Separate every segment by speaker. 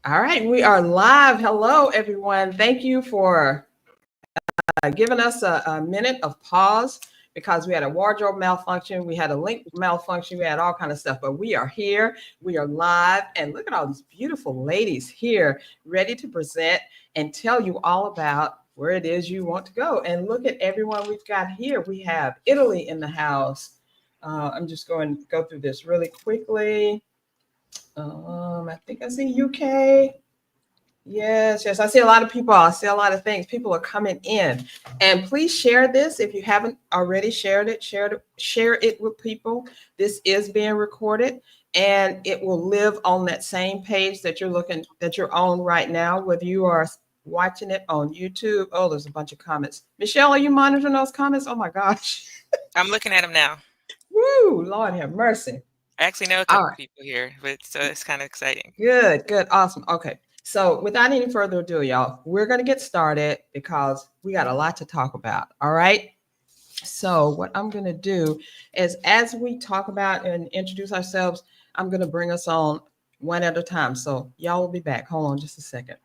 Speaker 1: All right, we are live. Hello, everyone. Thank you for giving us a minute of pause because we had a wardrobe malfunction, we had a link malfunction, we had all kind of stuff. But we are here, we are live, and look at all these beautiful ladies here, ready to present and tell you all about where it is you want to go. And look at everyone we've got here. We have Italy in the house. I'm just going to go through this really quickly. I think I see UK. Yes, yes. I see a lot of people. I see a lot of things. People are coming in. And please share this if you haven't already shared it. Share it with people. This is being recorded and it will live on that same page that you're on right now, whether you are watching it on YouTube. Oh, there's a bunch of comments. Michelle, are you monitoring those comments? Oh my gosh.
Speaker 2: I'm looking at them now.
Speaker 1: Woo, Lord have mercy.
Speaker 2: I actually know a
Speaker 1: All
Speaker 2: couple
Speaker 1: right.
Speaker 2: people here, but so it's kind of exciting.
Speaker 1: Good, good, awesome. Okay. So, without any further ado, y'all, we're going to get started because we got a lot to talk about. All right. So, what I'm going to do is, as we talk about and introduce ourselves, I'm going to bring us on one at a time. So, y'all will be back. Hold on just a second.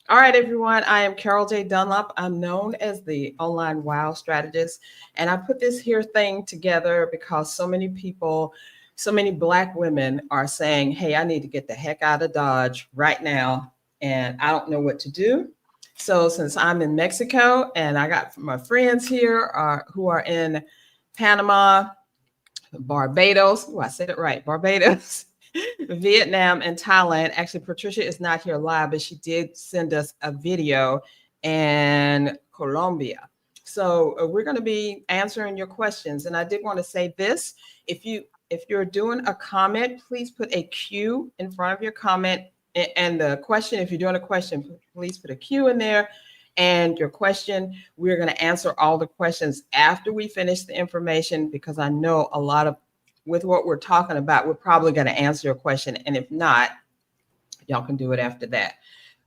Speaker 1: All right, everyone. I am Carol J. Dunlop. I'm known as the online wow strategist. And I put this here thing together because so many people, so many Black women are saying, hey, I need to get the heck out of Dodge right now. And I don't know what to do. So, since I'm in Mexico and I got my friends here who are in Panama, Barbados. Oh, I said it right. Barbados, Vietnam, and Thailand. Actually, Patricia is not here live, but she did send us a video in Colombia. So we're going to be answering your questions. And I did want to say this: if you're doing a comment, please put a Q in front of your comment and the question. If you're doing a question, please put a Q in there and your question. We're going to answer all the questions after we finish the information because I know a lot of with what we're talking about, we're probably going to answer your question. And if not, y'all can do it after that.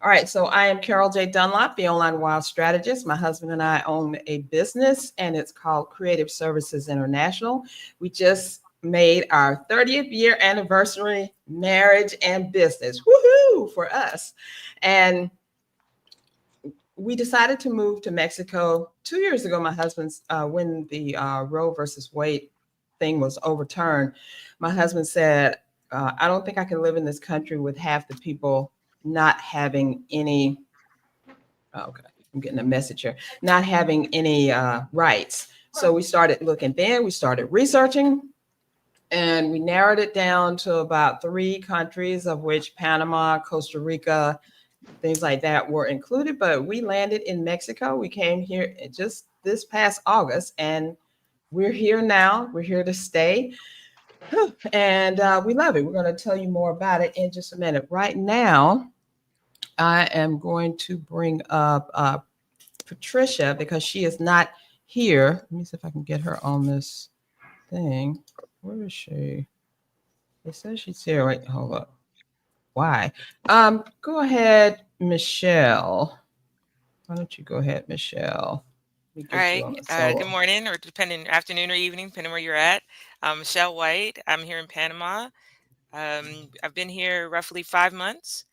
Speaker 1: All right. So I am Carol J. Dunlop, the online wild strategist. My husband and I own a business and it's called Creative Services International. We just made our 30th year anniversary marriage and business. Woohoo for us. And we decided to move to Mexico 2 years ago. My husband's when the Roe versus Wade thing was overturned, my husband said, "I don't think I can live in this country with half the people not having any." Okay, I'm getting a message here. Not having any rights. So we started looking. Then we started researching, and we narrowed it down to about 3 countries, of which Panama, Costa Rica, things like that were included. But we landed in Mexico. We came here just this past August, and we're here now. We're here to stay, and we love it. We're going to tell you more about it in just a minute. Right now, I am going to bring up Patricia because she is not here. Let me see if I can get her on this thing. Where is she? It says she's here. Wait, hold up. Why? Go ahead, Michelle. Why don't you go ahead, Michelle? Let me
Speaker 2: All
Speaker 1: get you
Speaker 2: right.
Speaker 1: on the
Speaker 2: Good
Speaker 1: solo.
Speaker 2: morning, or depending afternoon or evening, depending where you're at. I'm Michelle White. I'm here in Panama. I've been here roughly 5 months.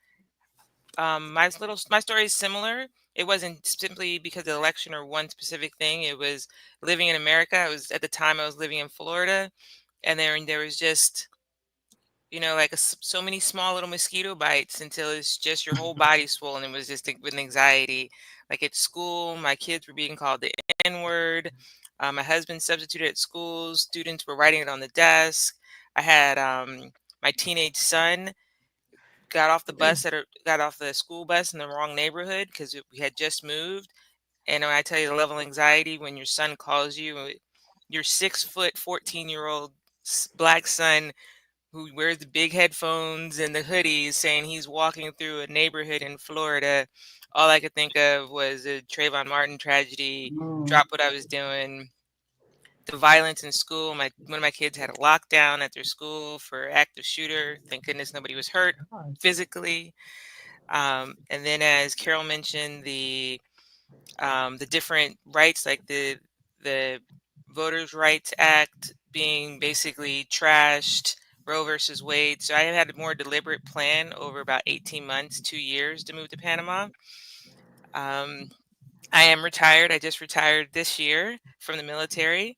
Speaker 2: My story is similar. It wasn't simply because of the election or one specific thing. It was living in America. I was at the time I was living in Florida, and there was just like so many small little mosquito bites until it's just your whole body swollen. It was just with anxiety. Like at school, my kids were being called the N word. My husband substituted at schools. Students were writing it on the desk. I had my teenage son got off the school bus in the wrong neighborhood because we had just moved. And when I tell you the level of anxiety when your son calls you, your 6 foot 14-year-old black son who wears the big headphones and the hoodies saying he's walking through a neighborhood in Florida, all I could think of was a Trayvon Martin tragedy,
Speaker 1: Mm.
Speaker 2: drop what I was doing, the violence in school. One of my kids had a lockdown at their school for active shooter. Thank goodness nobody was hurt
Speaker 1: God.
Speaker 2: physically. And then, as Carol mentioned, the different rights, like the Voters' Rights Act being basically trashed, Roe versus Wade. So I had a more deliberate plan over about 18 months, 2 years to move to Panama. Um, I am retired. I just retired this year from the military.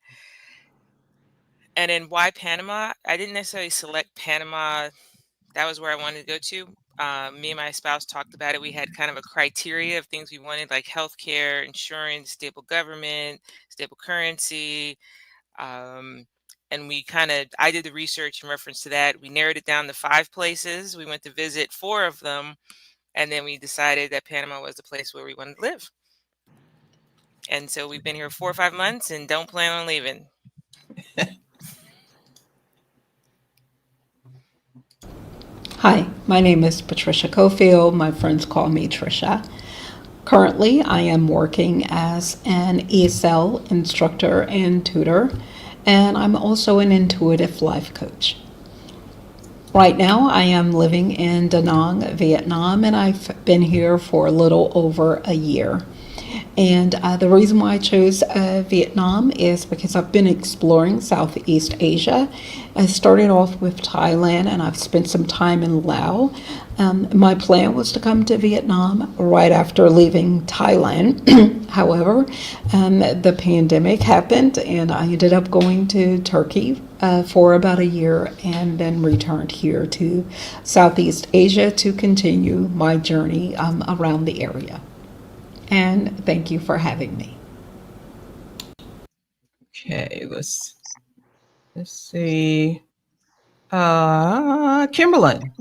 Speaker 2: And then why Panama? I didn't necessarily select Panama. That was where I wanted to go to. Me and my spouse talked about it. We had kind of a criteria of things we wanted, like healthcare, insurance, stable government, stable currency. Um, and I did the research in reference to that. We narrowed it down to 5 places. We went to visit 4 of them. And then we decided that Panama was the place where we wanted to live. And so we've been here 4 or 5 months and don't plan on leaving.
Speaker 3: Hi, my name is Patricia Cofield. My friends call me Trisha. Currently, I am working as an ESL instructor and tutor, and I'm also an intuitive life coach. Right now, I am living in Da Nang, Vietnam, and I've been here for a little over a year. And the reason why I chose Vietnam is because I've been exploring Southeast Asia. I started off with Thailand and I've spent some time in Laos. My plan was to come to Vietnam right after leaving Thailand. However, the pandemic happened and I ended up going to Turkey for about a year and then returned here to Southeast Asia to continue my journey around the area. And thank you for having me.
Speaker 1: Okay, let's see. Kimberlyn.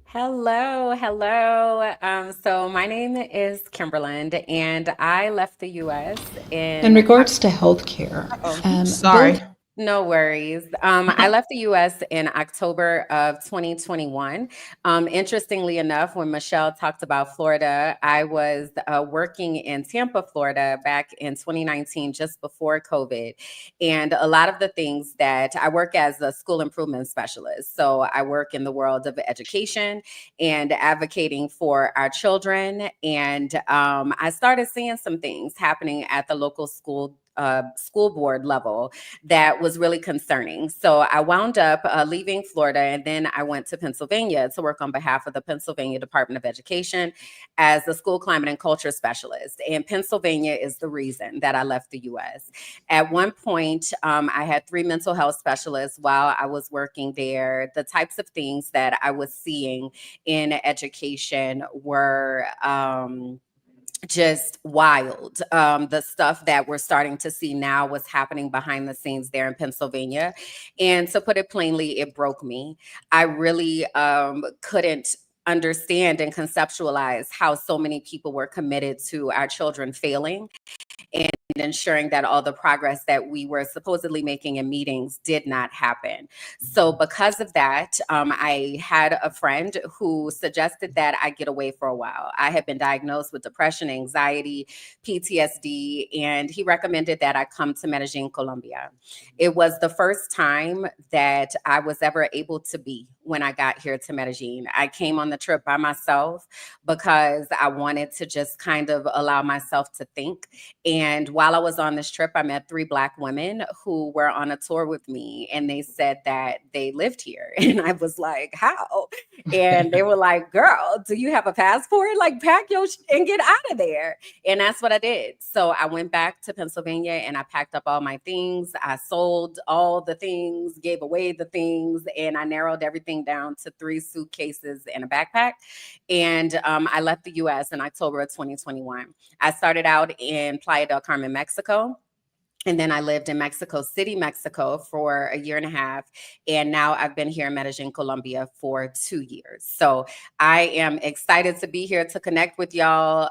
Speaker 4: Hello, hello. So my name is Kimberland, and I left the U.S.
Speaker 3: In
Speaker 4: in.
Speaker 3: regards to healthcare,
Speaker 4: Oh,
Speaker 3: both
Speaker 1: Sorry.
Speaker 4: no worries. I left the U.S. in October of 2021. Interestingly enough, when Michelle talked about Florida, I was working in Tampa, Florida back in 2019, just before COVID. And a lot of the things that I work as a school improvement specialist. So I work in the world of education and advocating for our children. And I started seeing some things happening at the local school board level that was really concerning. So I wound up leaving Florida, and then I went to Pennsylvania to work on behalf of the Pennsylvania Department of Education as a school climate and culture specialist. And Pennsylvania is the reason that I left the US. At one point, I had 3 mental health specialists while I was working there. The types of things that I was seeing in education were just wild. The stuff that we're starting to see now was happening behind the scenes there in Pennsylvania. And to put it plainly, it broke me. I really couldn't understand and conceptualize how so many people were committed to our children failing and ensuring that all the progress that we were supposedly making in meetings did not happen. So, because of that, I had a friend who suggested that I get away for a while. I had been diagnosed with depression, anxiety, PTSD, and he recommended that I come to Medellin, Colombia. It was the first time that I was ever able to be when I got here to Medellin. I came on the trip by myself because I wanted to just kind of allow myself to think. And while I was on this trip, I met 3 Black women who were on a tour with me, and they said that they lived here. And I was like, how? And they were like, girl, do you have a passport? Like, pack your and get out of there. And that's what I did. So I went back to Pennsylvania and I packed up all my things. I sold all the things, gave away the things, and I narrowed everything down to 3 suitcases and a backpack. And I left the US in October of 2021. I started out in Playa del Carmen, Mexico. And then I lived in Mexico City, Mexico for a year and a half. And now I've been here in Medellin, Colombia for 2 years. So I am excited to be here to connect with y'all.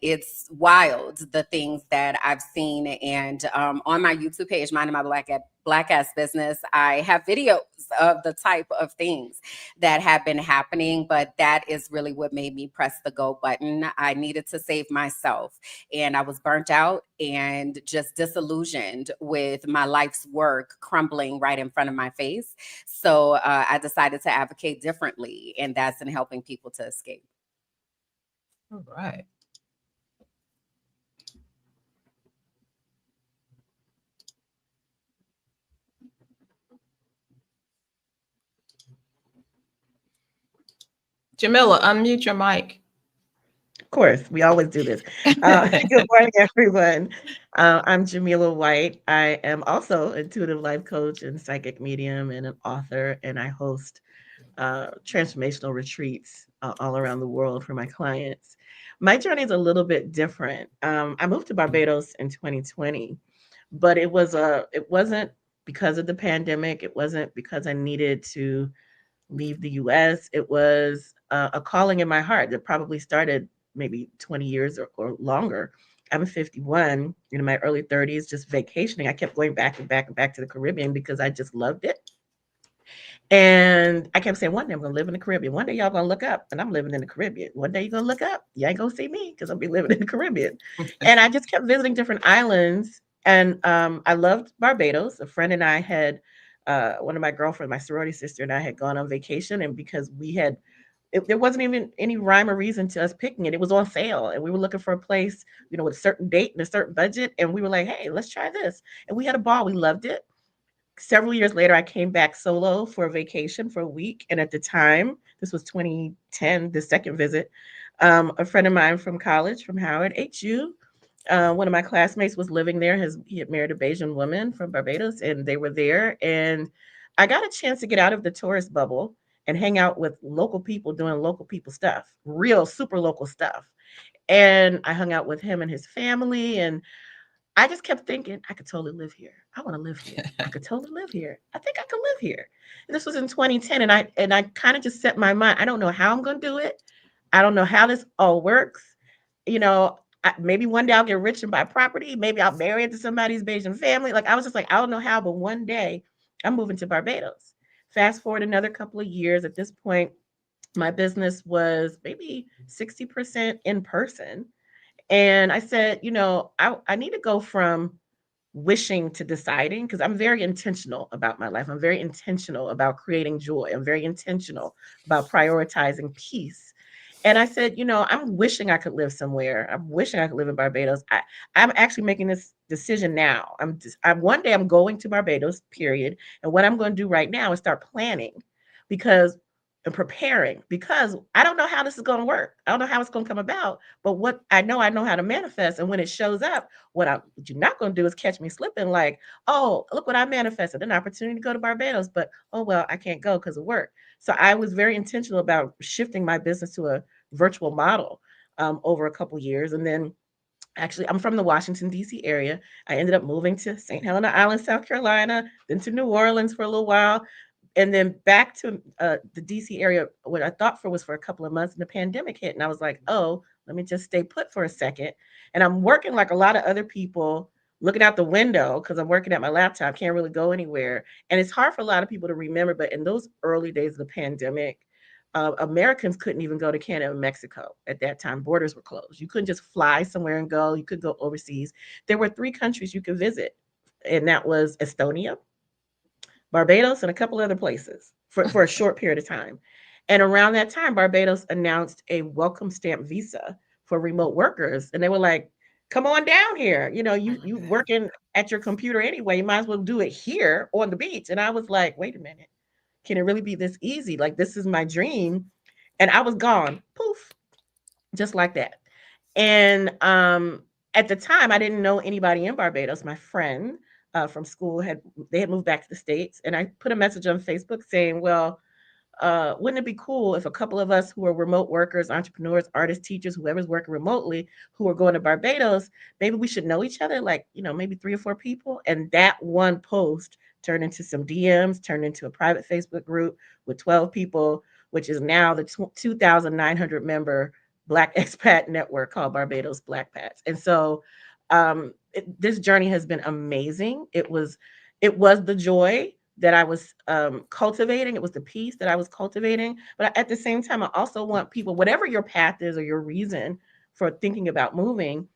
Speaker 4: It's wild, the things that I've seen. And on my YouTube page, Minding My Black Ass Business, I have videos of the type of things that have been happening. But that is really what made me press the go button. I needed to save myself. And I was burnt out and just disillusioned with my life's work crumbling right in front of my face. So I decided to advocate differently, and that's in helping people to escape.
Speaker 1: All right. Jamila, unmute your mic.
Speaker 5: Of course, we always do this. Good morning, everyone. I'm Jamila White. I am also intuitive life coach and psychic medium and an author, and I host transformational retreats all around the world for my clients. My journey is a little bit different. I moved to Barbados in 2020, but it wasn't because of the pandemic. It wasn't because I needed to leave the US. It was a calling in my heart that probably started maybe 20 years or longer. I'm 51 in my early 30s, just vacationing. I kept going back and back and back to the Caribbean because I just loved it. And I kept saying, one day I'm going to live in the Caribbean. One day y'all going to look up and I'm living in the Caribbean. One day you're going to look up. You ain't going to see me because I'll be living in the Caribbean. And I just kept visiting different islands. And I loved Barbados. A friend and I had, one of my girlfriends, my sorority sister and I had gone on vacation. And because there wasn't even any rhyme or reason to us picking it. It was on sale and we were looking for a place, with a certain date and a certain budget. And we were like, hey, let's try this. And we had a ball. We loved it. Several years later, I came back solo for a vacation for a week. And at the time, this was 2010, the second visit, a friend of mine from college, from Howard, HU, one of my classmates was living there. He had married a Bajan woman from Barbados, and they were there. And I got a chance to get out of the tourist bubble and hang out with local people doing local people stuff, real super local stuff. And I hung out with him and his family, and I just kept thinking, I could totally live here. I want to live here. I could totally live here. I think I could live here. And this was in 2010. And I kind of just set my mind. I don't know how I'm going to do it. I don't know how this all works. Maybe one day I'll get rich and buy property. Maybe I'll marry into somebody's Bayesian family. Like I was just like, I don't know how, but one day I'm moving to Barbados. Fast forward another couple of years. At this point, my business was maybe 60% in person. And I said, I need to go from wishing to deciding because I'm very intentional about my life. I'm very intentional about creating joy. I'm very intentional about prioritizing peace. And I said, I'm wishing I could live somewhere. I'm wishing I could live in Barbados. I'm actually making this decision now. One day I'm going to Barbados, period. And what I'm going to do right now is start planning because and preparing because I don't know how this is going to work. I don't know how it's going to come about, but what I know how to manifest. And when it shows up, what you're not going to do is catch me slipping like, oh, look what I manifested, an opportunity to go to Barbados, but oh, well, I can't go because of work. So I was very intentional about shifting my business to a virtual model over a couple years. And then actually, I'm from the Washington, D.C. area. I ended up moving to St. Helena Island, South Carolina, then to New Orleans for a little while, and then back to the DC area. What I thought was for a couple of months, and the pandemic hit, and I was like, "Oh, let me just stay put for a second." And I'm working like a lot of other people, looking out the window because I'm working at my laptop, can't really go anywhere, and it's hard for a lot of people to remember. But in those early days of the pandemic, Americans couldn't even go to Canada and Mexico at that time. Borders were closed. You couldn't just fly somewhere and go. You could go overseas. There were 3 countries you could visit, and that was Estonia, Barbados, and a couple other places for a short period of time. And around that time, Barbados announced a welcome stamp visa for remote workers. And they were like, come on down here. You working at your computer anyway. You might as well do it here on the beach. And I was like, wait a minute. Can it really be this easy? Like, this is my dream. And I was gone. Poof. Just like that. And at the time, I didn't know anybody in Barbados. My friend from school had moved back to the States, and I put a message on Facebook saying, "Well, wouldn't it be cool if a couple of us who are remote workers, entrepreneurs, artists, teachers, whoever's working remotely, who are going to Barbados, maybe we should know each other, like maybe 3 or 4 people?" And that one post turned into some DMs, turned into a private Facebook group with 12 people, which is now the 2,900 member Black expat network called Barbados Black Pats. And so this journey has been amazing. It was the joy that I was cultivating. It was the peace that I was cultivating. But at the same time, I also want people, whatever your path is or your reason for thinking about moving,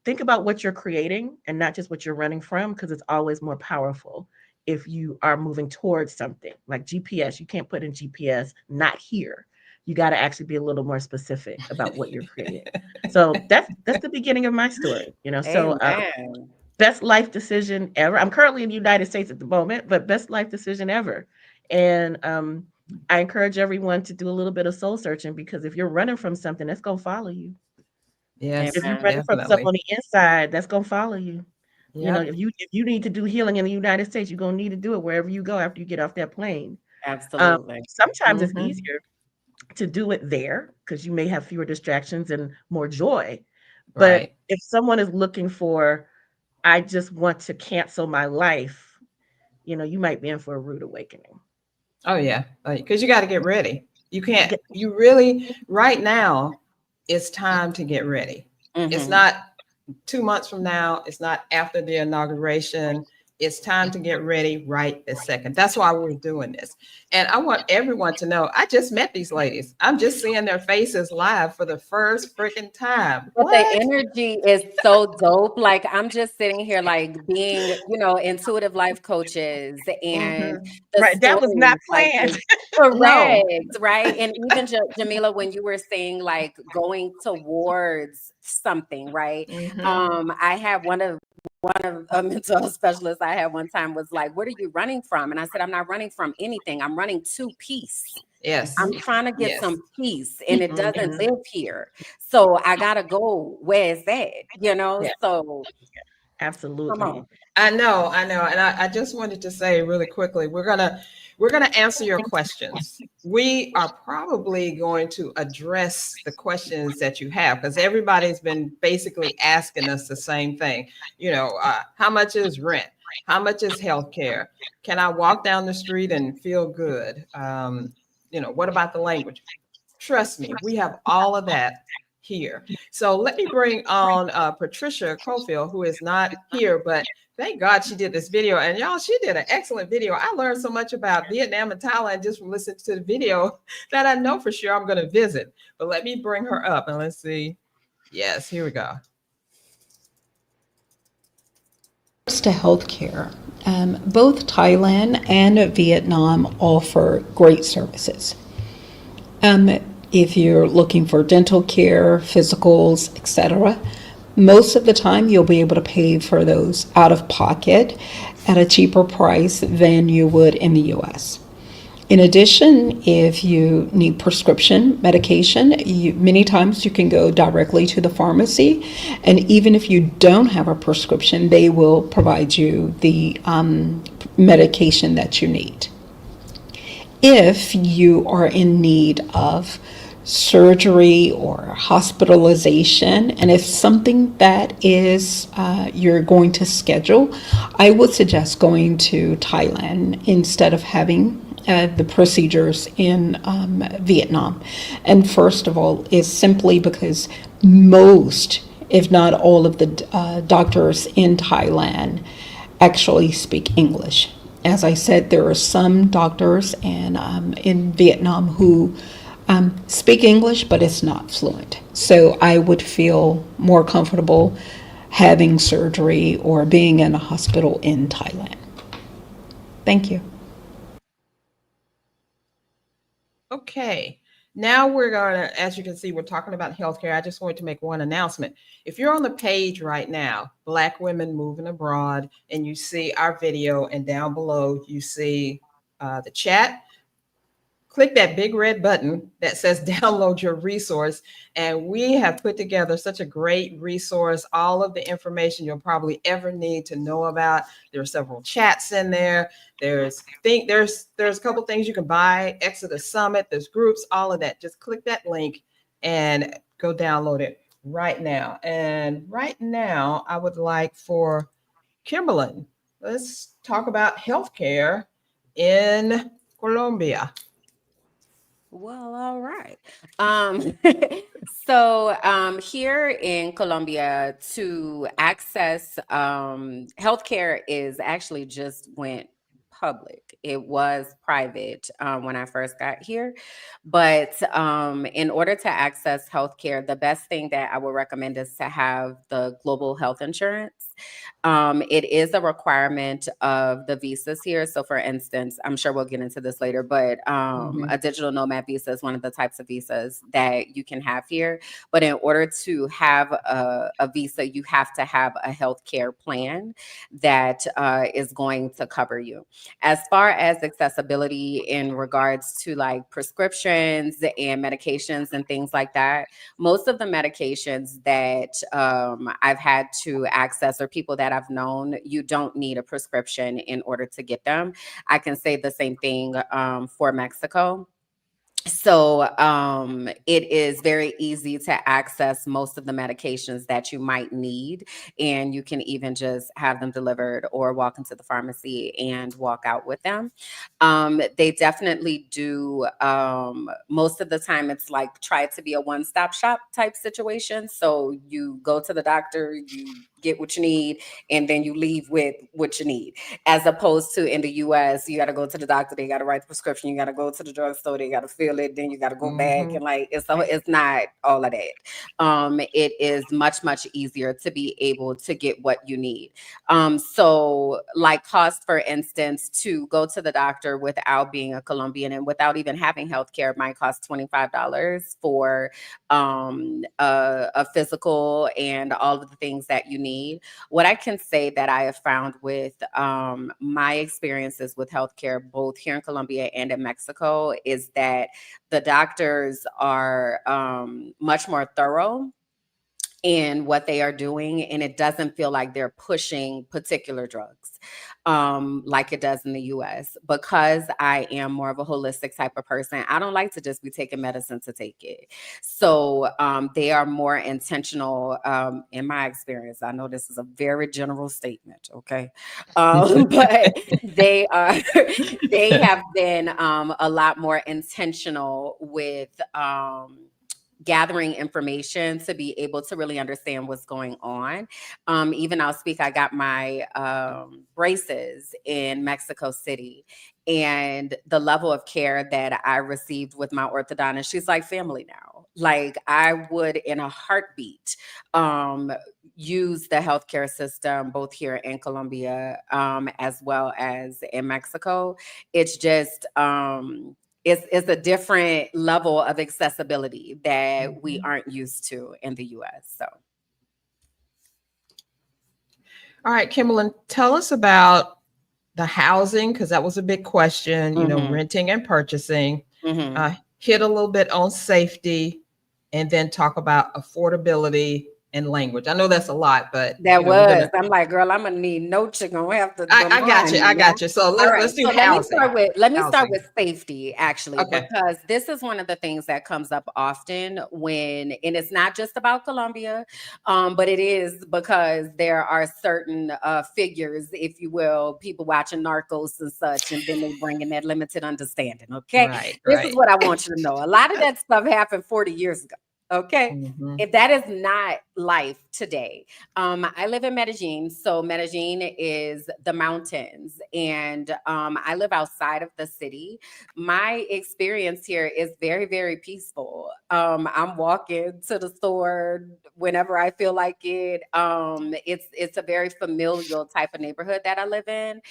Speaker 5: think about what you're creating and not just what you're running from, because it's always more powerful if you are moving towards something. Like GPS, you can't put in GPS, not here. You got to actually be a little more specific about what you're creating. So that's the beginning of my story. So best life decision ever. I'm currently in the United States at the moment, but best life decision ever. And I encourage everyone to do a little bit of soul searching, because if you're running from something, that's gonna follow you. If
Speaker 1: Yes,
Speaker 5: you're
Speaker 4: Amen.
Speaker 5: running from stuff
Speaker 1: definitely.
Speaker 5: on the inside, that's gonna follow you. You know,
Speaker 1: Yep.
Speaker 5: if you need to do healing in the United States, you're gonna need to do it wherever you go after you get off that plane. Um,
Speaker 4: Absolutely.
Speaker 5: Sometimes it's
Speaker 1: Hmm.
Speaker 5: easier to do it there because you may have fewer distractions and more joy. But
Speaker 1: Right.
Speaker 5: if someone is looking for, I just want to cancel my life, you might be in for a rude awakening.
Speaker 1: Oh yeah, because you got to get ready. You can't.
Speaker 5: Get-
Speaker 1: You really right now. It's time to get ready. It's
Speaker 4: Hmm.
Speaker 1: not 2 months from now. It's not after the inauguration. It's time to get ready right this second. That's why we're doing this. And I want everyone to know I just met these ladies. I'm just seeing their faces live for the first freaking time.
Speaker 4: But the
Speaker 1: What?
Speaker 4: energy is so dope. Like I'm just sitting here, like being, intuitive life coaches and
Speaker 1: Hmm.
Speaker 4: the
Speaker 5: Right. That was not
Speaker 4: stories, like
Speaker 5: planned.
Speaker 4: is
Speaker 1: No.
Speaker 4: correct, right? And even Jamila, when you were saying like going towards something, right?
Speaker 1: Hmm.
Speaker 4: I had one of a mental health specialist I had one time was like, "What are you running from?" And I said, "I'm not running from anything. I'm running to peace.
Speaker 1: Yes.
Speaker 4: I'm trying to get
Speaker 1: Yes.
Speaker 4: some peace and it doesn't
Speaker 1: Hmm.
Speaker 4: live here. So I gotta go where it's at.
Speaker 5: Yeah,
Speaker 4: So come
Speaker 5: absolutely.
Speaker 4: on.
Speaker 1: I know, and I just wanted to say really quickly, we're gonna answer your questions. We are probably going to address the questions that you have because everybody's been basically asking us the same thing. How much is rent? How much is healthcare? Can I walk down the street and feel good? What about the language? Trust me, we have all of that here. So let me bring on Patricia Cofield, who is not here, but thank God she did this video. And y'all, she did an excellent video. I learned so much about Vietnam and Thailand just from listening to the video that I know for sure I'm going to visit. But let me bring her up and let's see. Yes, here we go.
Speaker 3: To healthcare, both Thailand and Vietnam offer great services. If you're looking for dental care, physicals, etc., most of the time you'll be able to pay for those out of pocket at a cheaper price than you would in the US. In addition, if you need prescription medication, many times you can go directly to the pharmacy, and even if you don't have a prescription, they will provide you the medication that you need. If you are in need of surgery or hospitalization, and if something that is you're going to schedule, I would suggest going to Thailand instead of having the procedures in Vietnam. And first of all, is simply because most, if not all, of the doctors in Thailand actually speak English. As I said, there are some doctors in Vietnam who speak English, but it's not fluent. So I would feel more comfortable having surgery or being in a hospital in Thailand. Thank you.
Speaker 1: Okay. Now we're going to, as you can see, we're talking about healthcare. I just wanted to make one announcement. If you're on the page right now, Black Women Moving Abroad, and you see our video, and down below you see the chat, click that big red button that says download your resource. And we have put together such a great resource, all of the information you'll probably ever need to know about. There are several chats in there. There's a couple things you can buy, Exodus Summit, there's groups, all of that. Just click that link and go download it right now. And right now, I would like for Kimberlyn, let's talk about healthcare in Colombia.
Speaker 4: Well, all right. Here in Colombia, to access healthcare is actually just went public. It was private when I first got here. But in order to access healthcare, the best thing that I would recommend is to have the global health insurance. It is a requirement of the visas here. So, for instance, I'm sure we'll get into this later, but a digital nomad visa is one of the types of visas that you can have here. But in order to have a visa, you have to have a healthcare plan that is going to cover you. As far as accessibility in regards to like prescriptions and medications and things like that, most of the medications that I've had to access or people that I've known, you don't need a prescription in order to get them. I can say the same thing for Mexico. So it is very easy to access most of the medications that you might need, and you can even just have them delivered or walk into the pharmacy and walk out with them. They definitely do. Most of the time, it's like try to be a one-stop shop type situation. So you go to the doctor, you get what you need, and then you leave with what you need. As opposed to in the US, you got to go to the doctor, they got to write the prescription, you got to go to the drugstore, they got to fill it, then you got to go back, and like it's not all of that. It is much easier to be able to get what you need. So like cost, for instance, to go to the doctor without being a Colombian and without even having healthcare might cost $25 for a physical and all of the things that you need. What I can say that I have found with my experiences with healthcare, both here in Colombia and in Mexico, is that the doctors are much more thorough in what they are doing, and it doesn't feel like they're pushing particular drugs like it does in the US. Because I am more of a holistic type of person, I don't like to just be taking medicine to take it. So they are more intentional in my experience. I know this is a very general statement, okay? But they are they have been a lot more intentional with gathering information to be able to really understand what's going on. Even I'll speak, I got my braces in Mexico City, and the level of care that I received with my orthodontist, she's like family now. Like I would in a heartbeat use the healthcare system both here in Colombia as well as in Mexico. It's just it's a different level of accessibility that we aren't used to in the US. So,
Speaker 1: All right, Kimberlyn, tell us about the housing, because that was a big question, renting and purchasing. Hit a little bit on safety, and then talk about affordability and language. I know that's a lot, but
Speaker 4: that was. I'm like, girl, I'm gonna need notes. You're gonna have to.
Speaker 1: I got you. I got you. So let's do housing.
Speaker 4: Let me start with safety, actually, because this is one of the things that comes up often and it's not just about Colombia, but it is because there are certain figures, if you will, people watching Narcos and such, and then they bring in that limited understanding. Okay, this is what I want you to know. A lot of that stuff happened 40 years ago. Okay. If that is not life today. I live in Medellin. So Medellin is the mountains, and I live outside of the city. My experience here is very, very peaceful. I'm walking to the store whenever I feel like it. It's a very familial type of neighborhood that I live in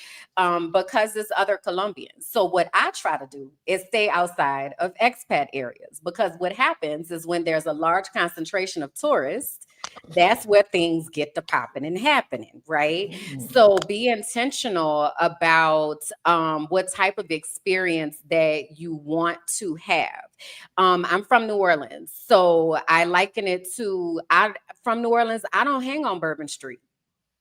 Speaker 4: because it's other Colombians. So what I try to do is stay outside of expat areas, because what happens is when there's a large concentration of tourists, that's where things get to popping and happening, right? So be intentional about what type of experience that you want to have. I'm from New Orleans, so I liken it to, from New Orleans, I don't hang on Bourbon Street.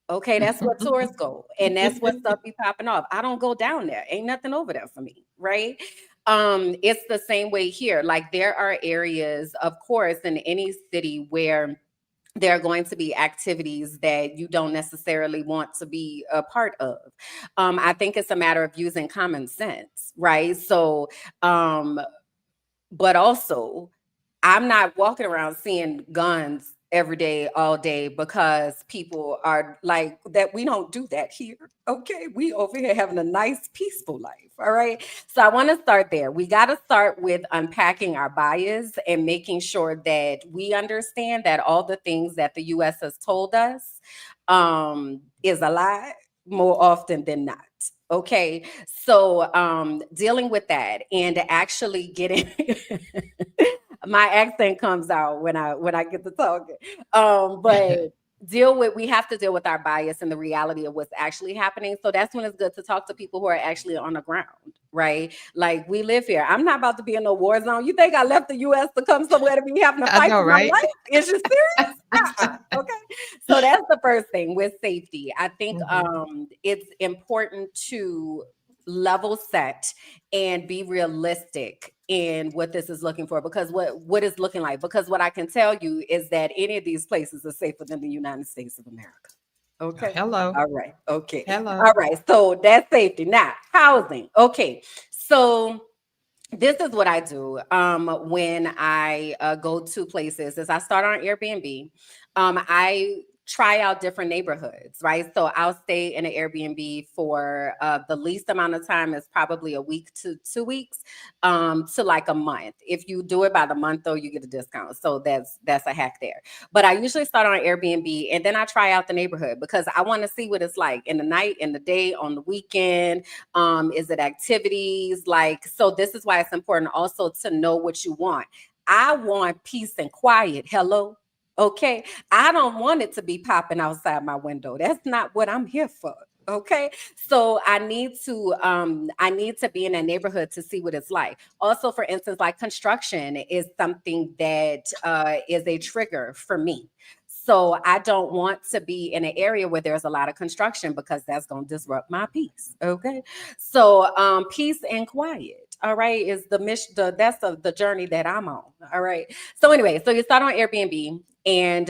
Speaker 4: Okay, that's where tourists go, and that's what stuff be popping off. I don't go down there. Ain't nothing over there for me, right? It's the same way here. Like there are areas, of course, in any city where there are going to be activities that you don't necessarily want to be a part of. I think it's a matter of using common sense, right? So, but also, I'm not walking around seeing guns every day, all day, because people are like that. We don't do that here. Okay. We over here having a nice, peaceful life. All right. So I want to start there. We got to start with unpacking our bias and making sure that we understand that all the things that the US has told us is a lie more often than not. Okay. So dealing with that and actually getting my accent comes out when I get to talking. But we have to deal with our bias and the reality of what's actually happening. So that's when it's good to talk to people who are actually on the ground, right? Like, we live here. I'm not about to be in a war zone. You think I left the US to come somewhere to be having a
Speaker 1: I
Speaker 4: fight
Speaker 1: know,
Speaker 4: for my
Speaker 1: right?
Speaker 4: life? Is you serious? Okay. So that's the first thing with safety. I think it's important to level set and be realistic in what this is looking for, because what is looking like, because what I can tell you is that any of these places are safer than the United States of America. Okay.
Speaker 1: Hello.
Speaker 4: All right. Okay.
Speaker 1: Hello.
Speaker 4: All right. So that's safety. Now, housing. Okay. So this is what I do when I go to places is I start on Airbnb. I try out different neighborhoods, right? So I'll stay in an Airbnb for the least amount of time is probably a week to 2 weeks to like a month. If you do it by the month, though, you get a discount. So that's a hack there. But I usually start on Airbnb and then I try out the neighborhood because I want to see what it's like in the night, in the day, on the weekend. Is it activities? Like, so this is why it's important also to know what you want. I want peace and quiet. Hello. Okay. I don't want it to be popping outside my window. That's not what I'm here for. Okay. So I need to be in a neighborhood to see what it's like. Also, for instance, like construction is something that is a trigger for me. So I don't want to be in an area where there's a lot of construction because that's going to disrupt my peace. Okay. So peace and quiet. All right, is the mission. That's the journey that I'm on. All right. So anyway, so you start on Airbnb and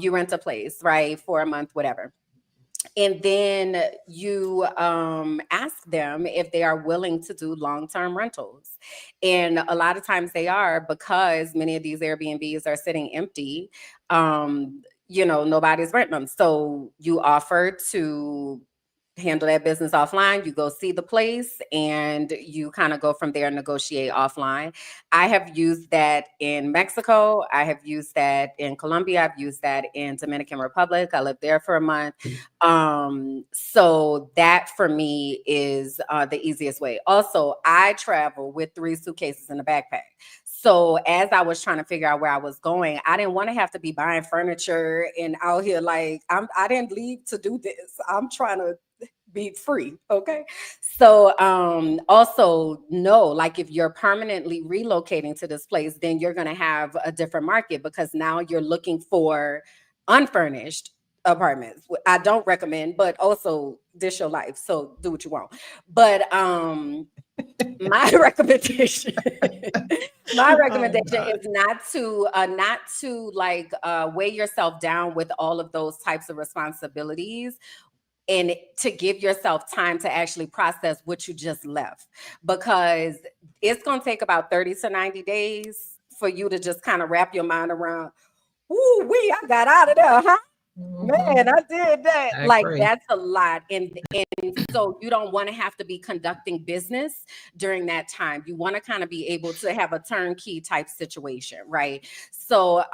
Speaker 4: you rent a place, right, for a month, whatever. And then you ask them if they are willing to do long-term rentals. And a lot of times they are, because many of these Airbnbs are sitting empty. Nobody's renting them. So you offer to handle that business offline. You go see the place and you kind of go from there and negotiate offline. I have used that in Mexico. I have used that in Colombia. I've used that in Dominican Republic. I lived there for a month. So that for me is the easiest way. Also, I travel with 3 suitcases in a backpack. So as I was trying to figure out where I was going, I didn't want to have to be buying furniture and out here like I didn't leave to do this. I'm trying to be free. Okay. So also know, like, if you're permanently relocating to this place, then you're going to have a different market because now you're looking for unfurnished apartments. I don't recommend, but also this your life. So do what you want. But my recommendation my recommendation is not to like weigh yourself down with all of those types of responsibilities, and to give yourself time to actually process what you just left, because it's going to take about 30 to 90 days for you to just kind of wrap your mind around, ooh, I got out of there, huh? Man, I did that.
Speaker 1: I
Speaker 4: Like,
Speaker 1: agree.
Speaker 4: that's a lot. And so you don't want to have to be conducting business during that time. You want to kind of be able to have a turnkey type situation, right? So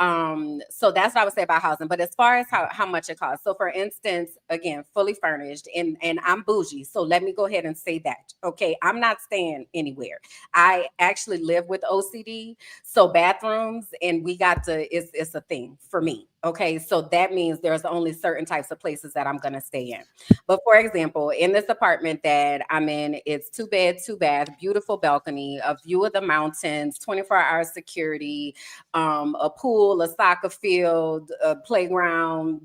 Speaker 4: so that's what I would say about housing. But as far as how much it costs. So for instance, again, fully furnished, and I'm bougie. So let me go ahead and say that. Okay. I'm not staying anywhere. I actually live with OCD. So bathrooms, and it's a thing for me. Okay, so that means there's only certain types of places that I'm going to stay in. But for example, in this apartment that I'm in, it's 2 bed, 2 bath, beautiful balcony, a view of the mountains, 24-hour security, a pool, a soccer field, a playground,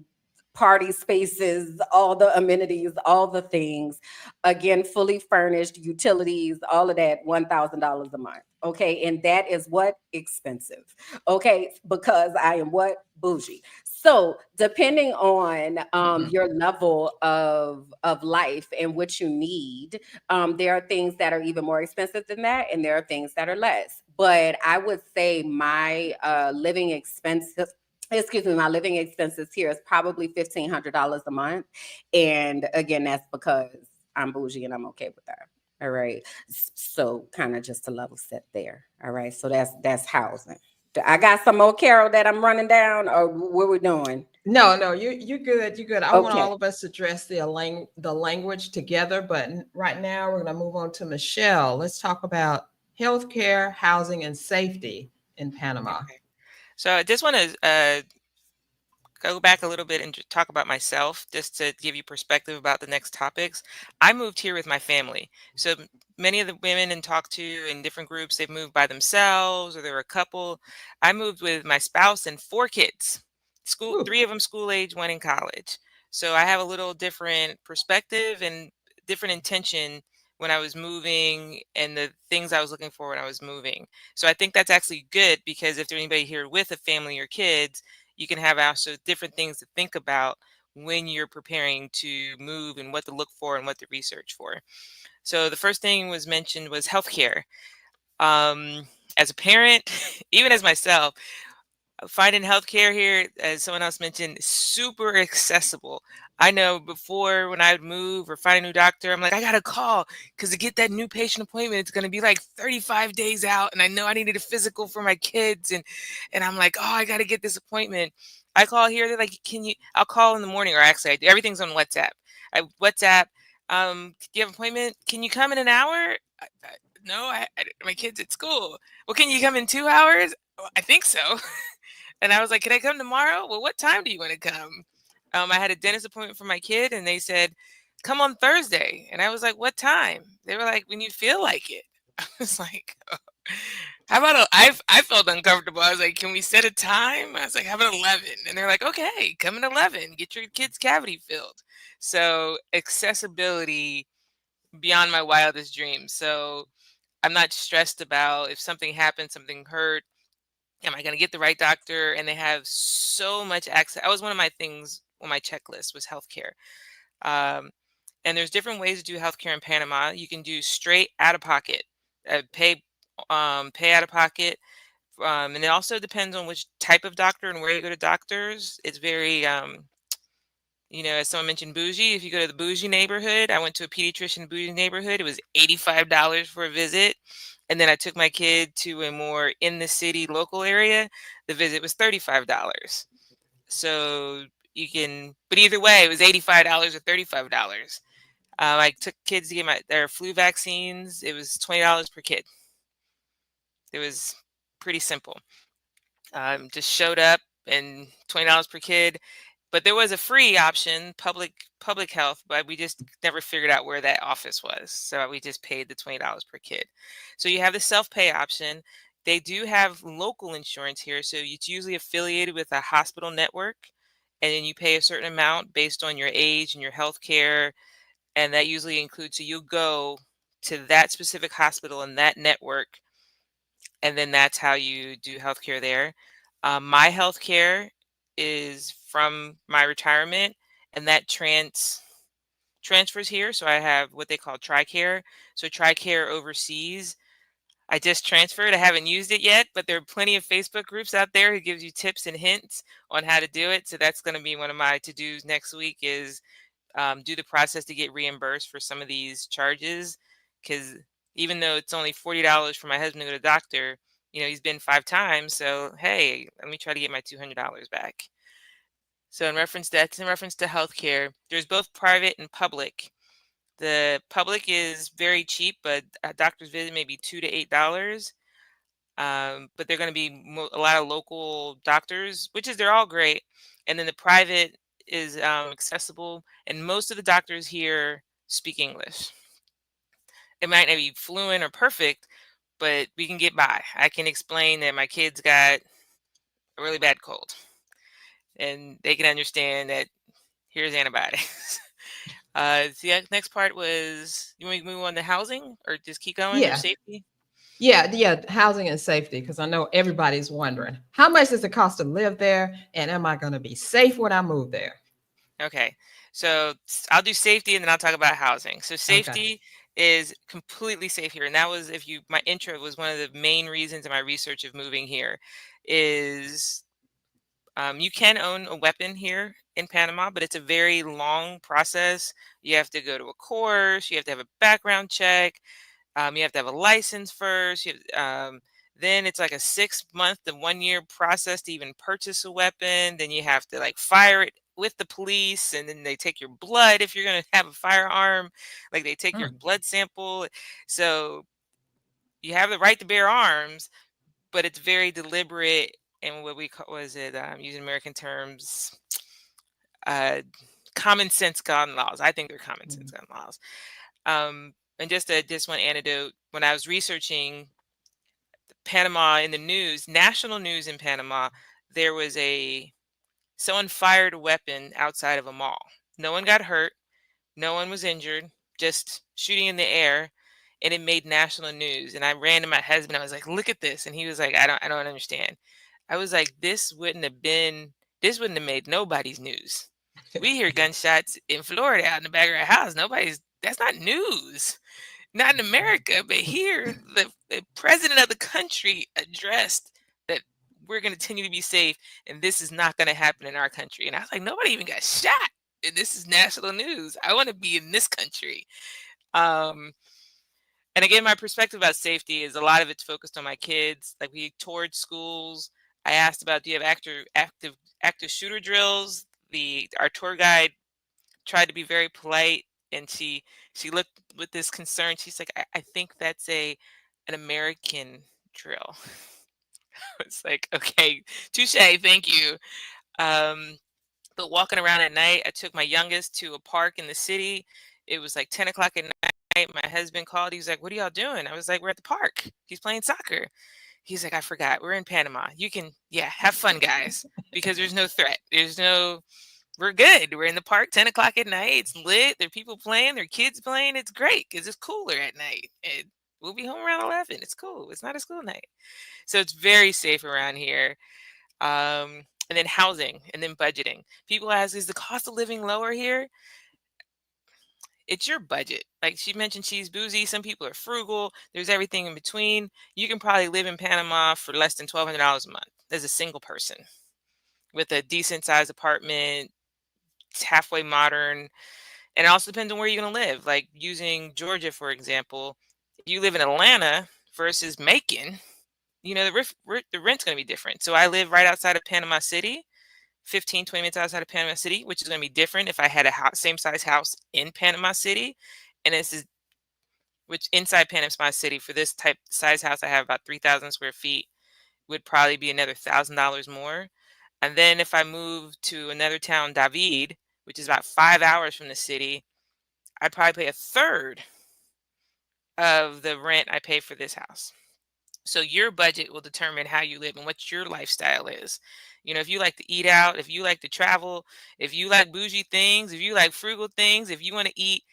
Speaker 4: party spaces, all the amenities, all the things. Again, fully furnished, utilities, all of that, $1,000 a month. Okay, and that is what? Expensive. Okay, because I am what? Bougie. So depending on your level of life and what you need, there are things that are even more expensive than that, and there are things that are less. But I would say my living expenses here is probably $1,500 a month. And again, that's because I'm bougie and I'm okay with that. All right. So kind of just a level set there. All right. So that's housing. I got some more, Carol, that I'm running down, or what we doing?
Speaker 1: No, you're good. You're good. I want
Speaker 4: Okay.
Speaker 1: all of us to address the language together, but right now we're going to move on to Michelle. Let's talk about healthcare, housing, and safety in Panama.
Speaker 2: Okay. So I just want to go back a little bit and talk about myself, just to give you perspective about the next topics. I moved here with my family. So many of the women and talk to in different groups, they've moved by themselves or they're a couple. I moved with my spouse and 4 kids. School,
Speaker 1: Woo.
Speaker 2: 3 of them school age, 1 in college. So I have a little different perspective and different intention when I was moving and the things I was looking for when I was moving. So I think that's actually good because if there's anybody here with a family or kids, you can have also different things to think about when you're preparing to move and what to look for and what to research for. So the first thing was mentioned was healthcare. As a parent, even as myself, finding healthcare here, as someone else mentioned, is super accessible. I know before when I would move or find a new doctor, I'm like, I gotta call because to get that new patient appointment, it's gonna be like 35 days out, and I know I needed a physical for my kids, and I'm like, oh, I gotta get this appointment. I call here, they're like, can you? I'll call in the morning, or actually, I do everything's on WhatsApp. I WhatsApp. Do you have an appointment? Can you come in an hour? No, my kid's at school. Well, can you come in 2 hours? "Oh, I think so." And I was like, "Can I come tomorrow?" "Well, what time do you want to come?" I had a dentist appointment for my kid, and they said, "Come on Thursday." And I was like, "What time?" They were like, "When you feel like it." I was like, "Oh, how about I felt uncomfortable. I was like, "Can we set a time?" I was like, "How about 11?" And they're like, "Okay, come at 11. Get your kid's cavity filled." So accessibility beyond my wildest dreams. So I'm not stressed about if something happened, something hurt, am I going to get the right doctor? And they have so much access. That was one of my things on my checklist was healthcare. Um, and there's different ways to do healthcare in Panama. You can do straight out of pocket, pay out of pocket. And it also depends on which type of doctor and where you go to doctors. It's very, as someone mentioned, bougie. If you go to the bougie neighborhood, I went to a pediatrician bougie neighborhood. It was $85 for a visit. And then I took my kid to a more in the city local area. The visit was $35. So you can, but either way, it was $85 or $35. I took kids to get their flu vaccines. It was $20 per kid. It was pretty simple. Just showed up and $20 per kid. But there was a free option, public health, but we just never figured out where that office was. So we just paid the $20 per kid. So you have the self-pay option. They do have local insurance here, so it's usually affiliated with a hospital network, and then you pay a certain amount based on your age and your health care, and that usually includes so you go to that specific hospital and that network, and then that's how you do healthcare there. My healthcare is from my retirement, and that transfers here. So I have what they call TRICARE. So TRICARE overseas. I just transferred. I haven't used it yet, but there are plenty of Facebook groups out there who gives you tips and hints on how to do it. So that's going to be one of my to-dos next week is do the process to get reimbursed for some of these charges. Because even though it's only $40 for my husband to go to the doctor, he's been 5 times. So, hey, let me try to get my $200 back. So that's in reference to healthcare. There's both private and public. The public is very cheap, but a doctor's visit may be $2 to $8. But they're going to be a lot of local doctors, they're all great. And then the private is accessible, and most of the doctors here speak English. It might not be fluent or perfect, but we can get by. I can explain that my kid's got a really bad cold, and they can understand that here's antibiotics. The next part was, you want me to move on to housing or just keep going, or
Speaker 1: Yeah,
Speaker 2: safety?
Speaker 1: yeah, housing and safety, because I know everybody's wondering how much does it cost to live there, and am I going to be safe when I move there?
Speaker 2: Okay, so I'll do safety and then I'll talk about housing. So
Speaker 1: Okay.
Speaker 2: safety is completely safe here, and that was my intro was one of the main reasons in my research of moving here is you can own a weapon here in Panama, but it's a very long process. You have to go to a course, you have to have a background check, you have to have a license first. Then it's like a 6 month to 1 year process to even purchase a weapon. Then you have to like fire it with the police, and then they take your blood if you're going to have a firearm. Like they take your
Speaker 1: Mm.
Speaker 2: blood sample. So you have the right to bear arms, but it's very deliberate and what we call, was it, using American terms, uh, common sense gun laws. I think they're common sense gun laws. And just one anecdote, when I was researching Panama in the news, national news in Panama, there was someone fired a weapon outside of a mall. No one got hurt. No one was injured, just shooting in the air, and it made national news. And I ran to my husband. I was like, "Look at this," and he was like, I don't understand." I was like, this wouldn't have made nobody's news. We hear gunshots in Florida out in the back of our house. That's not news, not in America, but here the president of the country addressed that we're going to continue to be safe, and this is not going to happen in our country. And I was like, nobody even got shot. And this is national news. I want to be in this country. Um, and again, my perspective about safety is a lot of it's focused on my kids. Like we toured schools. I asked about, do you have active shooter drills? Our tour guide tried to be very polite, and she looked with this concern. She's like, I think that's an American drill. It's like, okay, touche, thank you. But walking around at night, I took my youngest to a park in the city. It was like 10 o'clock at night. My husband called. He was like, "What are y'all doing?" I was like, "We're at the park." He's playing soccer. He's like, "I forgot. We're in Panama. You can, yeah, have fun, guys, because there's no threat. We're good. We're in the park 10 o'clock at night. It's lit. There are people playing. There are kids playing. It's great because it's cooler at night. And we'll be home around 11. It's cool. It's not a school night." So it's very safe around here. And then housing, and then budgeting. People ask, is the cost of living lower here? It's your budget. Like she mentioned, she's bougie. Some people are frugal. There's everything in between. You can probably live in Panama for less than $1,200 a month as a single person with a decent sized apartment. It's halfway modern. And it also depends on where you're going to live. Like using Georgia, for example, if you live in Atlanta versus Macon, the rent's going to be different. So I live right outside of Panama City, 15, 20 minutes outside of Panama City, which is going to be different if I had a same size house in Panama City. And which inside Panama City for this type size house, I have about 3,000 square feet, would probably be another $1,000 more. And then if I move to another town, David, which is about 5 hours from the city, I'd probably pay a third of the rent I pay for this house. So your budget will determine how you live and what your lifestyle is. If you like to eat out, if you like to travel, if you like bougie things, if you like frugal things, if you want to eat,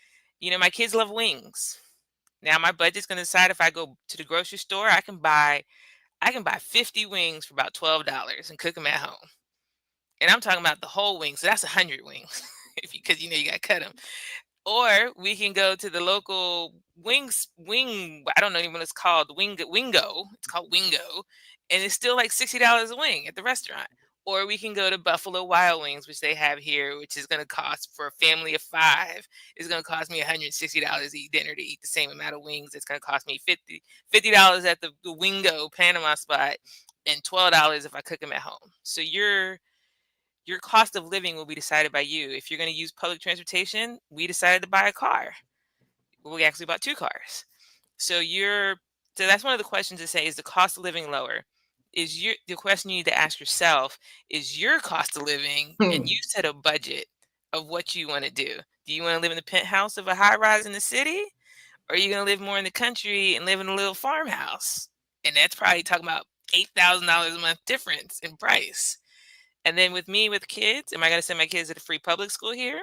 Speaker 2: my kids love wings. Now my budget's going to decide if I go to the grocery store, I can buy 50 wings for about $12 and cook them at home. And I'm talking about the whole wing. So that's 100 wings because you got to cut them. Or we can go to the local I don't know even what it's called, Wingo. It's called Wingo. And it's still like $60 a wing at the restaurant. Or we can go to Buffalo Wild Wings, which they have here, which is going to cost, for a family of 5, it's going to cost me $160 to eat dinner, to eat the same amount of wings. It's going to cost me $50 at the Wingo Panama spot, and $12 if I cook them at home. So your cost of living will be decided by you. If you're going to use public transportation, we decided to buy a car. We actually bought 2 cars. So that's one of the questions to say, is the cost of living lower? The question you need to ask yourself is your cost of living, and you set a budget of what you want to do. Do you want to live in the penthouse of a high rise in the city? Or are you going to live more in the country and live in a little farmhouse? And that's probably talking about $8,000 a month difference in price. And then with kids, am I going to send my kids to the free public school here?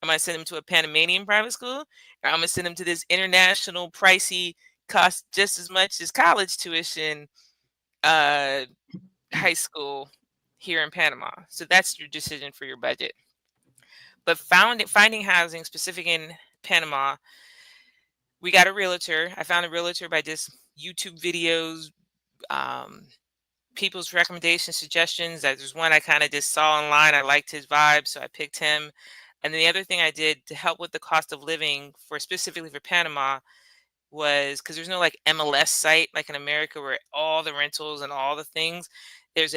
Speaker 2: Am I going to send them to a Panamanian private school? Or I'm going to send them to this international, pricey, cost just as much as college tuition, high school here in Panama? So that's your decision for your budget. But finding housing specific in Panama, we got a realtor. I found a realtor by just YouTube videos, people's recommendations, suggestions. There's one I kind of just saw online. I liked his vibe, so I picked him. And the other thing I did to help with the cost of living specifically for Panama, was because there's no like MLS site like in America where all the rentals and all the things. There's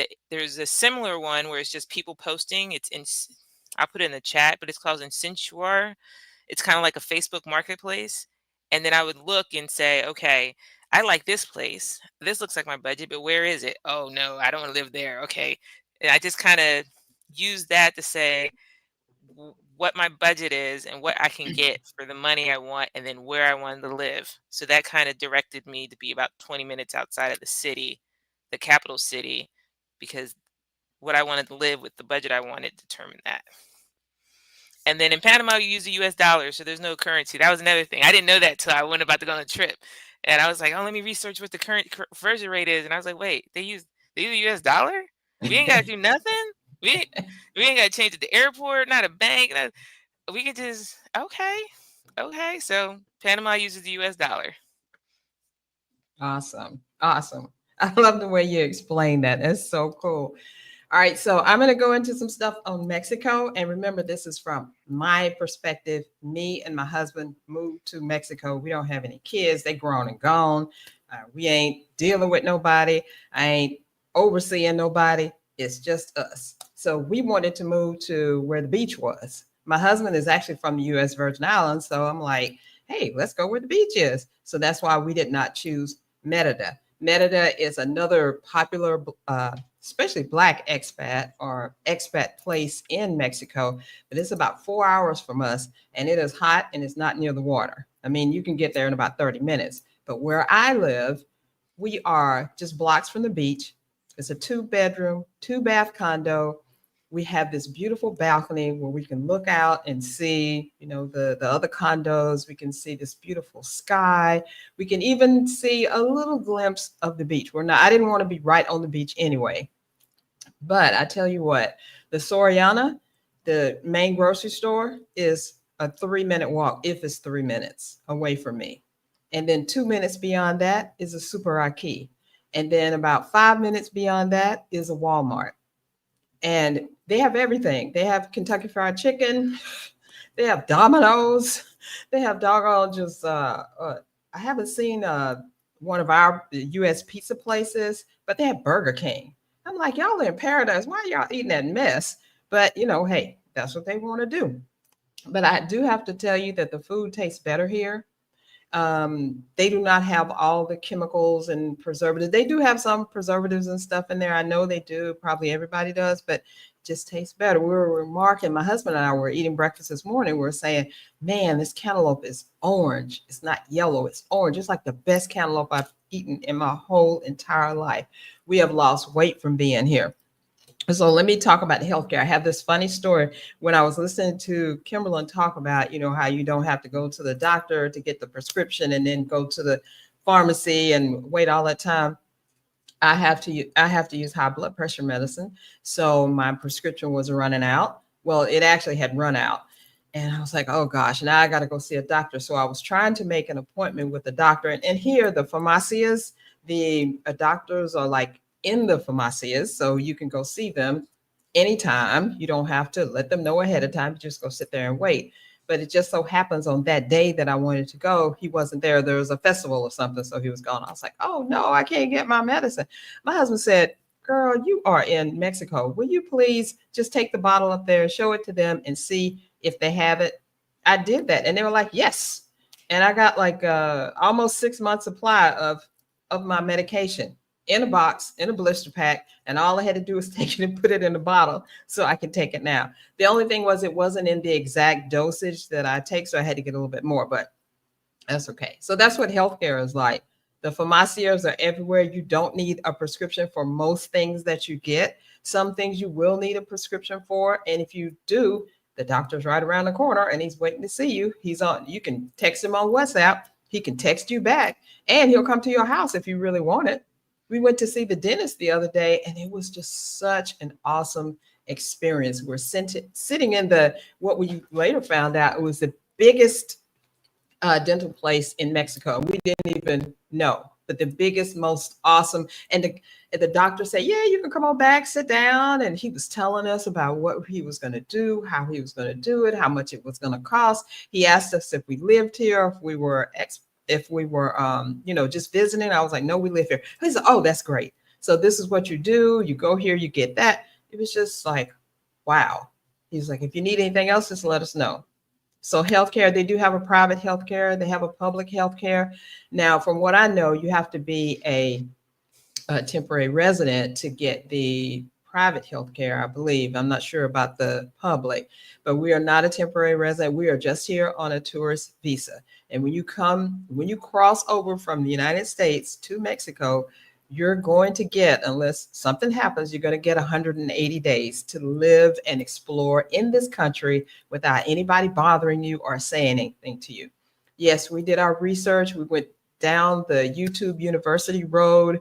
Speaker 2: a similar one where it's just people posting. I'll put it in the chat, but it's called Insinctuar. It's kind of like a Facebook marketplace. And then I would look and say, okay, I like this place. This looks like my budget, but where is it? Oh no, I don't want to live there. Okay. And I just kind of use that to say what my budget is and what I can get for the money I want and then where I wanted to live. So that kind of directed me to be about 20 minutes outside of the city, the capital city, because what I wanted to live with the budget I wanted determined that. And then in Panama, you use the US dollar, so there's no currency. That was another thing. I didn't know that till I went about to go on a trip. And I was like, oh, let me research what the current conversion rate is. And I was like, wait, they use the US dollar? We ain't got to do nothing? We ain't got to change at the airport, not a bank. We could just, okay. Okay. So Panama uses the US dollar.
Speaker 1: Awesome. Awesome. I love the way you explain that. That's so cool. All right, so I'm going to go into some stuff on Mexico. And remember, this is from my perspective. Me and my husband moved to Mexico. We don't have any kids. They grown and gone. We ain't dealing with nobody. I ain't overseeing nobody. It's just us. So we wanted to move to where the beach was. My husband is actually from the U.S. Virgin Islands. So I'm like, hey, let's go where the beach is. So that's why we did not choose Merida. Merida is another popular especially Black expat or expat place in Mexico, but it's about 4 hours from us and it is hot and it's not near the water. I mean, you can get there in about 30 minutes, but where I live, we are just blocks from the beach. It's a 2-bedroom, 2-bath condo. We have this beautiful balcony where we can look out and see, the other condos. We can see this beautiful sky. We can even see a little glimpse of the beach. I didn't want to be right on the beach anyway. But I tell you what, the Soriana, the main grocery store, is a 3-minute walk, if it's 3 minutes away from me. And then 2 minutes beyond that is a Super Aquí. And then about 5 minutes beyond that is a Walmart. And they have everything. They have Kentucky Fried Chicken. They have Domino's. They have doggone just, I haven't seen one of our U.S. pizza places, but they have Burger King. I'm like, y'all are in paradise. Why are y'all eating that mess? But, hey, that's what they want to do. But I do have to tell you that the food tastes better here. They do not have all the chemicals and preservatives. They do have some preservatives and stuff in there. I know they do. Probably everybody does, but it just tastes better. We were remarking, my husband and I were eating breakfast this morning. We were saying, man, this cantaloupe is orange. It's not yellow. It's orange. It's like the best cantaloupe I've eaten in my whole entire life. We have lost weight from being here. So let me talk about healthcare. I have this funny story. When I was listening to Kimberlyn talk about, how you don't have to go to the doctor to get the prescription and then go to the pharmacy and wait all that time. I have to use high blood pressure medicine. So my prescription was running out. Well, it actually had run out. And I was like, oh gosh, now I got to go see a doctor. So I was trying to make an appointment with the doctor. And here, the farmacias, the doctors are like in the farmacias, so you can go see them anytime. You don't have to let them know ahead of time. You just go sit there and wait. But it just so happens on that day that I wanted to go, he wasn't there. There was a festival or something, so he was gone. I was like, oh no, I can't get my medicine. My husband said, girl, you are in Mexico. Will you please just take the bottle up there and show it to them and see if they have it? I did that, and they were like, yes. And I got like almost 6 months supply of my medication in a box, in a blister pack, and all I had to do was take it and put it in a bottle so I can take it now. The only thing was it wasn't in the exact dosage that I take, so I had to get a little bit more, but that's okay. So that's what healthcare is like. The pharmacias are everywhere. You don't need a prescription for most things that you get. Some things you will need a prescription for, and if you do, the doctor's right around the corner and he's waiting to see you. You can text him on WhatsApp. He can text you back, and he'll come to your house if you really want it. We went to see the dentist the other day, and it was just such an awesome experience. We're sitting in what we later found out it was the biggest dental place in Mexico. We didn't even know, but the biggest, most awesome. And the doctor said, yeah, you can come on back, sit down. And he was telling us about what he was going to do, how he was going to do it, how much it was going to cost. He asked us if we lived here, if we were if we were, just visiting. I was like, no, we live here. He said, oh, that's great. So this is what you do. You go here, you get that. It was just like, wow. He's like, if you need anything else, just let us know. So healthcare, they do have a private healthcare. They have a public healthcare. Now, from what I know, you have to be a temporary resident to get the private health care, I believe. I'm not sure about the public, but we are not a temporary resident. We are just here on a tourist visa. And when you cross over from the United States to Mexico, you're going to get, unless something happens, you're going to get 180 days to live and explore in this country without anybody bothering you or saying anything to you. Yes, we did our research. We went down the YouTube University road.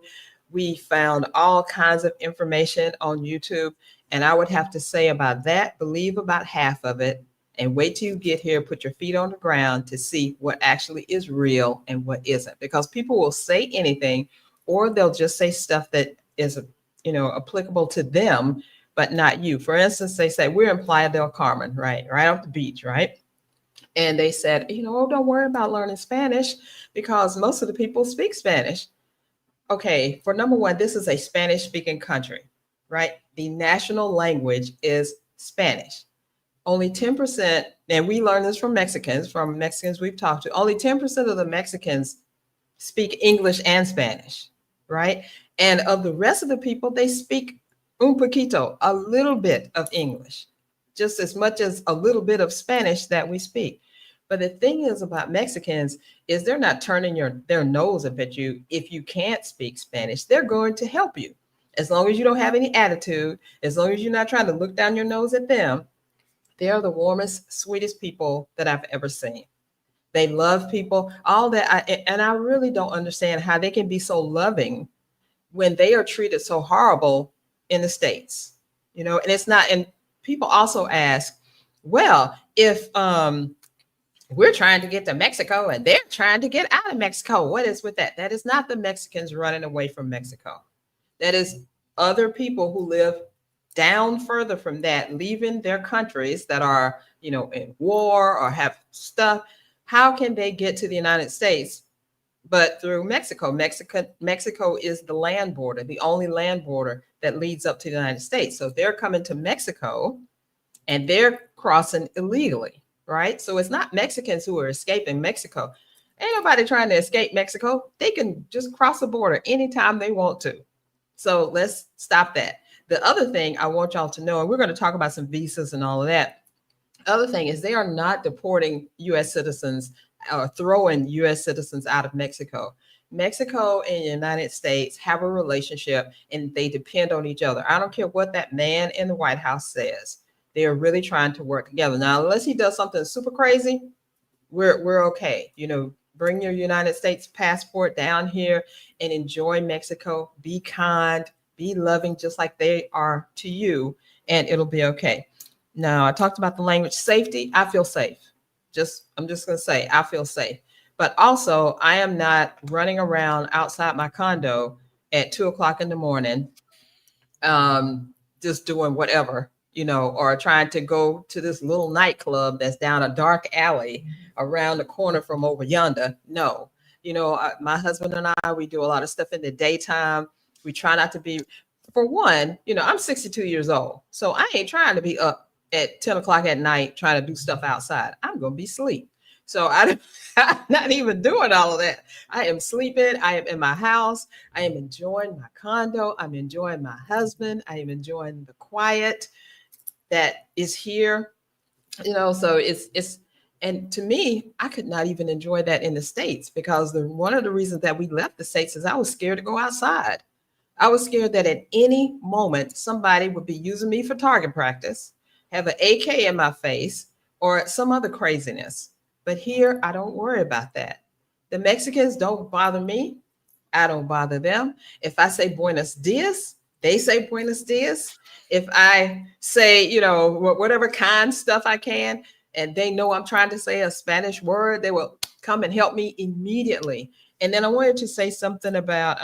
Speaker 1: We found all kinds of information on YouTube. And I would have to say about that, believe about half of it, and wait till you get here, put your feet on the ground to see what actually is real and what isn't. Because people will say anything, or they'll just say stuff that is, applicable to them, but not you. For instance, they say, we're in Playa del Carmen, right off the beach, right? And they said, oh, don't worry about learning Spanish because most of the people speak Spanish. Okay, for number one, this is a Spanish speaking country, right? The national language is Spanish. Only 10%, and we learned this from Mexicans we've talked to, only 10% of the Mexicans speak English and Spanish, right? And of the rest of the people, they speak un poquito, a little bit of English, just as much as a little bit of Spanish that we speak. But the thing is about Mexicans is they're not turning their nose up at you if you can't speak Spanish. They're going to help you. As long as you don't have any attitude, as long as you're not trying to look down your nose at them, they are the warmest, sweetest people that I've ever seen. They love people, all that. And I really don't understand how they can be so loving when they are treated so horrible in the States, and it's not. And people also ask, well, if we're trying to get to Mexico and they're trying to get out of Mexico, what is with that? That is not the Mexicans running away from Mexico. That is other people who live down further from that, leaving their countries that are, in war or have stuff. How can they get to the United States but through Mexico? Mexico is the land border, the only land border that leads up to the United States. So they're coming to Mexico and they're crossing illegally, right? So it's not Mexicans who are escaping Mexico. Ain't nobody trying to escape Mexico. They can just cross the border anytime they want to. So let's stop that. The other thing I want y'all to know, and we're going to talk about some visas and all of that. Other thing is they are not deporting U.S. citizens or throwing U.S. citizens out of Mexico. Mexico and the United States have a relationship and they depend on each other. I don't care what that man in the White House says. They are really trying to work together. Now, unless he does something super crazy, we're okay. Bring your United States passport down here and enjoy Mexico. Be kind, be loving, just like they are to you, and it'll be okay. Now, I talked about the language safety. I feel safe. I'm just going to say I feel safe. But also, I am not running around outside my condo at 2:00 in the morning, just doing whatever, or trying to go to this little nightclub that's down a dark alley around the corner from over yonder. No, my husband and I, we do a lot of stuff in the daytime. We try not to be, for one, I'm 62 years old. So I ain't trying to be up at 10:00 at night trying to do stuff outside. I'm going to be asleep. So I'm not even doing all of that. I am sleeping. I am in my house. I am enjoying my condo. I'm enjoying my husband. I am enjoying the quiet that is here. So it's, and to me, I could not even enjoy that in the States because one of the reasons that we left the States is I was scared to go outside. I was scared that at any moment somebody would be using me for target practice, have an AK in my face, or some other craziness. But here, I don't worry about that. The Mexicans don't bother me. I don't bother them. If I say buenos dias, they say buenos dias. If I say, whatever kind stuff I can, and they know I'm trying to say a Spanish word, they will come and help me immediately. And then I wanted to say something about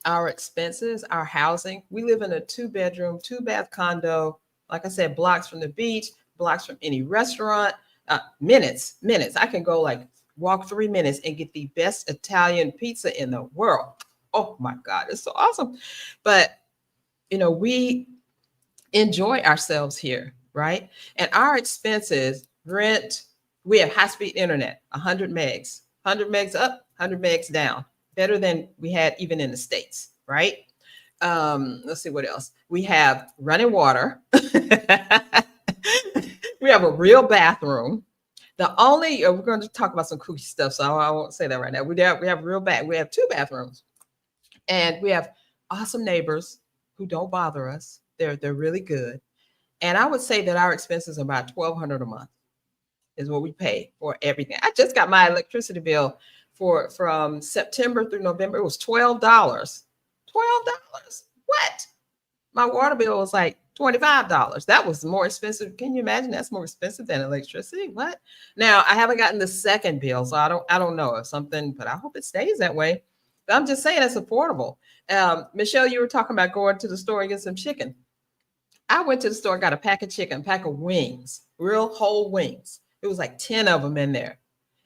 Speaker 1: our expenses, our housing. We live in a 2-bedroom, 2-bath condo. Like I said, blocks from the beach, blocks from any restaurant. Minutes. I can go like walk 3 minutes and get the best Italian pizza in the world. Oh my God, it's so awesome. But, we enjoy ourselves here, right? And our expenses, rent, we have high speed internet, 100 megs, 100 megs up, 100 megs down, better than we had even in the States, right? Let's see what else. We have running water. We have a real bathroom. The only we're going to talk about some kooky stuff, so I won't say that right now. We have real bad. We have two bathrooms, and we have awesome neighbors who don't bother us. They're really good, and I would say that our expenses are about 1,200 a month is what we pay for everything. I just got my electricity bill from September through November. It was $12. $12. What? My water bill was like $25. That was more expensive. Can you imagine? That's more expensive than electricity. What? Now I haven't gotten the second bill, so I don't know if something, but I hope it stays that way. But I'm just saying it's affordable. Michelle, you were talking about going to the store and get some chicken. I went to the store, got a pack of chicken, pack of wings, real whole wings. It was like 10 of them in there.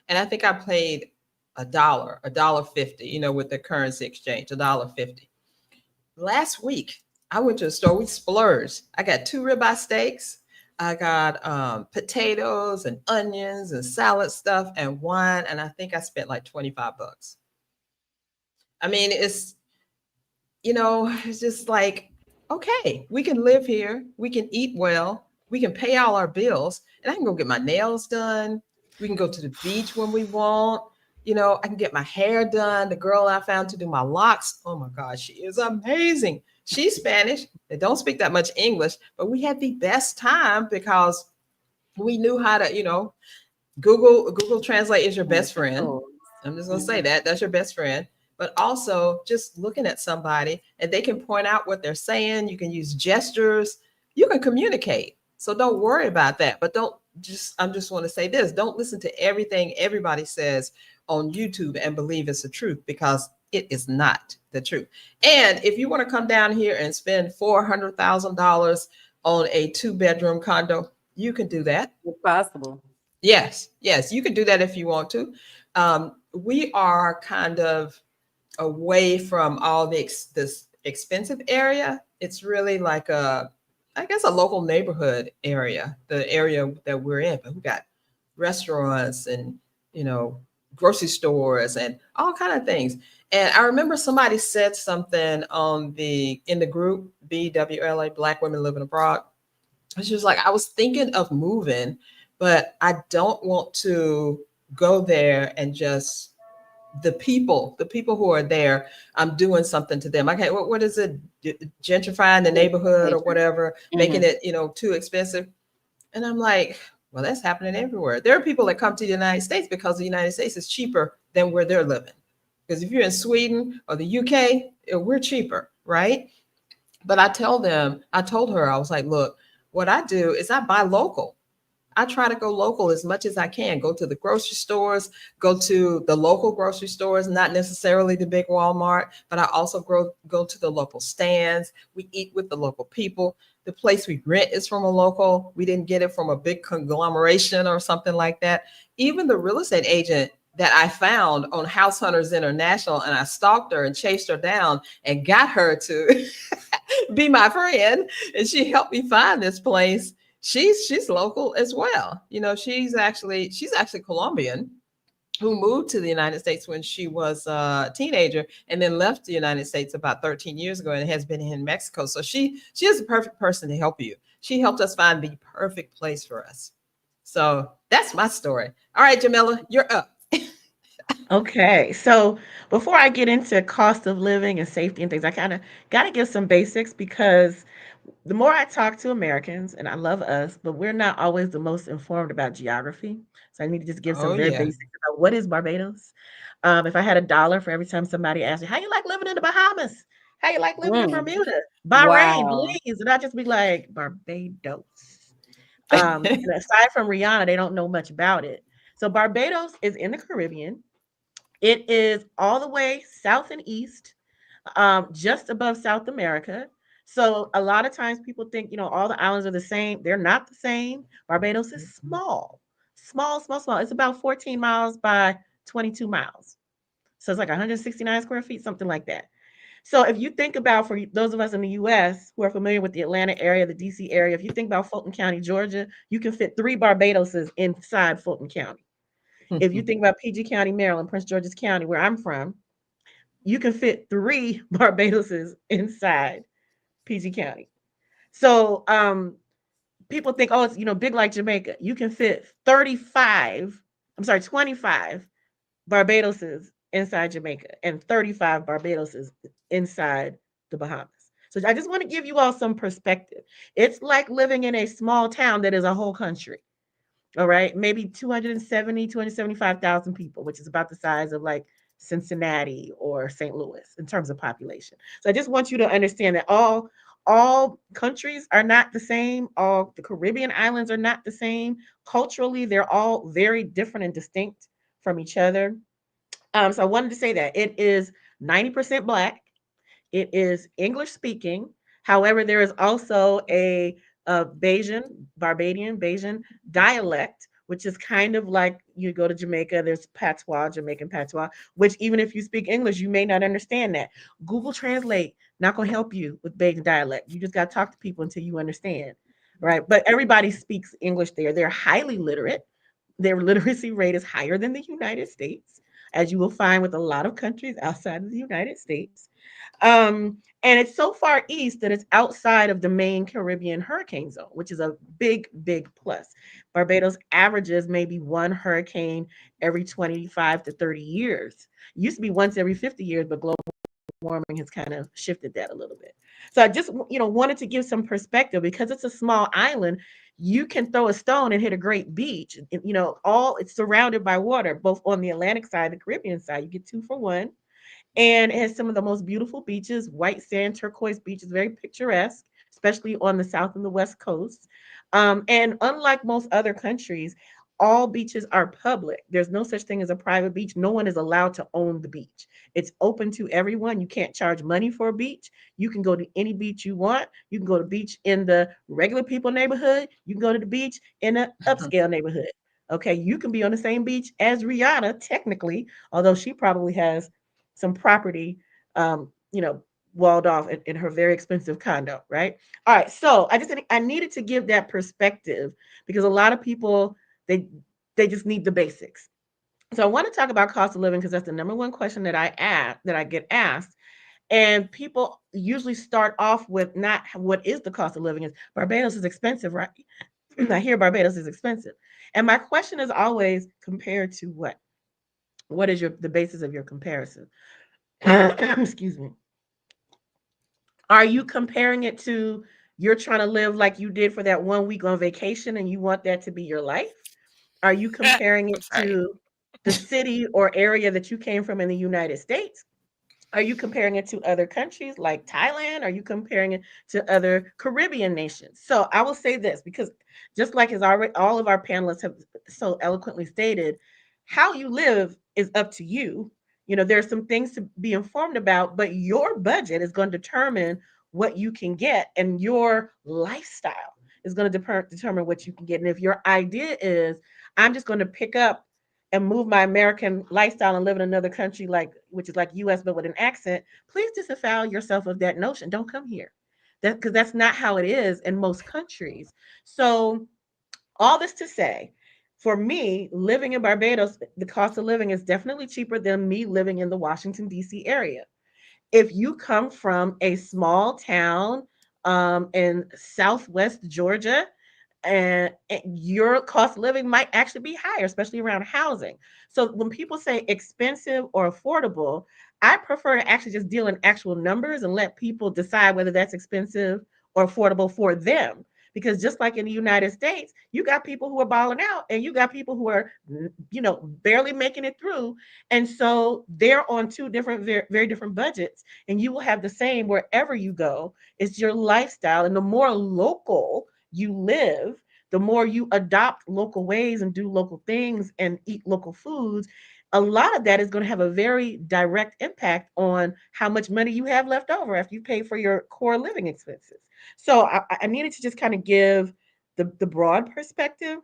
Speaker 1: And I think I paid a dollar 50, with the currency exchange, $1.50. Last week, I went to the store, we splurged. I got 2 ribeye steaks. I got potatoes and onions and salad stuff and wine. And I think I spent like 25 bucks. I mean, it's just like, okay, we can live here, we can eat well, we can pay all our bills, and I can go get my nails done. We can go to the beach when we want. I can get my hair done. The girl I found to do my locks, oh my God, she is amazing. She's Spanish. They don't speak that much English, but we had the best time because we knew how to, Google Translate is your best friend. I'm just going to say that. That's your best friend. But also just looking at somebody and they can point out what they're saying. You can use gestures. You can communicate. So don't worry about that. But I just want to say this. Don't listen to everything everybody says on YouTube and believe it's the truth, because it is not the truth. And if you want to come down here and spend $400,000 on a 2-bedroom condo, you can do that.
Speaker 4: It's possible.
Speaker 1: Yes, you can do that if you want to. We are kind of away from all this expensive area. It's really like I guess a local neighborhood area, the area that we're in. But we got restaurants and grocery stores and all kind of things. And I remember somebody said something in the group BWLA, Black Women Living Abroad. She was like, I was thinking of moving, but I don't want to go there and just the people who are there, I'm doing something to them. Okay, what is it? Gentrifying the neighborhood or whatever, making it, too expensive. And I'm like, well, that's happening everywhere. There are people that come to the United States because the United States is cheaper than where they're living. Because if you're in Sweden or the UK, we're cheaper, right? But I told her, I was like, look, what I do is I buy local. I try to go local as much as I can. Go to the grocery stores, go to the local grocery stores, not necessarily the big Walmart, but I also go to the local stands. We eat with the local people. The place we rent is from a local. We didn't get it from a big conglomeration or something like that. Even the real estate agent that I found on House Hunters International, and I stalked her and chased her down and got her to be my friend, and she helped me find this place. She's local as well. She's actually Colombian, who moved to the United States when she was a teenager and then left the United States about 13 years ago and has been in Mexico. So she is the perfect person to help you. She helped us find the perfect place for us. So that's my story. All right, Jamila, you're up.
Speaker 5: Okay, so before I get into cost of living and safety and things, I kind of got to give some basics, because the more I talk to Americans, and I love us, but we're not always the most informed about geography. So I need to just give
Speaker 1: Oh
Speaker 5: some very
Speaker 1: yeah.
Speaker 5: basics about what is Barbados. If I had a dollar for every time somebody asked me, how you like living in the Bahamas? How you like living in
Speaker 4: Mm.
Speaker 5: Bermuda? Bahrain,
Speaker 4: Wow.
Speaker 5: please. And I just be like, Barbados. And aside from Rihanna, they don't know much about it. So Barbados is in the Caribbean. It is all the way south and east, just above South America. So a lot of times people think, all the islands are the same. They're not the same. Barbados is small. small, small, small. It's about 14 miles by 22 miles. So it's like 169 square feet, something like that. So if you think about, for those of us in the US who are familiar with the Atlanta area, the DC area, if you think about Fulton County, Georgia, you can fit 3 Barbadoses inside Fulton County. If you think about PG County, Maryland, Prince George's County, where I'm from, you can fit 3 Barbadoses inside PG County. So people think, oh, it's big like Jamaica. You can fit 25 Barbadoses inside Jamaica and 35 Barbadoses inside the Bahamas. So I just want to give you all some perspective. It's like living in a small town that is a whole country. All right, maybe 275,000 people, which is about the size of like Cincinnati or St. Louis in terms of population. So I just want you to understand that all countries are not the same. All the Caribbean islands are not the same. Culturally, they're all very different and distinct from each other. So I wanted to say that it is 90% Black. It is English speaking. However, there is also a Barbadian, Bajan dialect, which is kind of like you go to Jamaica, there's patois, Jamaican patois, which even if you speak English, you may not understand that. Google Translate not going to help you with Bajan dialect. You just got to talk to people until you understand, right? But everybody speaks English there. They're highly literate. Their literacy rate is higher than the United States, as you will find with a lot of countries outside of the United States. And it's so far east that it's outside of the main Caribbean hurricane zone, which is a big, big plus. Barbados averages maybe one hurricane every 25 to 30 years. It used to be once every 50 years, but global warming has kind of shifted that a little bit. So I just wanted to give some perspective because it's a small island. You can throw a stone and hit a great beach. All it's surrounded by water, both on the Atlantic side, the Caribbean side. You get two for one, and it has some of the most beautiful beaches, white sand, turquoise beaches, very picturesque, especially on the south and the west coast. And unlike most other countries, all beaches are public. There's no such thing as a private beach. No one is allowed to own the beach. It's open to everyone. You can't charge money for a beach. You can go to any beach you want. You can go to the beach in the regular people neighborhood. You can go to the beach in an upscale neighborhood. Okay, you can be on the same beach as Rihanna, technically, although she probably has some property, walled off in her very expensive condo, right? All right, so I needed to give that perspective because a lot of people they just need the basics. So I want to talk about cost of living because that's the number one question that I get asked, and people usually start off with not what is the cost of living is Barbados is expensive, right? I hear Barbados is expensive, and my question is always compared to what? What is the basis of your comparison? Excuse me. Are you comparing it to you're trying to live like you did for that 1 week on vacation and you want that to be your life? Are you comparing it
Speaker 2: Right.
Speaker 5: to the city or area that you came from in the United States? Are you comparing it to other countries like Thailand? Are you comparing it to other Caribbean nations? So I will say this because just like as already all of our panelists have so eloquently stated, how you live is up to you. There's some things to be informed about, but your budget is going to determine what you can get, and your lifestyle is going to determine what you can get. And if your idea is, I'm just going to pick up and move my American lifestyle and live in another country which is like US but with an accent, please disavow yourself of that notion. Don't come here. Because that's not how it is in most countries. So all this to say, for me, living in Barbados, the cost of living is definitely cheaper than me living in the Washington, D.C. area. If you come from a small town in Southwest Georgia, and your cost of living might actually be higher, especially around housing. So when people say expensive or affordable, I prefer to actually just deal in actual numbers and let people decide whether that's expensive or affordable for them. Because just like in the United States, you got people who are balling out and you got people who are, barely making it through. And so they're on two different, very, very different budgets. And you will have the same wherever you go. It's your lifestyle. And the more local you live, the more you adopt local ways and do local things and eat local foods, a lot of that is going to have a very direct impact on how much money you have left over after you pay for your core living expenses. So I needed to just kind of give the broad perspective.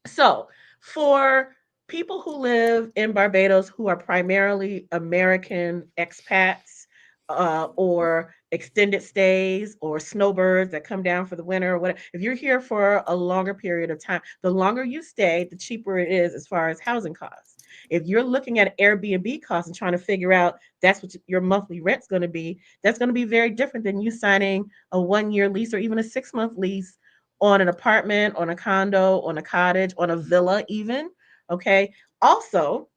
Speaker 5: So For people who live in Barbados who are primarily American expats, or extended stays or snowbirds that come down for the winter or whatever, if you're here for a longer period of time, the longer you stay, the cheaper it is as far as housing costs. If you're looking at Airbnb costs and trying to figure out that's what your monthly rent's going to be, that's going to be very different than you signing a 1 year lease or even a 6 month lease on an apartment, on a condo, on a cottage, on a villa, even. Okay. Also,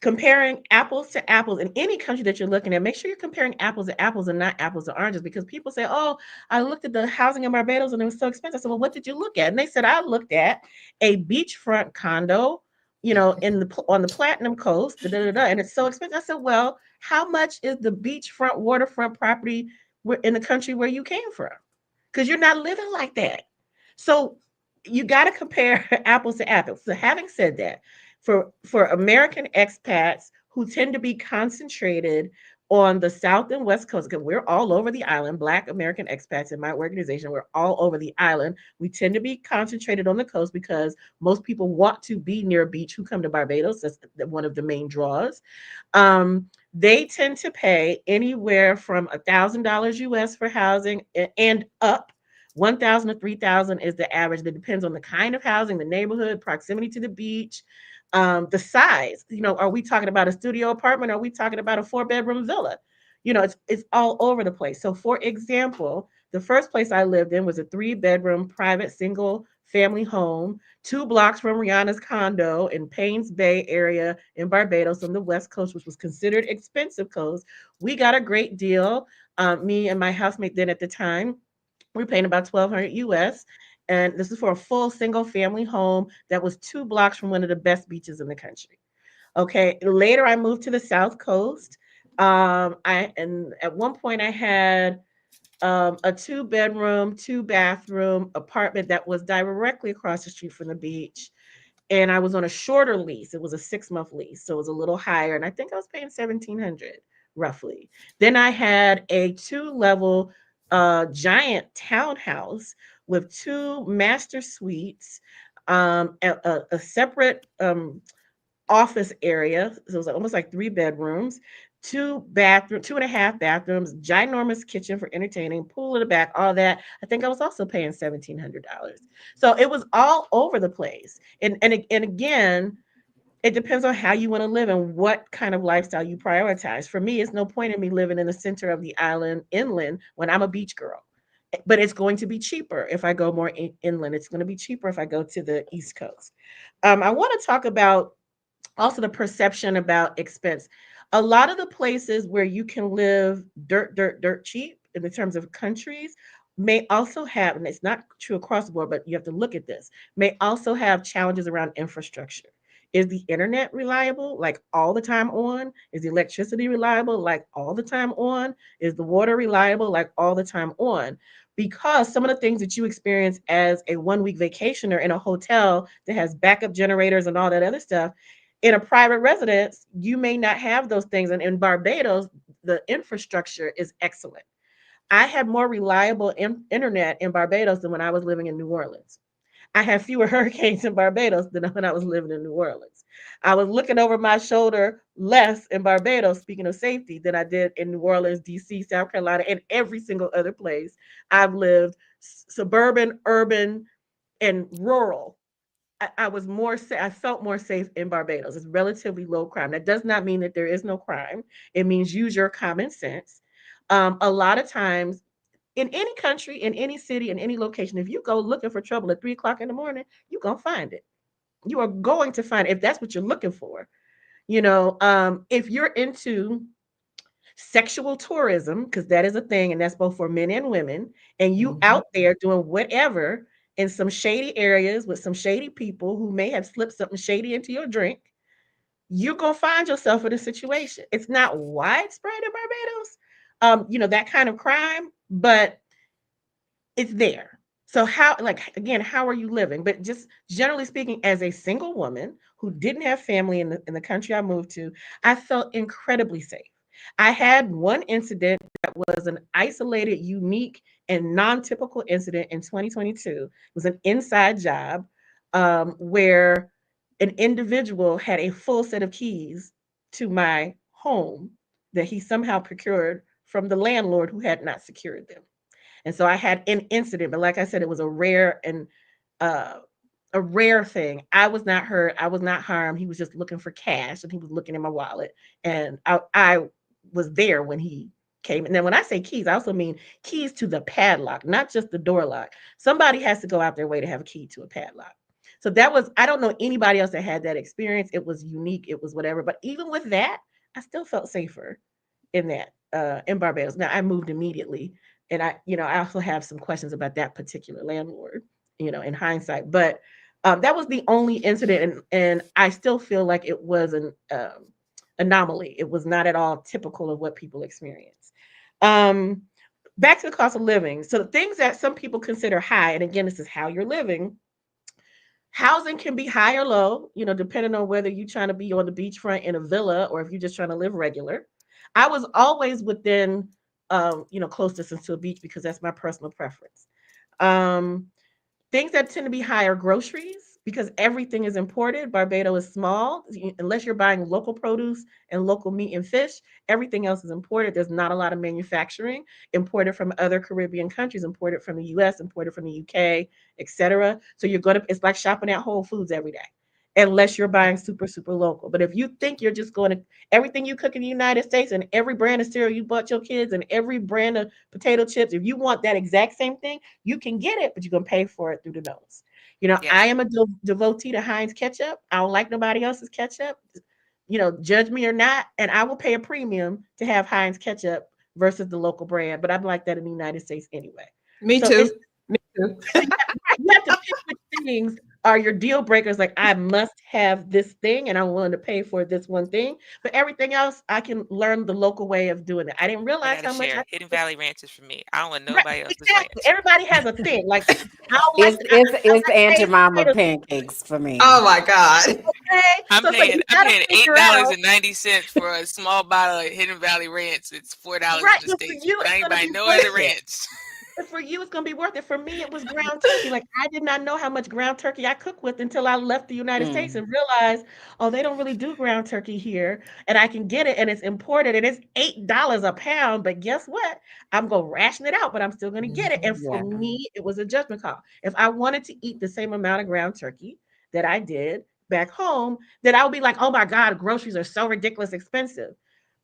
Speaker 5: comparing apples to apples in any country that you're looking at, make sure you're comparing apples to apples and not apples to oranges, because people say, oh, I looked at the housing in Barbados and it was so expensive. I said, well, what did you look at? And they said, I looked at a beachfront condo, in the on the Platinum Coast, da, da, da, da, and it's so expensive. I said, well, how much is the beachfront waterfront property in the country where you came from? Because you're not living like that. So you got to compare apples to apples. So having said that, for American expats who tend to be concentrated on the South and West Coast, because we're all over the island, Black American expats in my organization, we're all over the island. We tend to be concentrated on the coast because most people want to be near a beach who come to Barbados. That's one of the main draws. They tend to pay anywhere from $1,000 US for housing and up. 1,000 to 3,000 is the average. That depends on the kind of housing, the neighborhood, proximity to the beach, the size. Are we talking about a studio apartment? Are we talking about a 4 bedroom villa? It's all over the place. So, for example, the first place I lived in was a 3 bedroom private single family home, 2 blocks from Rihanna's condo in Paynes Bay area in Barbados on the West Coast, which was considered expensive coast. We got a great deal. Me and my housemate then at the time, we were paying about 1,200 US. And this is for a full single family home that was 2 blocks from one of the best beaches in the country. Okay. Later, I moved to the South Coast. And at one point, I had a 2 bedroom, 2 bathroom apartment that was directly across the street from the beach. And I was on a shorter lease. It was a 6 month lease, so it was a little higher. And I think I was paying 1,700 roughly. Then I had a 2 level giant townhouse with 2 master suites, a separate office area. So it was almost like 3 bedrooms, 2.5 bathrooms, ginormous kitchen for entertaining, pool in the back, all that. I think I was also paying $1,700. So it was all over the place. And again, it depends on how you want to live and what kind of lifestyle you prioritize. For me, it's no point in me living in the center of the island inland when I'm a beach girl. But it's going to be cheaper if I go more inland. It's going to be cheaper if I go to the East Coast. I want to talk about also the perception about expense. A lot of the places where you can live dirt cheap in the terms of countries may also have, and it's not true across the board, but you have to look at this, may also have challenges around infrastructure. Is the internet reliable, like all the time on? Is the electricity reliable, like all the time on? Is the water reliable, like all the time on? Because some of the things that you experience as a 1 week vacationer in a hotel that has backup generators and all that other stuff, in a private residence, you may not have those things. And in Barbados, the infrastructure is excellent. I had more reliable internet in Barbados than when I was living in New Orleans. I had fewer hurricanes in Barbados than when I was living in New Orleans. I was looking over my shoulder less in Barbados, speaking of safety, than I did in New Orleans, DC, South Carolina, and every single other place I've lived, suburban, urban, and rural. I was more I felt more safe in Barbados. It's relatively low crime. That does not mean that there is no crime. It means use your common sense. A lot of times in any country, in any city, in any location, if you go looking for trouble at 3 o'clock in the morning, you're gonna find it. You are going to find it if that's what you're looking for. If you're into sexual tourism, because that is a thing, and that's both for men and women, and you out there doing whatever in some shady areas with some shady people who may have slipped something shady into your drink, you're gonna find yourself in a situation. It's not widespread in Barbados, that kind of crime, but it's there. So how, like, again, how are you living? But just generally speaking, as a single woman who didn't have family in the country I moved to, I felt incredibly safe. I had one incident that was an isolated, unique, and non-typical incident in 2022. It was an inside job. where an individual had a full set of keys to my home that he somehow procured from the landlord who had not secured them. And so I had an incident, but like I said, it was uh, a rare thing. I was not hurt. I was not harmed. He was just looking for cash and he was looking in my wallet. And I was there when he came. And then when I say keys, I also mean keys to the padlock, not just the door lock. Somebody has to go out their way to have a key to a padlock. So that was, I don't know anybody else that had that experience. It was unique. It was whatever. But even with that, I still felt safer in that, in Barbados. Now I moved immediately. And I also have some questions about that particular landlord, in hindsight. But that was the only incident, and I still feel like it was an anomaly. It was not at all typical of what people experience. Um, Back to the cost of living. So the things that some people consider high, and again, this is how you're living. Housing can be high or low, depending on whether you're trying to be on the beachfront in a villa or if you're just trying to live regular. I was always within, close distance to a beach because that's my personal preference. Um, Things that tend to be higher groceries because everything is imported. Barbados is small. Unless you're buying local produce and local meat and fish, everything else is imported. There's not a lot of manufacturing imported from other Caribbean countries, imported from the US, imported from the UK, etc. So it's like shopping at Whole Foods every day, unless you're buying super, super local. But if you think you're just going to everything you cook in the United States and every brand of cereal you bought your kids and every brand of potato chips, if you want that exact same thing, you can get it, but you're going to pay for it through the nose.
Speaker 2: Yes.
Speaker 5: I am a devotee to Heinz ketchup. I don't like nobody else's ketchup. Judge me or not, and I will pay a premium to have Heinz ketchup versus the local brand. But I'm like that in the United States anyway.
Speaker 1: Me
Speaker 5: So
Speaker 1: too. Me too.
Speaker 5: you have to pick which things are your deal breakers. Like I must have this thing, and I'm willing to pay for this one thing. But everything else, I can learn the local way of doing it. I didn't
Speaker 2: I
Speaker 5: realize
Speaker 2: gotta
Speaker 5: how much
Speaker 2: share.
Speaker 5: I
Speaker 2: Hidden Valley Ranch is for me. I don't want
Speaker 5: right,
Speaker 2: nobody else's
Speaker 5: exactly.
Speaker 2: ranch.
Speaker 5: Everybody has a thing. Like I don't like
Speaker 4: It's it's
Speaker 5: I
Speaker 4: it's
Speaker 5: like
Speaker 4: Aunt
Speaker 5: Lay's
Speaker 4: Jemima
Speaker 5: potatoes.
Speaker 4: pancakes for me.
Speaker 1: Oh my God.
Speaker 5: Okay,
Speaker 2: I'm
Speaker 5: so it's like
Speaker 2: paying
Speaker 5: you
Speaker 2: I'm
Speaker 5: gotta
Speaker 2: paying eight
Speaker 5: figure
Speaker 2: dollars
Speaker 5: out
Speaker 2: and 90 cents for a small bottle of Hidden Valley Ranch. It's $4
Speaker 5: right.
Speaker 2: in the
Speaker 5: But for
Speaker 2: States,
Speaker 5: you,
Speaker 2: but I
Speaker 5: it's
Speaker 2: ain't
Speaker 5: gonna
Speaker 2: buying
Speaker 5: be
Speaker 2: no
Speaker 5: worth
Speaker 2: other
Speaker 5: it.
Speaker 2: ranch.
Speaker 5: But for you, it's gonna be worth it. For me, it was ground turkey. Like I did not know how much ground turkey I cook with until I left the United States
Speaker 4: Mm.
Speaker 5: and realized, oh, they don't really do ground turkey here, and I can get it, and it's imported, and it's $8 a pound. But guess what? I'm gonna ration it out, but I'm still gonna get it. And for
Speaker 4: Yeah.
Speaker 5: me, it was a judgment call. If I wanted to eat the same amount of ground turkey that I did back home, then I would be like, oh my God, groceries are so ridiculous expensive.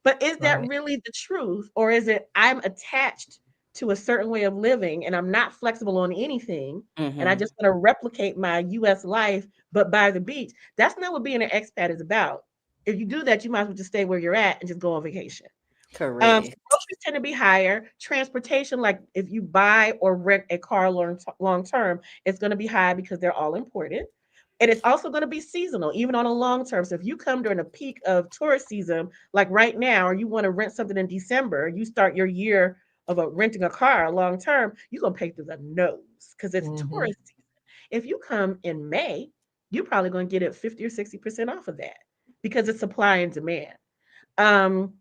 Speaker 5: But is that
Speaker 1: Right.
Speaker 5: really the truth, or is it I'm attached to a certain way of living and I'm not flexible on anything and I
Speaker 4: Hmm.
Speaker 5: just want to replicate my US life but by the beach? That's not what being an expat is about. If you do that, you might as well just stay where you're at and just go on vacation.
Speaker 4: Correct.
Speaker 5: Groceries tend to be higher. Transportation, like if you buy or rent a car long term, it's going to be high because they're all imported. And it's also going to be seasonal, even on a long term. So if you come during a peak of tourist season, like right now, or you want to rent something in December, you start your year of renting a car long term, you're going to pay through the nose because it's
Speaker 1: Hmm.
Speaker 5: tourist season. If you come in May, you're probably going to get it 50 or 60% off of that because it's supply and demand. Um,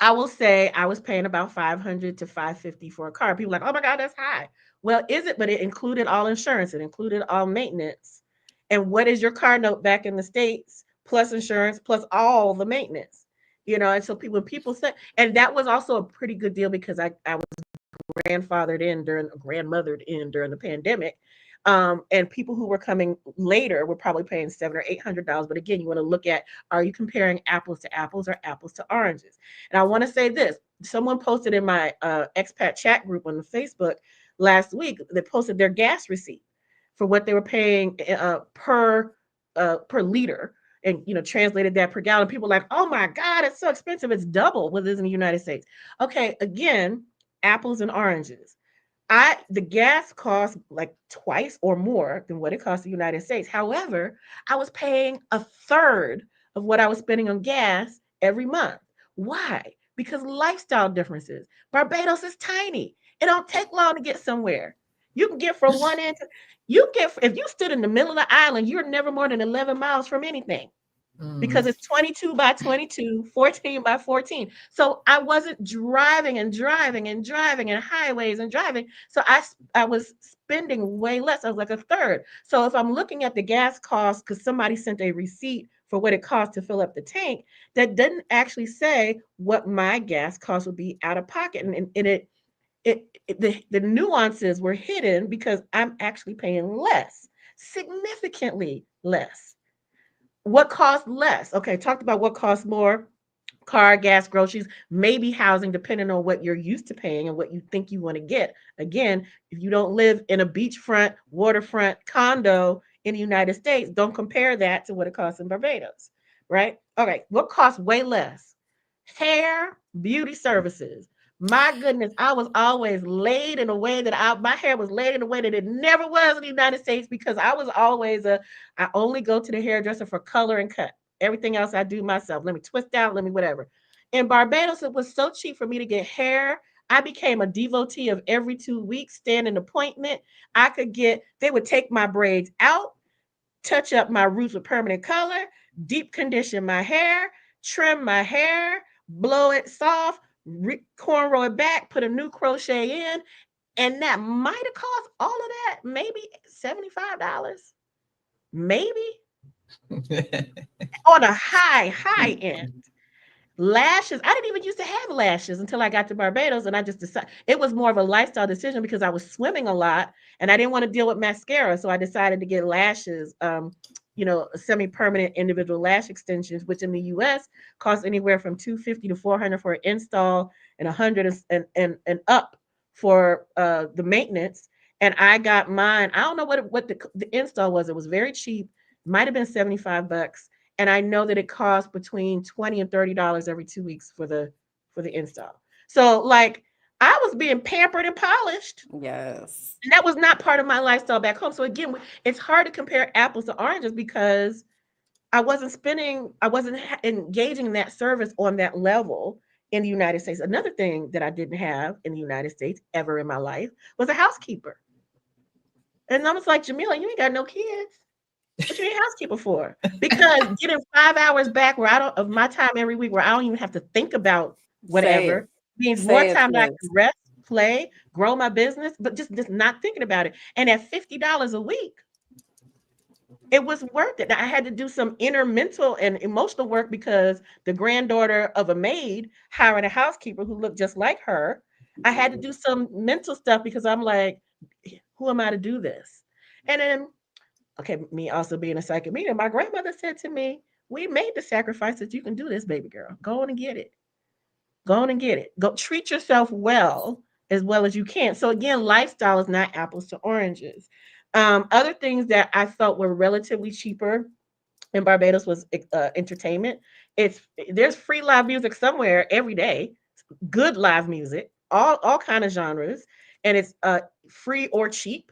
Speaker 5: I will say I was paying about 500 to 550 for a car. People are like, oh my God, that's high. Well, is it? But it included all insurance, it included all maintenance. And what is your car note back in the States, plus insurance, plus all the maintenance? And so when people say, and that was also a pretty good deal because I was grandmothered in during the pandemic. And people who were coming later were probably paying $700 or $800. But again, you want to look at, are you comparing apples to apples or apples to oranges? And I want to say this: someone posted in my expat chat group on the Facebook last week. They posted their gas receipt for what they were paying per liter, and translated that per gallon. People were like, oh my God, it's so expensive. It's double what it is in the United States. Okay, again, apples and oranges. The gas costs like twice or more than what it costs in the United States. However, I was paying a third of what I was spending on gas every month. Why? Because lifestyle differences. Barbados is tiny. It don't take long to get somewhere. You can get from one end to you get if you stood in the middle of the island, you're never more than 11 miles from anything.
Speaker 1: Mm.
Speaker 5: because it's 22 by 22, 14 by 14. So I wasn't driving and driving and driving and highways and driving. So I was spending way less. I was like a third. So if I'm looking at the gas cost, because somebody sent a receipt for what it costs to fill up the tank, that doesn't actually say what my gas cost would be out of pocket. The nuances were hidden because I'm actually paying less, significantly less. What costs less? Okay, talked about what costs more: car, gas, groceries, maybe housing, depending on what you're used to paying and what you think you want to get. Again, if you don't live in a beachfront, waterfront condo in the United States, don't compare that to what it costs in Barbados, right? Okay, what costs way less? Hair, beauty services. My goodness, I was always laid in a way that my hair was laid in a way that it never was in the United States, because I was always I only go to the hairdresser for color and cut. Everything else I do myself. Let me twist out, let me whatever. In Barbados, it was so cheap for me to get hair. I became a devotee of every 2 weeks, stand an appointment. They would take my braids out, touch up my roots with permanent color, deep condition my hair, trim my hair, blow it soft, cornrow it back, put a new crochet in. And that might have cost all of that, maybe $75, maybe on a high end. Lashes. I didn't even used to have lashes until I got to Barbados, and I just decided it was more of a lifestyle decision because I was swimming a lot and I didn't want to deal with mascara. So I decided to get lashes, semi-permanent individual lash extensions, which in the US cost anywhere from $250 to $400 for an install, and $100 and up for the maintenance. And I got mine. I don't know what the install was. It was very cheap. Might have been $75, and I know that it costs between $20 and $30 every 2 weeks for the install. So like, I was being pampered and polished,
Speaker 4: Yes.
Speaker 5: and that was not part of my lifestyle back home. So again, it's hard to compare apples to oranges because I wasn't engaging in that service on that level in the United States. Another thing that I didn't have in the United States ever in my life was a housekeeper. And I was like, Jamila, you ain't got no kids. What you need a housekeeper for? Because getting 5 hours back where I don't of my time every week where I don't even have to think about
Speaker 4: Say
Speaker 5: whatever
Speaker 4: it.
Speaker 5: means more
Speaker 4: Say it,
Speaker 5: time that I
Speaker 4: sis.
Speaker 5: can rest, play, grow my business, but just not thinking about it. And at $50 a week, it was worth it. I had to do some inner mental and emotional work because the granddaughter of a maid hired a housekeeper who looked just like her. I had to do some mental stuff because I'm like, who am I to do this? And then, okay, me also being a psychic medium, my grandmother said to me, we made the sacrifice that you can do this, baby girl. Go on and get it. Go on and get it. Go treat yourself well as you can. So again, lifestyle is not apples to oranges. Other things that I felt were relatively cheaper in Barbados was entertainment. It's There's free live music somewhere every day, good live music, all kind of genres, and it's free or cheap.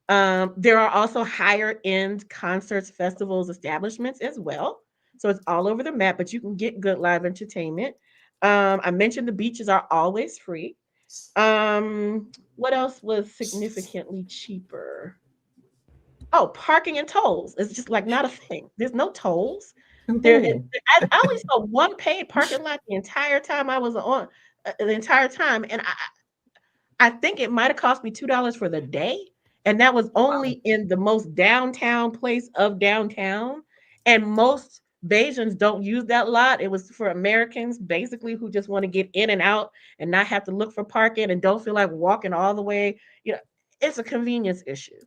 Speaker 5: There are also higher end concerts, festivals, establishments as well. So it's all over the map, but you can get good live entertainment. I mentioned the beaches are always free. What else was significantly cheaper? Oh, parking and tolls. It's just like not a thing. There's no tolls.
Speaker 1: Ooh.
Speaker 5: I only saw one paid parking lot the entire time I was on, the entire time, and I think it might have cost me $2 for the day. And that was
Speaker 1: Wow.
Speaker 5: only in the most downtown place of downtown. And most Bajans don't use that lot. It was for Americans basically who just want to get in and out and not have to look for parking and don't feel like walking all the way. It's a convenience issue.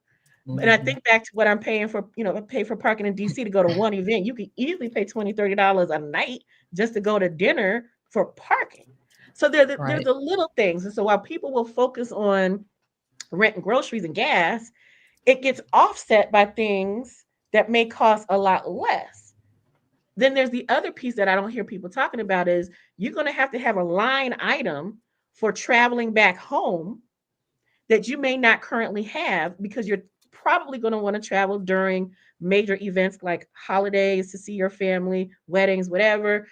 Speaker 5: And I
Speaker 1: Mhm.
Speaker 5: think back to what I'm paying for, I pay for parking in DC to go to one event. You could easily pay $20, $30 a night just to go to dinner for parking. So there's
Speaker 1: Right.
Speaker 5: the little things. And so while people will focus on rent and groceries and gas, it gets offset by things that may cost a lot less. Then there's the other piece that I don't hear people talking about is you're going to have a line item for traveling back home that you may not currently have because you're probably going to want to travel during major events like holidays to see your family, weddings, whatever,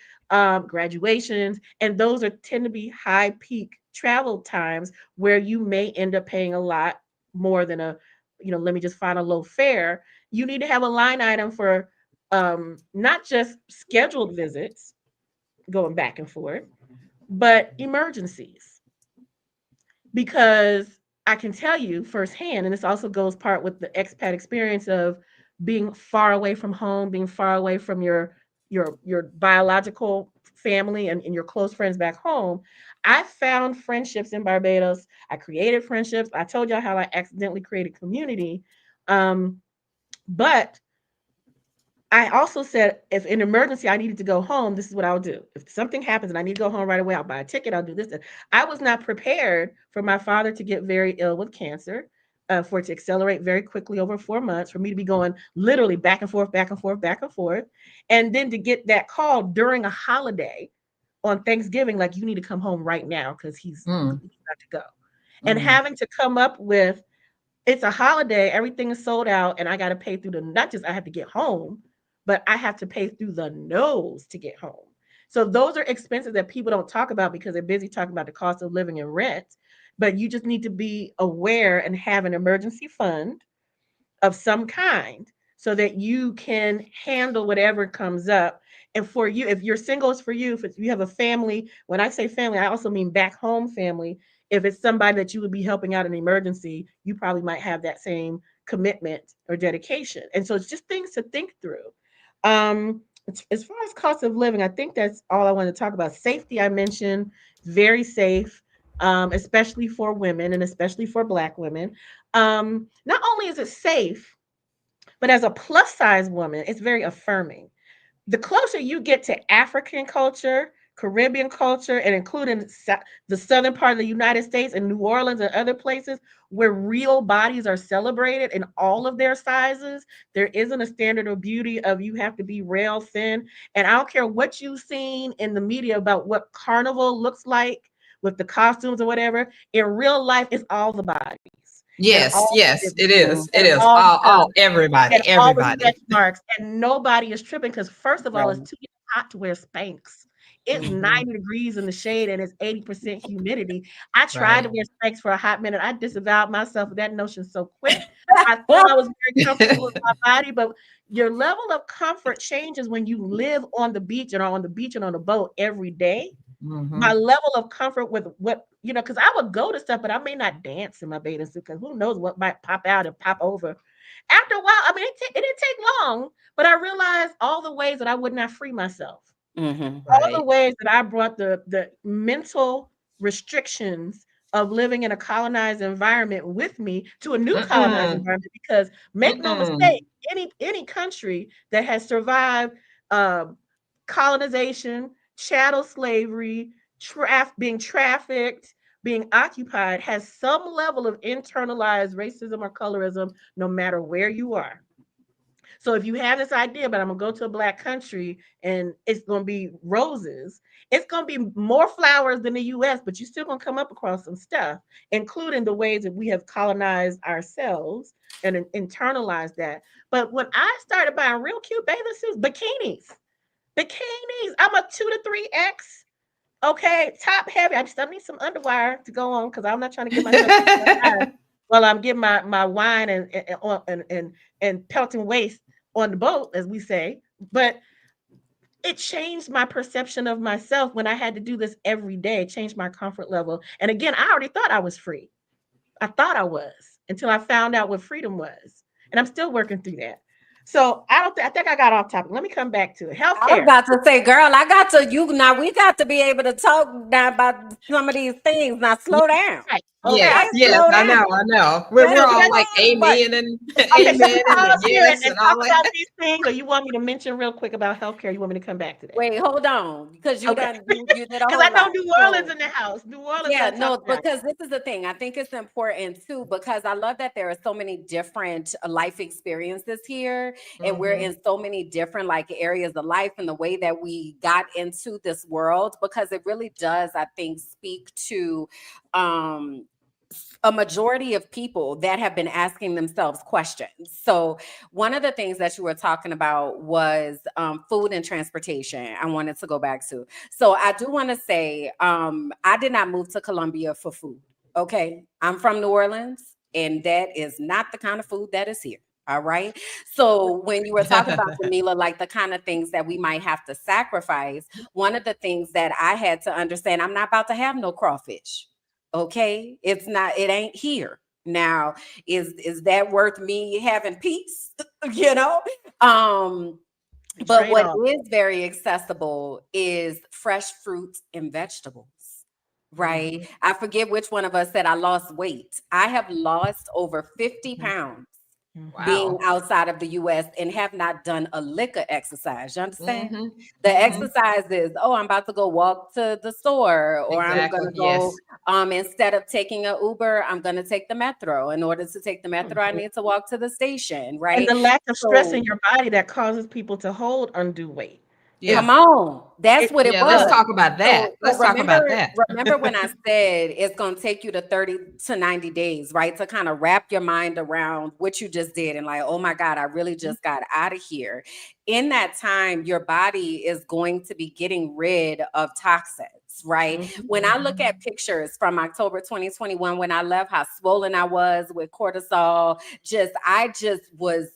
Speaker 5: graduations. And those tend to be high peak travel times where you may end up paying a lot more than let me just find a low fare. You need to have a line item for not just scheduled visits going back and forth, but emergencies. Because I can tell you firsthand, and this also goes part with the expat experience of being far away from home, being far away from your biological family and your close friends back home. I found friendships in Barbados. I created friendships. I told y'all how I accidentally created community. But I also said if in emergency I needed to go home, this is what I'll do. If something happens and I need to go home right away, I'll buy a ticket, I'll do this. I was not prepared for my father to get very ill with cancer, for it to accelerate very quickly over 4 months, for me to be going literally back and forth, back and forth, back and forth. And then to get that call during a holiday on Thanksgiving, like you need to come home right now because he's got to go. And having to come up with, it's a holiday, everything is sold out, and I got to pay through not just I have to get home, but I have to pay through the nose to get home. So those are expenses that people don't talk about because they're busy talking about the cost of living and rent. But you just need to be aware and have an emergency fund of some kind so that you can handle whatever comes up. And for you, if you're single, it's for you. If you have a family, when I say family, I also mean back home family. If it's somebody that you would be helping out in an emergency, you probably might have that same commitment or dedication. And so it's just things to think through. As far as cost of living, I think that's all I want to talk about. Safety, I mentioned, very safe, especially for women and especially for Black women. Not only is it safe, but as a plus size woman, it's very affirming. The closer you get to African culture, Caribbean culture, and including the southern part of the United States and New Orleans and other places where real bodies are celebrated in all of their sizes, there isn't a standard of beauty of you have to be rail thin. And I don't care what you've seen in the media about what carnival looks like with the costumes or whatever. In real life, it's all the bodies. And
Speaker 1: Yes,
Speaker 5: all
Speaker 1: yes, it
Speaker 4: Mm.
Speaker 1: is. It
Speaker 5: and
Speaker 1: is.
Speaker 5: all the
Speaker 1: All everybody,
Speaker 5: and all the
Speaker 1: everybody.
Speaker 5: stretch marks, and nobody is tripping because first of all,
Speaker 4: Right.
Speaker 5: it's too hot to wear Spanx. It's
Speaker 1: Mhm.
Speaker 5: 90 degrees in the shade and it's 80% humidity. I tried to
Speaker 1: Right.
Speaker 5: wear Spanx for a hot minute. I disavowed myself of that notion so quick. I thought I was very comfortable with my body, but your level of comfort changes when you live on the beach and are on the beach and on a boat every day. My
Speaker 1: Mhm.
Speaker 5: level of comfort with what, because I would go to stuff, but I may not dance in my bathing suit because who knows what might pop out and pop over. After a while, I mean, it didn't take long, but I realized all the ways that I would not free myself,
Speaker 4: Mm-hmm.
Speaker 5: all the
Speaker 1: Right.
Speaker 5: ways that I brought the mental restrictions of living in a colonized environment with me to a new colonized
Speaker 1: Mm-mm.
Speaker 5: environment. Because make no
Speaker 1: Mm-mm.
Speaker 5: mistake, any country that has survived um, colonization, chattel slavery, being trafficked, being occupied, has some level of internalized racism or colorism, no matter where you are. So if you have this idea, but I'm gonna go to a Black country and it's gonna be roses, it's gonna be more flowers than the US, but you're still gonna come up across some stuff, including the ways that we have colonized ourselves and internalized that. But when I started buying real cute bathing suits, bikinis, I'm a 2 to 3X. Okay, top heavy. I still need some underwire to go on because I'm not trying to get myself while I'm getting my wine and pelting waste on the boat, as we say. But it changed my perception of myself when I had to do this every day. It changed my comfort level. And again, I already thought I was free. I thought I was until I found out what freedom was, and I'm still working through that. So I don't. I think I got off topic. Let me come back to it.
Speaker 4: I was
Speaker 5: Healthcare.
Speaker 4: about to say, girl, I got to you now. We got to be able to talk now about some of these things. Now, slow down.
Speaker 5: Right.
Speaker 4: Okay,
Speaker 5: Okay.
Speaker 1: Yes, yes,
Speaker 4: slow
Speaker 1: I
Speaker 4: down.
Speaker 1: know, I know. We're
Speaker 4: Let's
Speaker 5: So
Speaker 1: all
Speaker 5: let's
Speaker 1: like
Speaker 4: but
Speaker 1: amen and
Speaker 5: Okay, should
Speaker 1: amen
Speaker 5: we
Speaker 1: and
Speaker 5: pause here
Speaker 1: yes
Speaker 5: and
Speaker 1: and
Speaker 5: talk
Speaker 1: all like
Speaker 5: about
Speaker 1: that.
Speaker 5: these things, or you want me to mention real quick about healthcare? You want me to come back to that?
Speaker 4: wait, hold on, because you
Speaker 5: Okay,
Speaker 4: done you did a
Speaker 5: because I
Speaker 4: whole
Speaker 5: know
Speaker 4: lot.
Speaker 5: New Orleans
Speaker 4: So
Speaker 5: in the house. New Orleans
Speaker 4: yeah,
Speaker 5: gonna talk
Speaker 4: no,
Speaker 5: about it.
Speaker 4: because this is the thing. I think it's important too, because I love that there are so many different life experiences here, and we're
Speaker 1: Mhm.
Speaker 4: in so many different like areas of life and the way that we got into this world, because it really does, I think, speak to um a majority of people that have been asking themselves questions. So, one of the things that you were talking about was food and transportation. I wanted to go back to. So, I do want to say I did not move to Colombia for food. Okay. I'm from New Orleans, and that is not the kind of food that is here. All right. So when you were talking about, Jamila, like the kind of things that we might have to sacrifice, one of the things that I had to understand, I'm not about to have no crawfish. Okay. It's not, it ain't here. Now, is that worth me having peace? you know? Um, but
Speaker 5: Trade
Speaker 4: what
Speaker 5: off.
Speaker 4: is very accessible is fresh fruits and vegetables. Right.
Speaker 1: Mhm.
Speaker 4: I forget which one of us said I lost weight. I have lost over 50
Speaker 5: Mhm.
Speaker 4: pounds being
Speaker 1: Wow.
Speaker 4: outside of the US and have not done a lick of exercise. You understand?
Speaker 1: Hmm.
Speaker 4: The
Speaker 1: Hmm.
Speaker 4: exercise is, oh, I'm about to go walk to the store, or I'm
Speaker 1: Exactly.
Speaker 4: gonna go,
Speaker 1: Yes.
Speaker 4: instead of taking an Uber, I'm gonna take the metro. In order to take the metro, I
Speaker 5: Mhm.
Speaker 4: need to walk to the station,
Speaker 5: And
Speaker 4: right?
Speaker 5: the lack of stress in
Speaker 4: So
Speaker 5: your body that causes people to hold undue weight.
Speaker 1: Yeah.
Speaker 4: come
Speaker 5: It's
Speaker 4: on. That's
Speaker 5: it
Speaker 4: what it
Speaker 1: Yeah. Let's
Speaker 4: was.
Speaker 1: talk about that.
Speaker 4: So
Speaker 1: Let's talk about that.
Speaker 4: remember when I said it's going to take you to 30 to 90 days, right? To kind of wrap your mind around what you just did and like, oh my God, I really just got out of here. In that time, your body is going to be getting rid of toxins. Right.
Speaker 5: Mhm.
Speaker 4: When I look at pictures from October 2021, when I left, how swollen I was with cortisol, I just was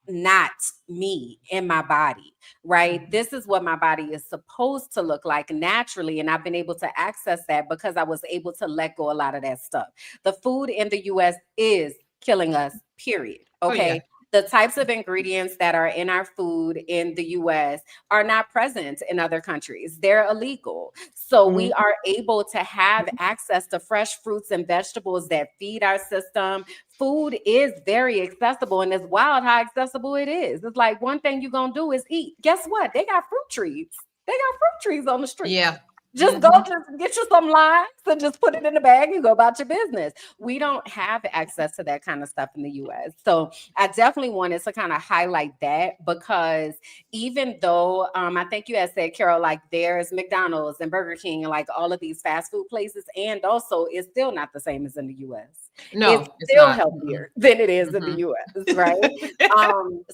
Speaker 4: not me in my body, right? This is what my body is supposed to look like naturally. And I've been able to access that because I was able to let go a lot of that stuff. The food in the US is killing us, period.
Speaker 1: Oh yeah.
Speaker 4: Okay. The types of ingredients that are in our food in the US are not present in other countries. They're illegal. So we
Speaker 5: Mhm.
Speaker 4: are able to have access to fresh fruits and vegetables that feed our system. Food is very accessible, and it's wild how accessible it is. It's like one thing you're gonna do is eat. Guess what? They got fruit trees. They got fruit trees on the street.
Speaker 1: Yeah.
Speaker 4: Just go,
Speaker 1: Hmm.
Speaker 4: just get you some limes and just put it in the bag and go about your business. We don't have access to that kind of stuff in the US. So I definitely wanted to kind of highlight that because even though I think you had said, Carol, like there's McDonald's and Burger King and like all of these fast food places, and also it's still not the same as in the US. It's
Speaker 1: No, it's
Speaker 4: still
Speaker 1: not.
Speaker 4: healthier than it is in the
Speaker 1: Hmm.
Speaker 4: US, right?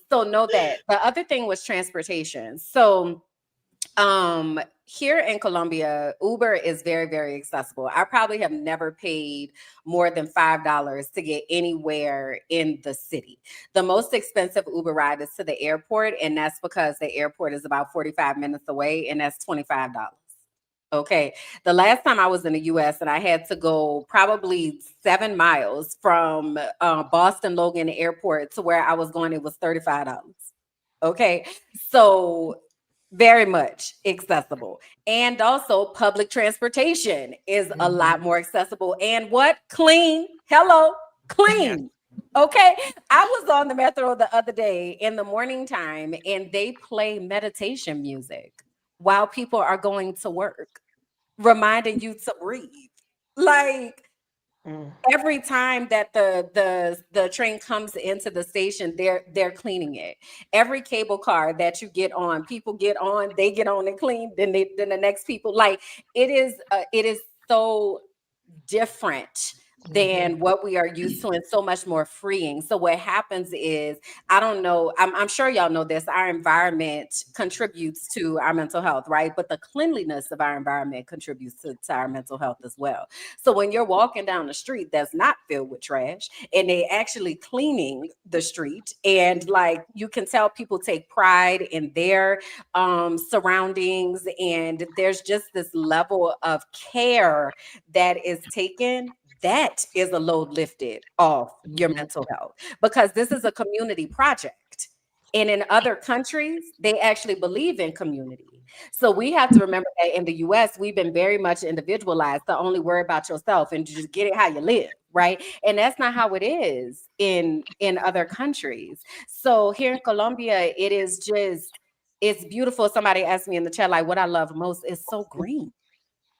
Speaker 4: So know that. The other thing was transportation. So here in Colombia, Uber is very, very accessible. I probably have never paid more than $5 to get anywhere in the city. The most expensive Uber ride is to the airport, and that's because the airport is about 45 minutes away, and that's $25. Okay. The last time I was in the US and I had to go probably 7 miles from Boston Logan Airport to where I was going, it was $35. Okay. So very much accessible. And also public transportation is a lot
Speaker 1: Hmm.
Speaker 4: more accessible. And what? Clean. Hello.
Speaker 2: Yeah.
Speaker 4: Clean. Okay. I was on the metro the other day in the morning time and they play meditation music while people are going to work, reminding you to breathe. Like
Speaker 5: Mm.
Speaker 4: every time that the train comes into the station, they're cleaning it. Every cable car that you get on, people get on, they get on and clean, then the next people, like it is so different
Speaker 1: Hmm.
Speaker 4: than what we are used to and so much more freeing. So what happens is, I don't know, I'm sure y'all know this, our environment contributes to our mental health, right? But the cleanliness of our environment contributes to our mental health as well. So when you're walking down the street that's not filled with trash and they actually cleaning the street, and like you can tell people take pride in their surroundings, and there's just this level of care that is taken, that is a load lifted off your
Speaker 1: Hmm.
Speaker 4: mental health, because this is a community project. And in other countries, they actually believe in community. So we have to remember that in the US, we've been very much individualized to only worry about yourself and just get it how you live, right? And that's not how it is in other countries. So here in Colombia, it is just, it's beautiful. Somebody asked me in the chat, like, what I love most is so green.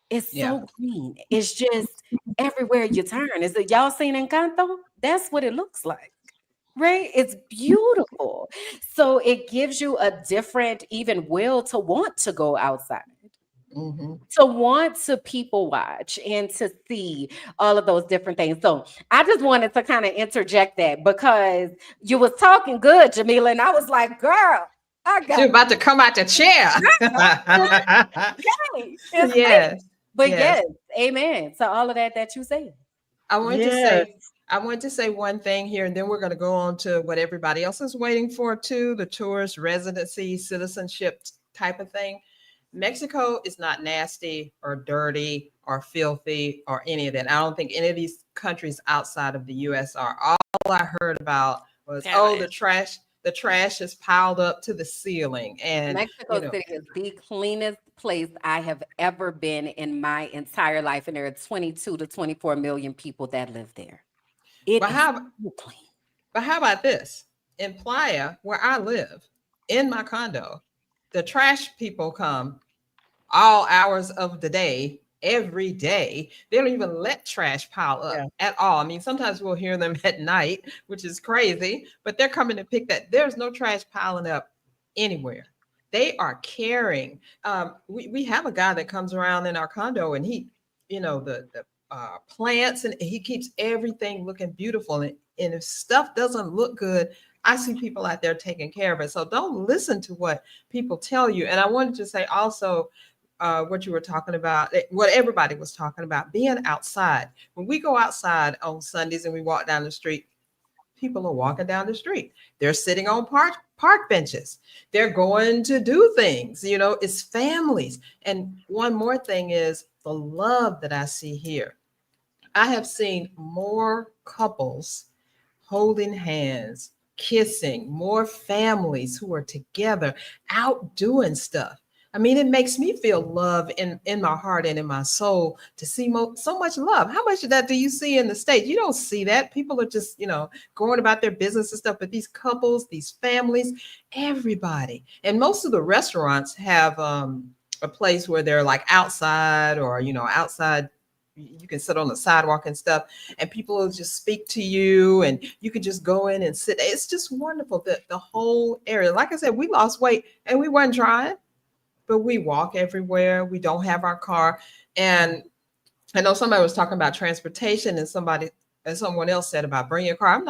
Speaker 4: It's
Speaker 1: Yeah.
Speaker 4: so green. It's just everywhere you turn. Is it y'all seen Encanto? That's what it looks like. Right? It's beautiful. So it gives you a different even will to want to go outside,
Speaker 1: Hmm.
Speaker 4: to want to people watch and to see all of those different things. So I just wanted to kind of interject that because you was talking good, Jamila, and I was like, girl, I
Speaker 1: She
Speaker 4: got
Speaker 1: about to come out the chair.
Speaker 4: it's me.
Speaker 1: Yes.
Speaker 4: But
Speaker 1: Yes.
Speaker 4: yes, amen to all of that you said.
Speaker 1: I want to
Speaker 5: Yes.
Speaker 1: say, I want to say one thing here, and then we're going to go on to what everybody else is waiting for too, the tourist residency, citizenship type of thing. Mexico is not nasty or dirty or filthy or any of that. I don't think any of these countries outside of the US are. All I heard about was,
Speaker 2: Panama
Speaker 1: oh,
Speaker 2: is.
Speaker 1: the trash is piled up to the ceiling. And,
Speaker 4: Mexico City is the cleanest place I have ever been in my entire life, and there are 22 to 24 million people that live there. It
Speaker 1: but
Speaker 4: is
Speaker 1: how,
Speaker 4: so clean.
Speaker 1: but how about this? In Playa, where I live, in my condo, the trash people come all hours of the day, every day. They don't even let trash pile up
Speaker 5: Yeah.
Speaker 1: at all. I mean, sometimes we'll hear them at night, which is crazy, but they're coming to pick that. There's no trash piling up anywhere. They are caring. We have a guy that comes around in our condo, and he, the plants, and he keeps everything looking beautiful. And if stuff doesn't look good, I see people out there taking care of it. So don't listen to what people tell you. And I wanted to say also, what you were talking about, what everybody was talking about, being outside. When we go outside on Sundays and we walk down the street, people are walking down the street. They're sitting on park benches. They're going to do things. It's families. And one more thing is the love that I see here. I have seen more couples holding hands, kissing, more families who are together out doing stuff. I mean, it makes me feel love in my heart and in my soul to see so much love. How much of that do you see in the States? You don't see that. People are just, going about their business and stuff. But these couples, these families, everybody. And most of the restaurants have a place where they're like outside or, outside. You can sit on the sidewalk and stuff, and people will just speak to you, and you can just go in and sit. It's just wonderful that the whole area. Like I said, we lost weight and we weren't trying, but we walk everywhere. We don't have our car. And I know somebody was talking about transportation, and someone else said about bringing a car.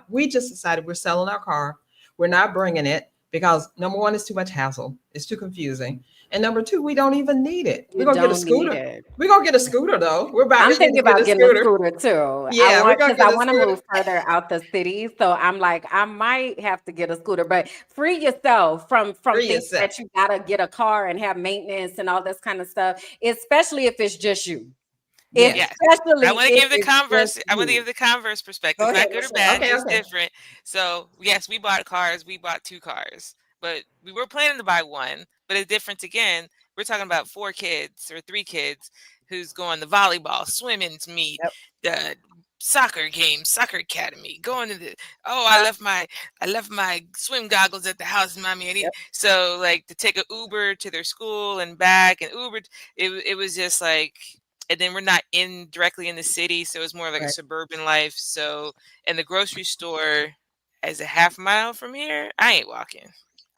Speaker 1: We just decided we're selling our car. We're not bringing it because number one, it's too much hassle. It's too confusing. And number two, we don't even need it. We're going to get a scooter. We're going to get a scooter though.
Speaker 4: I'm thinking about getting a scooter too.
Speaker 1: Yeah,
Speaker 4: because I want to move further out the city. So I'm like, I might have to get a scooter, but free yourself from things that you gotta get a car and have maintenance and all this kind of stuff, especially if it's just you.
Speaker 2: Yes. I want to give the converse. I want to give the converse perspective. Not good or bad, just different. So yes, we bought cars. We bought 2 cars, but we were planning to buy one. But the difference again, we're talking about 4 kids or 3 kids who's going to volleyball, swimming meet, the soccer game, soccer academy, going to the I left my swim goggles at the house, mommy. So like to take an Uber to their school and back, and Uber. It was just like. And then we're not directly in the city, so it's more like a suburban life. So, and the grocery store is a half mile from here. I ain't walking.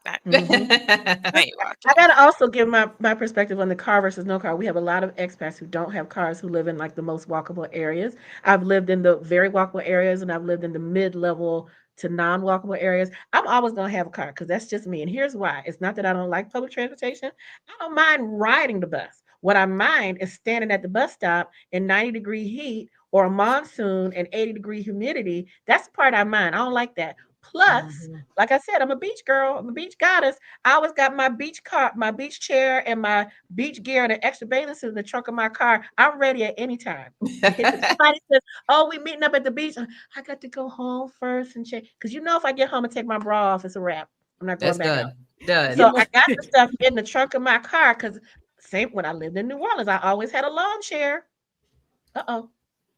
Speaker 2: I ain't walking.
Speaker 5: I gotta also give my perspective on the car versus no car. We have a lot of expats who don't have cars who live in like the most walkable areas. I've lived in the very walkable areas, and I've lived in the mid-level to non-walkable areas. I'm always gonna have a car because that's just me. And here's why: it's not that I don't like public transportation. I don't mind riding the bus. What I mind is standing at the bus stop in 90-degree heat or a monsoon and 80-degree humidity. That's the part I mind. I don't like that. Plus, like I said, I'm a beach girl. I'm a beach goddess. I always got my beach car, my beach chair, and my beach gear and an extra bathing suit in the trunk of my car. I'm ready at any time. If somebody says, "Oh, we meeting up at the beach," I got to go home first and check. Because if I get home and take my bra off, it's a wrap. I'm not going back out.
Speaker 1: Done.
Speaker 5: So I got the stuff in the trunk of my car because same when I lived in New Orleans, I always had a lawn chair.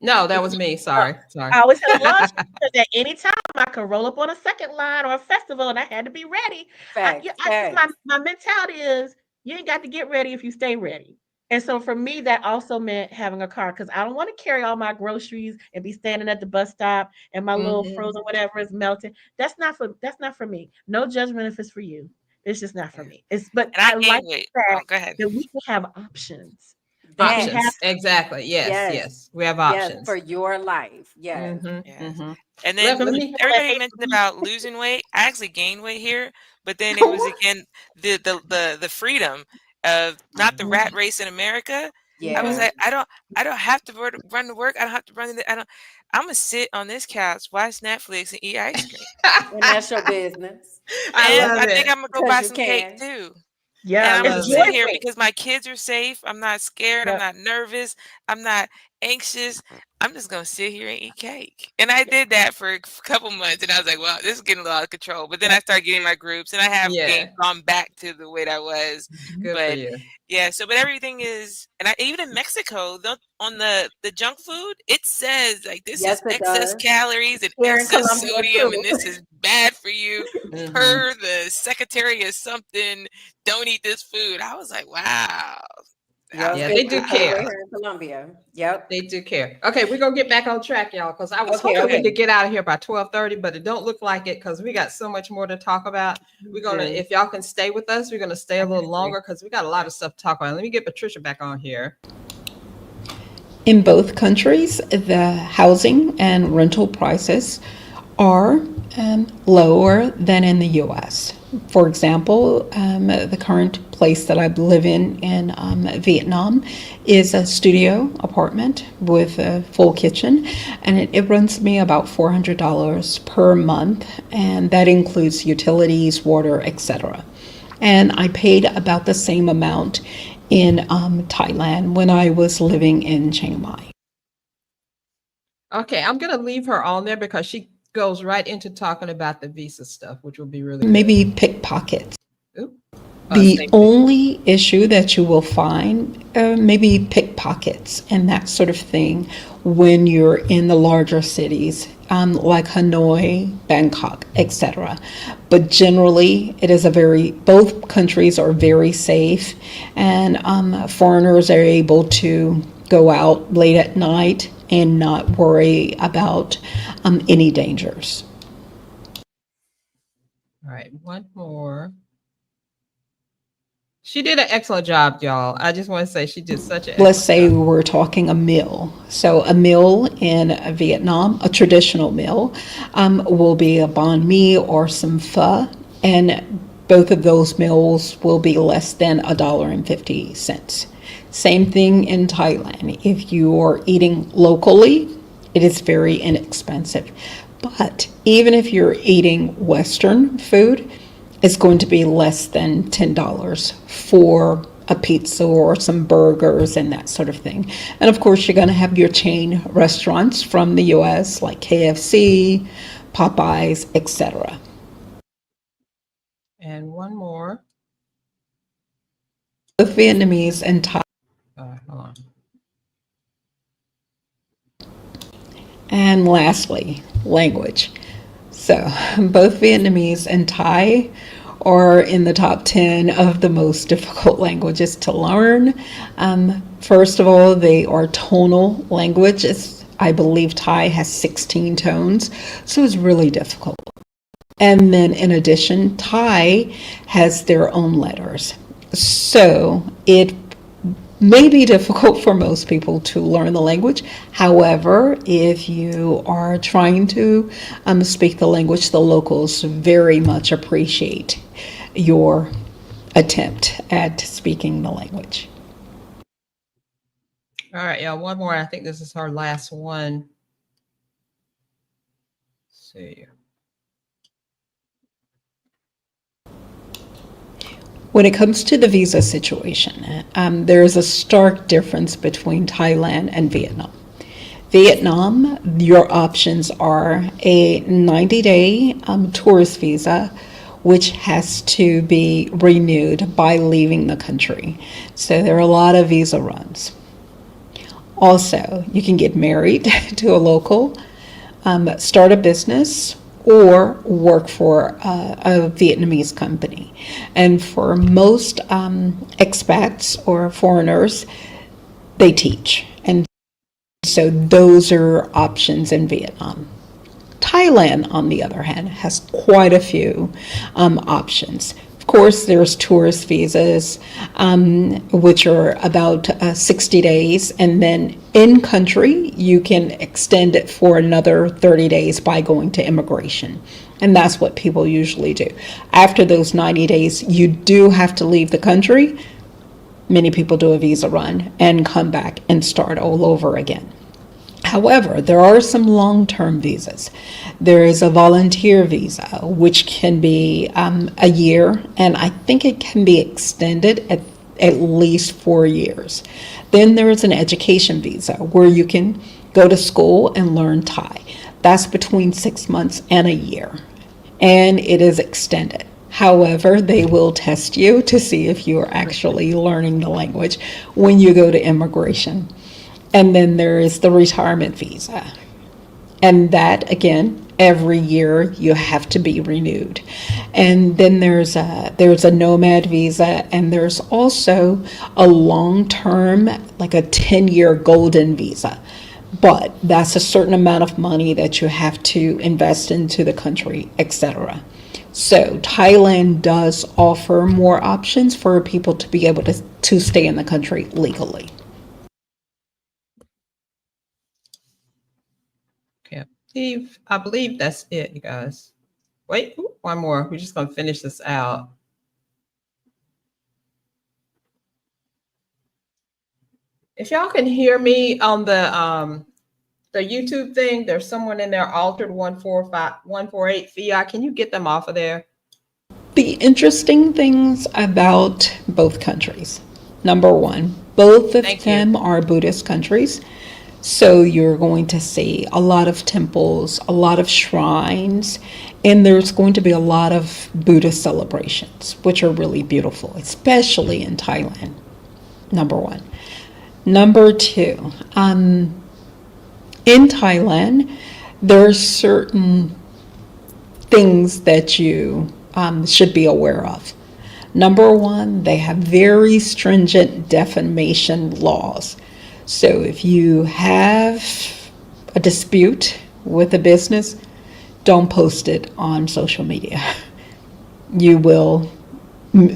Speaker 1: No, that was me. Sorry.
Speaker 5: I always had a lawn chair because at any time I could roll up on a second line or a festival, and I had to be ready. My mentality is you ain't got to get ready if you stay ready. And so for me, that also meant having a car because I don't want to carry all my groceries and be standing at the bus stop and my little frozen whatever is melting. That's not for me. No judgment if it's for you. It's just not for me. I like that we can have options.
Speaker 1: Exactly. Yes. We have options.
Speaker 4: Yes, for your life. Yes.
Speaker 2: And then everybody mentioned about losing weight. I actually gained weight here, but then it was again the freedom of not the rat race in America. I was
Speaker 4: Yeah.
Speaker 2: like, I don't have to run to work. I don't have to run. I'm gonna sit on this couch, watch Netflix, and eat ice cream.
Speaker 4: And that's your business
Speaker 1: I
Speaker 2: And
Speaker 1: love
Speaker 2: I think
Speaker 1: it.
Speaker 2: I'm gonna go
Speaker 4: because
Speaker 2: buy
Speaker 4: you
Speaker 2: some cake
Speaker 4: can.
Speaker 2: too. And
Speaker 5: Yeah,
Speaker 1: I
Speaker 2: I'm gonna
Speaker 5: it's
Speaker 1: love
Speaker 2: sit
Speaker 1: it.
Speaker 2: here
Speaker 5: joy.
Speaker 2: because my kids are safe. I'm not scared. I'm
Speaker 5: Yep.
Speaker 2: not nervous. I'm not anxious. I'm just gonna sit here and eat cake. And I did that for a couple months, and I was like, well, this is getting a lot of control. But then I
Speaker 5: Yep.
Speaker 2: started getting my groups, and I have
Speaker 1: Yeah,
Speaker 2: gone back to the way that was.
Speaker 1: good for
Speaker 2: But
Speaker 1: you.
Speaker 2: yeah, so but everything is, and I even in Mexico, on the junk food, it says like this
Speaker 4: Yes,
Speaker 2: is
Speaker 4: it
Speaker 2: excess
Speaker 4: does.
Speaker 2: calories and
Speaker 4: Here in
Speaker 2: excess
Speaker 4: Colombia
Speaker 2: sodium, and
Speaker 4: too.
Speaker 2: this is bad for you.
Speaker 1: Hmm.
Speaker 2: Per the Secretary of something, don't eat this food. I was like, wow. I was
Speaker 4: Yep,
Speaker 1: Yeah,
Speaker 2: like,
Speaker 1: they
Speaker 4: it's the
Speaker 1: do
Speaker 4: same
Speaker 2: wow.
Speaker 4: way
Speaker 1: care.
Speaker 4: here in Colombia. Yep.
Speaker 1: They do care. Okay, we're gonna get back on track, y'all, because I was
Speaker 4: Okay,
Speaker 1: hoping we
Speaker 4: okay.
Speaker 1: could get out of here by 12:30, but it don't look like it because we got so much more to talk about. We're gonna,
Speaker 4: Do.
Speaker 1: if y'all can stay with us, we're gonna stay
Speaker 4: I
Speaker 1: a little
Speaker 4: got you.
Speaker 1: longer because we got a lot of stuff to talk about. Let me get Patricia back on here.
Speaker 3: In both countries, the housing and rental prices are lower than in the US. For example, the current place that I live in Vietnam is a studio apartment with a full kitchen, and it runs me about $400 per month, and that includes utilities, water, etc. And I paid about the same amount in Thailand when I was living in Chiang Mai.
Speaker 1: Okay, I'm gonna leave her on there because she goes right into talking about the visa stuff, which will be really good.
Speaker 3: Maybe pickpockets.
Speaker 1: Oop.
Speaker 3: The
Speaker 1: Same thing.
Speaker 3: only issue that you will find, maybe pickpockets and that sort of thing, when you're in the larger cities like Hanoi, Bangkok, etc. But generally, it is both countries are very safe, and foreigners are able to go out late at night and not worry about any dangers.
Speaker 1: All right, one more. She did an excellent job, y'all. I just want to say she did such an
Speaker 3: Let's
Speaker 1: excellent
Speaker 3: say
Speaker 1: job.
Speaker 3: we're talking a meal. So a meal in Vietnam, a traditional meal, will be a banh mi or some pho, and both of those meals will be less than $1.50. Same thing in Thailand. If you are eating locally, it is very inexpensive. But even if you're eating Western food, it's going to be less than $10 for a pizza or some burgers and that sort of thing. And of course, you're going to have your chain restaurants from the US like KFC, Popeyes, etc.
Speaker 1: And one more.
Speaker 3: Both Vietnamese and Thai.
Speaker 1: Hold on.
Speaker 3: And lastly, language. So both Vietnamese and Thai are in the top 10 of the most difficult languages to learn. First of all, they are tonal languages. I believe Thai has 16 tones, so it's really difficult. And then in addition, Thai has their own letters. So it may be difficult for most people to learn the language. However, if you are trying to speak the language, the locals very much appreciate your attempt at speaking the language.
Speaker 1: All right, y'all. One more. I think this is our last one. Let's see.
Speaker 3: When it comes to the visa situation, there is a stark difference between Thailand and Vietnam. Vietnam, your options are a 90-day tourist visa, which has to be renewed by leaving the country. So there are a lot of visa runs. Also, you can get married to a local, start a business, or work for a Vietnamese company. And for most expats or foreigners, they teach. And so those are options in Vietnam. Thailand, on the other hand, has quite a few options. Of course, there's tourist visas, which are about 60 days, and then in country, you can extend it for another 30 days by going to immigration. And that's what people usually do. After those 90 days, you do have to leave the country, Many people do a visa run and come back and start all over again. However, there are some long-term visas. There is a volunteer visa, which can be a year, and I think it can be extended at least 4 years. Then there is an education visa where you can go to school and learn Thai. That's between 6 months and a year, and it is extended. However, they will test you to see if you are actually learning the language when you go to immigration. And then there is the retirement visa. And that, again, every year you have to be renewed. And then there's a nomad visa, and there's also a long-term, like a 10-year golden visa. But that's a certain amount of money that you have to invest into the country, etc. So Thailand does offer more options for people to be able to stay in the country legally.
Speaker 1: Okay. Steve, I believe that's it, you guys. Wait, one more. We're just going to finish this out. If y'all can hear me on the YouTube thing, there's someone in there altered 148 fiat. Can you get them off of there?
Speaker 3: The interesting things about both countries. Number one, both of them are Buddhist countries. So you're going to see a lot of temples, a lot of shrines, and there's going to be a lot of Buddhist celebrations, which are really beautiful, especially in Thailand. Number one. Number two, in Thailand, there are certain things that you should be aware of. Number one, they have very stringent defamation laws. So if you have a dispute with a business, don't post it on social media. You will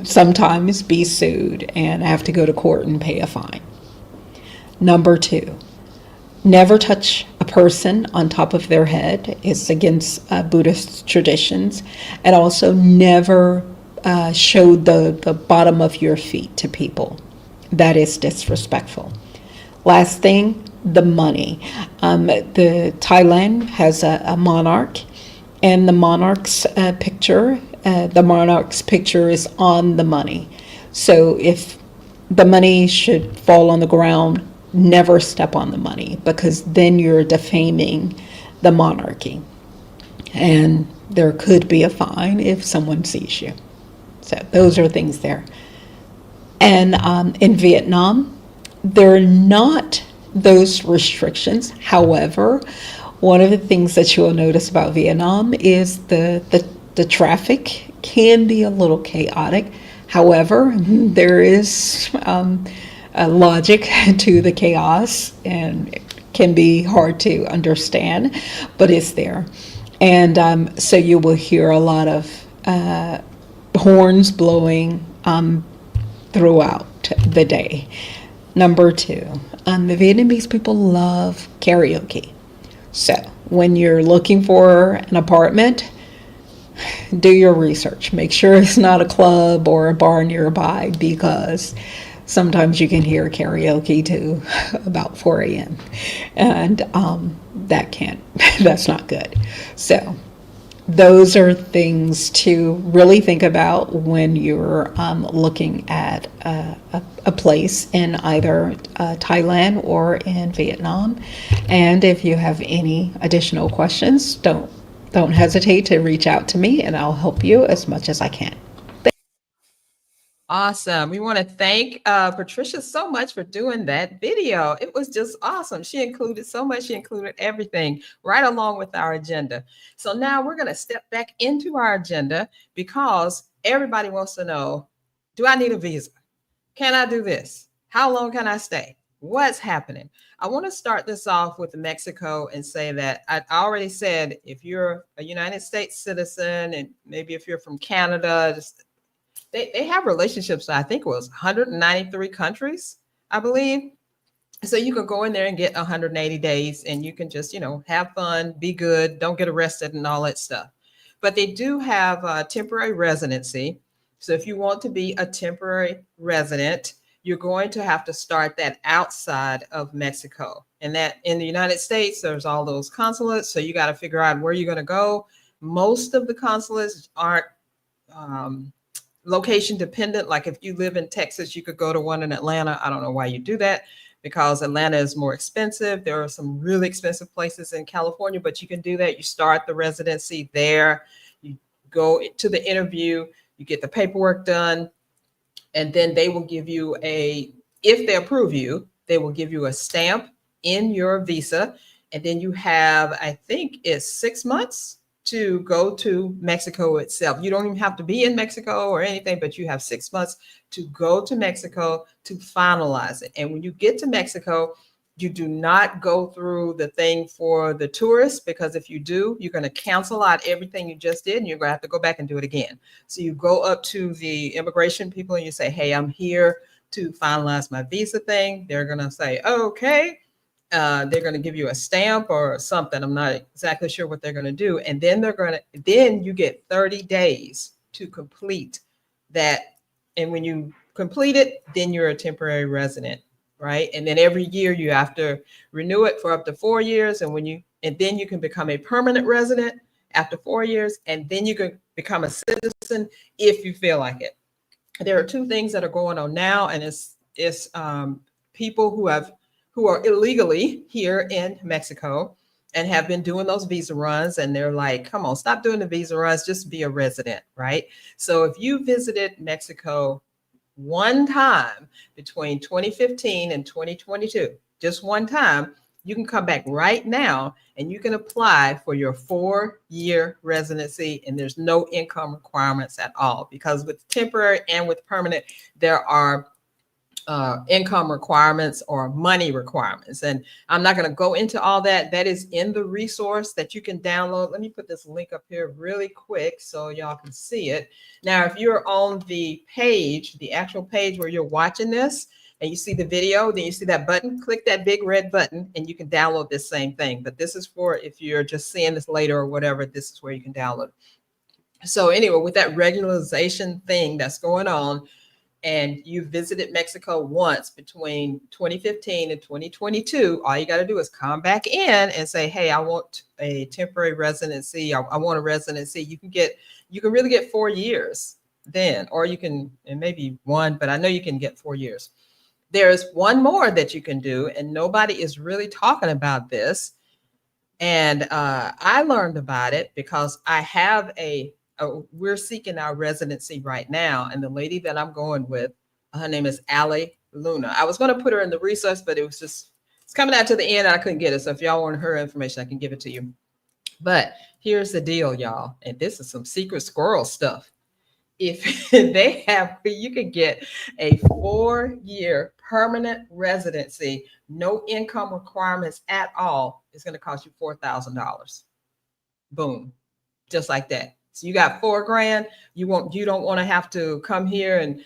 Speaker 3: sometimes be sued and have to go to court and pay a fine. Number two, never touch a person on top of their head. It's against Buddhist traditions. And also never show the bottom of your feet to people. That is disrespectful. Last thing, the money. The Thailand has a monarch, and the monarch's picture is on the money. So if the money should fall on the ground, never step on the money, because then you're defaming the monarchy. And there could be a fine if someone sees you. So those are things there. And in Vietnam, there are not those restrictions. However, one of the things that you will notice about Vietnam is the traffic can be a little chaotic. However, there is a logic to the chaos, and it can be hard to understand, but it's there. And so you will hear a lot of horns blowing throughout the day. Number two, the Vietnamese people love karaoke. So when you're looking for an apartment, do your research. Make sure it's not a club or a bar nearby, because sometimes you can hear karaoke to about 4 a.m. And that's not good. So those are things to really think about when you're looking at a place in either Thailand or in Vietnam. And if you have any additional questions, don't hesitate to reach out to me, and I'll help you as much as I can.
Speaker 1: Awesome. We want to thank Patricia so much for doing that video. It was just awesome. She included so much. She included everything right along with our agenda. So now we're going to step back into our agenda, because everybody wants to know, do I need a visa? Can I do this? How long can I stay? What's happening? I want to start this off with Mexico and say that I already said, if you're a United States citizen, and maybe if you're from Canada, just they have relationships. I think it was 193 countries, I believe. So you can go in there and get 180 days, and you can just, have fun, be good, don't get arrested and all that stuff. But they do have temporary residency. So if you want to be a temporary resident, you're going to have to start that outside of Mexico. And that in the United States, there's all those consulates. So you got to figure out where you're going to go. Most of the consulates aren't um, location dependent. Like if you live in Texas, you could go to one in Atlanta. I don't know why you do that, because Atlanta is more expensive. There are some really expensive places in California, but you can do that. You start the residency there, you go to the interview, you get the paperwork done, and then they will give you if they approve you, they will give you a stamp in your visa. And then you have, I think it's 6 months to go to Mexico itself. You don't even have to be in Mexico or anything, but you have 6 months to go to Mexico to finalize it. And when you get to Mexico, you do not go through the thing for the tourists, because if you do, you're going to cancel out everything you just did and you're going to have to go back and do it again. So you go up to the immigration people and you say, hey, I'm here to finalize my visa thing. They're going to say, okay. They're going to give you a stamp or something. I'm not exactly sure what they're going to do. And then then you get 30 days to complete that. And when you complete it, then you're a temporary resident, right? And then every year you have to renew it for up to 4 years. And then you can become a permanent resident after 4 years. And then you can become a citizen if you feel like it. There are two things that are going on now, and it's people who are illegally here in Mexico and have been doing those visa runs. And they're like, come on, stop doing the visa runs, just be a resident, right? So if you visited Mexico one time between 2015 and 2022, just one time, you can come back right now and you can apply for your 4-year residency. And there's no income requirements at all, because with temporary and with permanent, there are income requirements or money requirements. And I'm not going to go into all that. That is in the resource that you can download. Let me put this link up here really quick so y'all can see it. Now, if you're on the page, the actual page where you're watching this, and you see the video, then you see that button, click that big red button and you can download this same thing. But this is for if you're just seeing this later or whatever, this is where you can download. So anyway, with that regularization thing that's going on, and you visited Mexico once between 2015 and 2022, all you got to do is come back in and say, hey, I want a temporary residency. I want a residency. You can really get 4 years then, or you can, and maybe one, but I know you can get 4 years. There's one more that you can do, and nobody is really talking about this. And I learned about it because I have we're seeking our residency right now. And the lady that I'm going with, her name is Ali Luna. I was going to put her in the resource, but it's coming out to the end. I couldn't get it. So if y'all want her information, I can give it to you. But here's the deal, y'all. And this is some secret squirrel stuff. If you can get a 4-year permanent residency, no income requirements at all, it's going to cost you $4,000. Boom. Just like that. So you got $4,000. You don't want to have to come here and,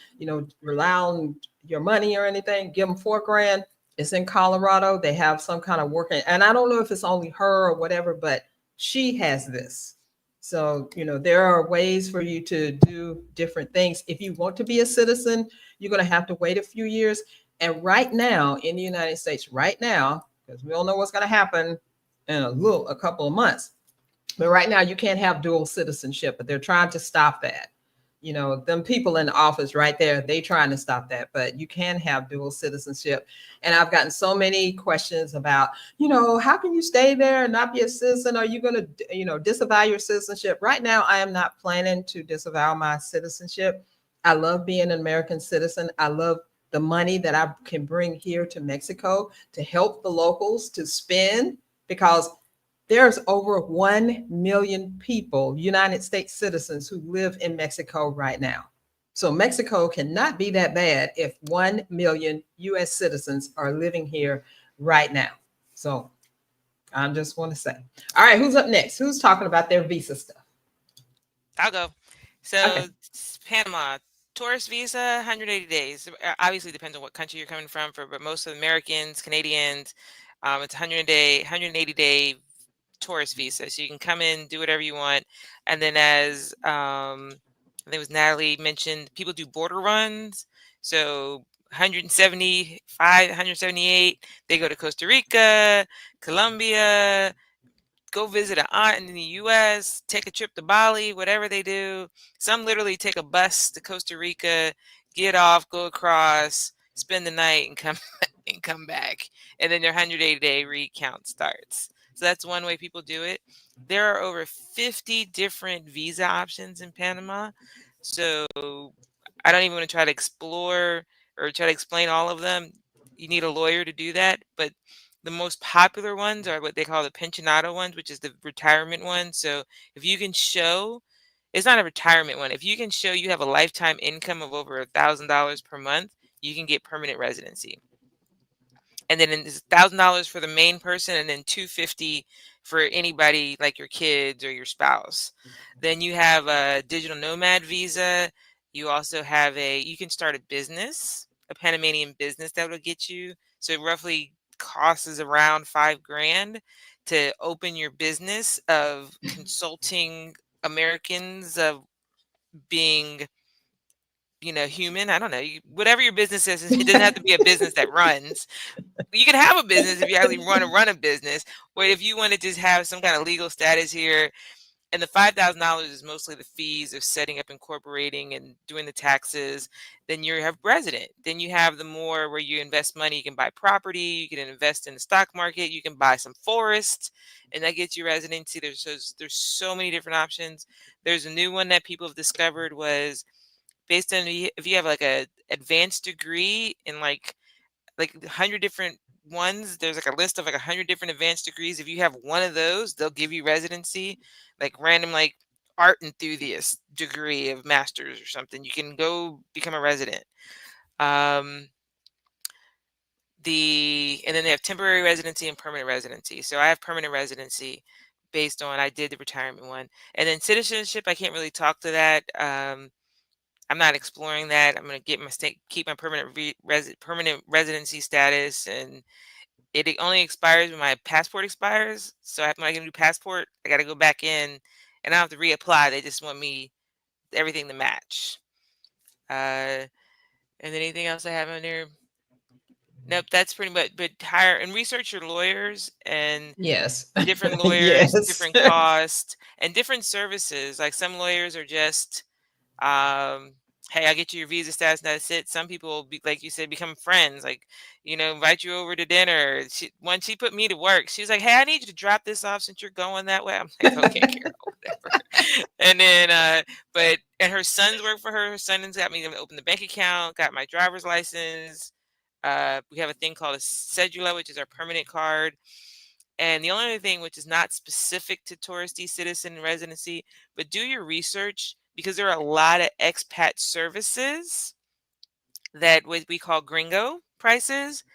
Speaker 1: rely on your money or anything. Give them $4,000. It's in Colorado. They have some kind of working, and I don't know if it's only her or whatever, but she has this. So, there are ways for you to do different things. If you want to be a citizen, you're going to have to wait a few years. And right now in the United States, because we don't know what's going to happen in a couple of months. But right now you can't have dual citizenship, but they're trying to stop that. Them people in the office right there, they trying to stop that, but you can have dual citizenship. And I've gotten so many questions about, how can you stay there and not be a citizen? Are you going to, disavow your citizenship? Right now, I am not planning to disavow my citizenship. I love being an American citizen. I love the money that I can bring here to Mexico to help the locals to spend, because there's over 1 million people, United States citizens, who live in Mexico right now. So Mexico cannot be that bad if 1 million US citizens are living here right now. So I just want to say, all right, who's up next? Who's talking about their visa stuff?
Speaker 2: I'll go. So
Speaker 1: Okay.
Speaker 2: Panama, tourist visa, 180 days. Obviously depends on what country you're coming from. But most of Americans, Canadians, it's 180 day tourist visa. So you can come in, do whatever you want. And then I think it was Natalie mentioned, people do border runs. So 175, 178. They go to Costa Rica, Colombia, go visit an aunt in the US, take a trip to Bali, whatever they do. Some literally take a bus to Costa Rica, get off, go across, spend the night, and come and come back. And then their 180-day recount starts. So that's one way people do it. There are over 50 different visa options in Panama. So I don't even want to try to explore or try to explain all of them. You need a lawyer to do that. But the most popular ones are what they call the pensionado ones, which is the retirement one. So if you can show, it's not a retirement one. If you can show you have a lifetime income of over $1,000 per month, you can get permanent residency. And then it's $1,000 for the main person, and then $250 for anybody like your kids or your spouse. Then you have a digital nomad visa. You also have you can start a business, a Panamanian business that will get you. So it roughly costs is around $5,000 to open your business of consulting Americans of being, human. I don't know, whatever your business is. It doesn't have to be a business that runs. You can have a business if you actually want to run a business, or if you want to just have some kind of legal status here. And the $5,000 is mostly the fees of setting up, incorporating, and doing the taxes. Then you have resident. Then you have the more where you invest money. You can buy property. You can invest in the stock market. You can buy some forest, and that gets you residency. There's so many different options. There's a new one that people have discovered was based on if you have like a advanced degree in like 100 different ones. There's like a list of like 100 different advanced degrees. If you have one of those, they'll give you residency, like random like art enthusiast degree of master's or something. You can go become a resident. And then they have temporary residency and permanent residency. So I have permanent residency based on I did the retirement one. And then citizenship, I can't really talk to that. I'm not exploring that. I'm going to keep my permanent residency status, and it only expires when my passport expires. So when I get a new passport, I got to go back in, and I don't have to reapply. They just want me everything to match. And then anything else I have on there? Nope, that's pretty much. But hire and research your lawyers and
Speaker 1: Yes.
Speaker 2: different lawyers,
Speaker 1: Yes.
Speaker 2: different costs, and different services. Like some lawyers are just hey, I'll get you your visa status and that's it. Some people will be, like you said, become friends, like, invite you over to dinner. When she put me to work, she's like, hey, I need you to drop this off since you're going that way. I'm like, okay, Carol, whatever. And then and her sons work for her. Her sons got me to open the bank account, got my driver's license. We have a thing called a cedula, which is our permanent card. And the only other thing, which is not specific to touristy citizen residency, but do your research, because there are a lot of expat services that what we call gringo prices.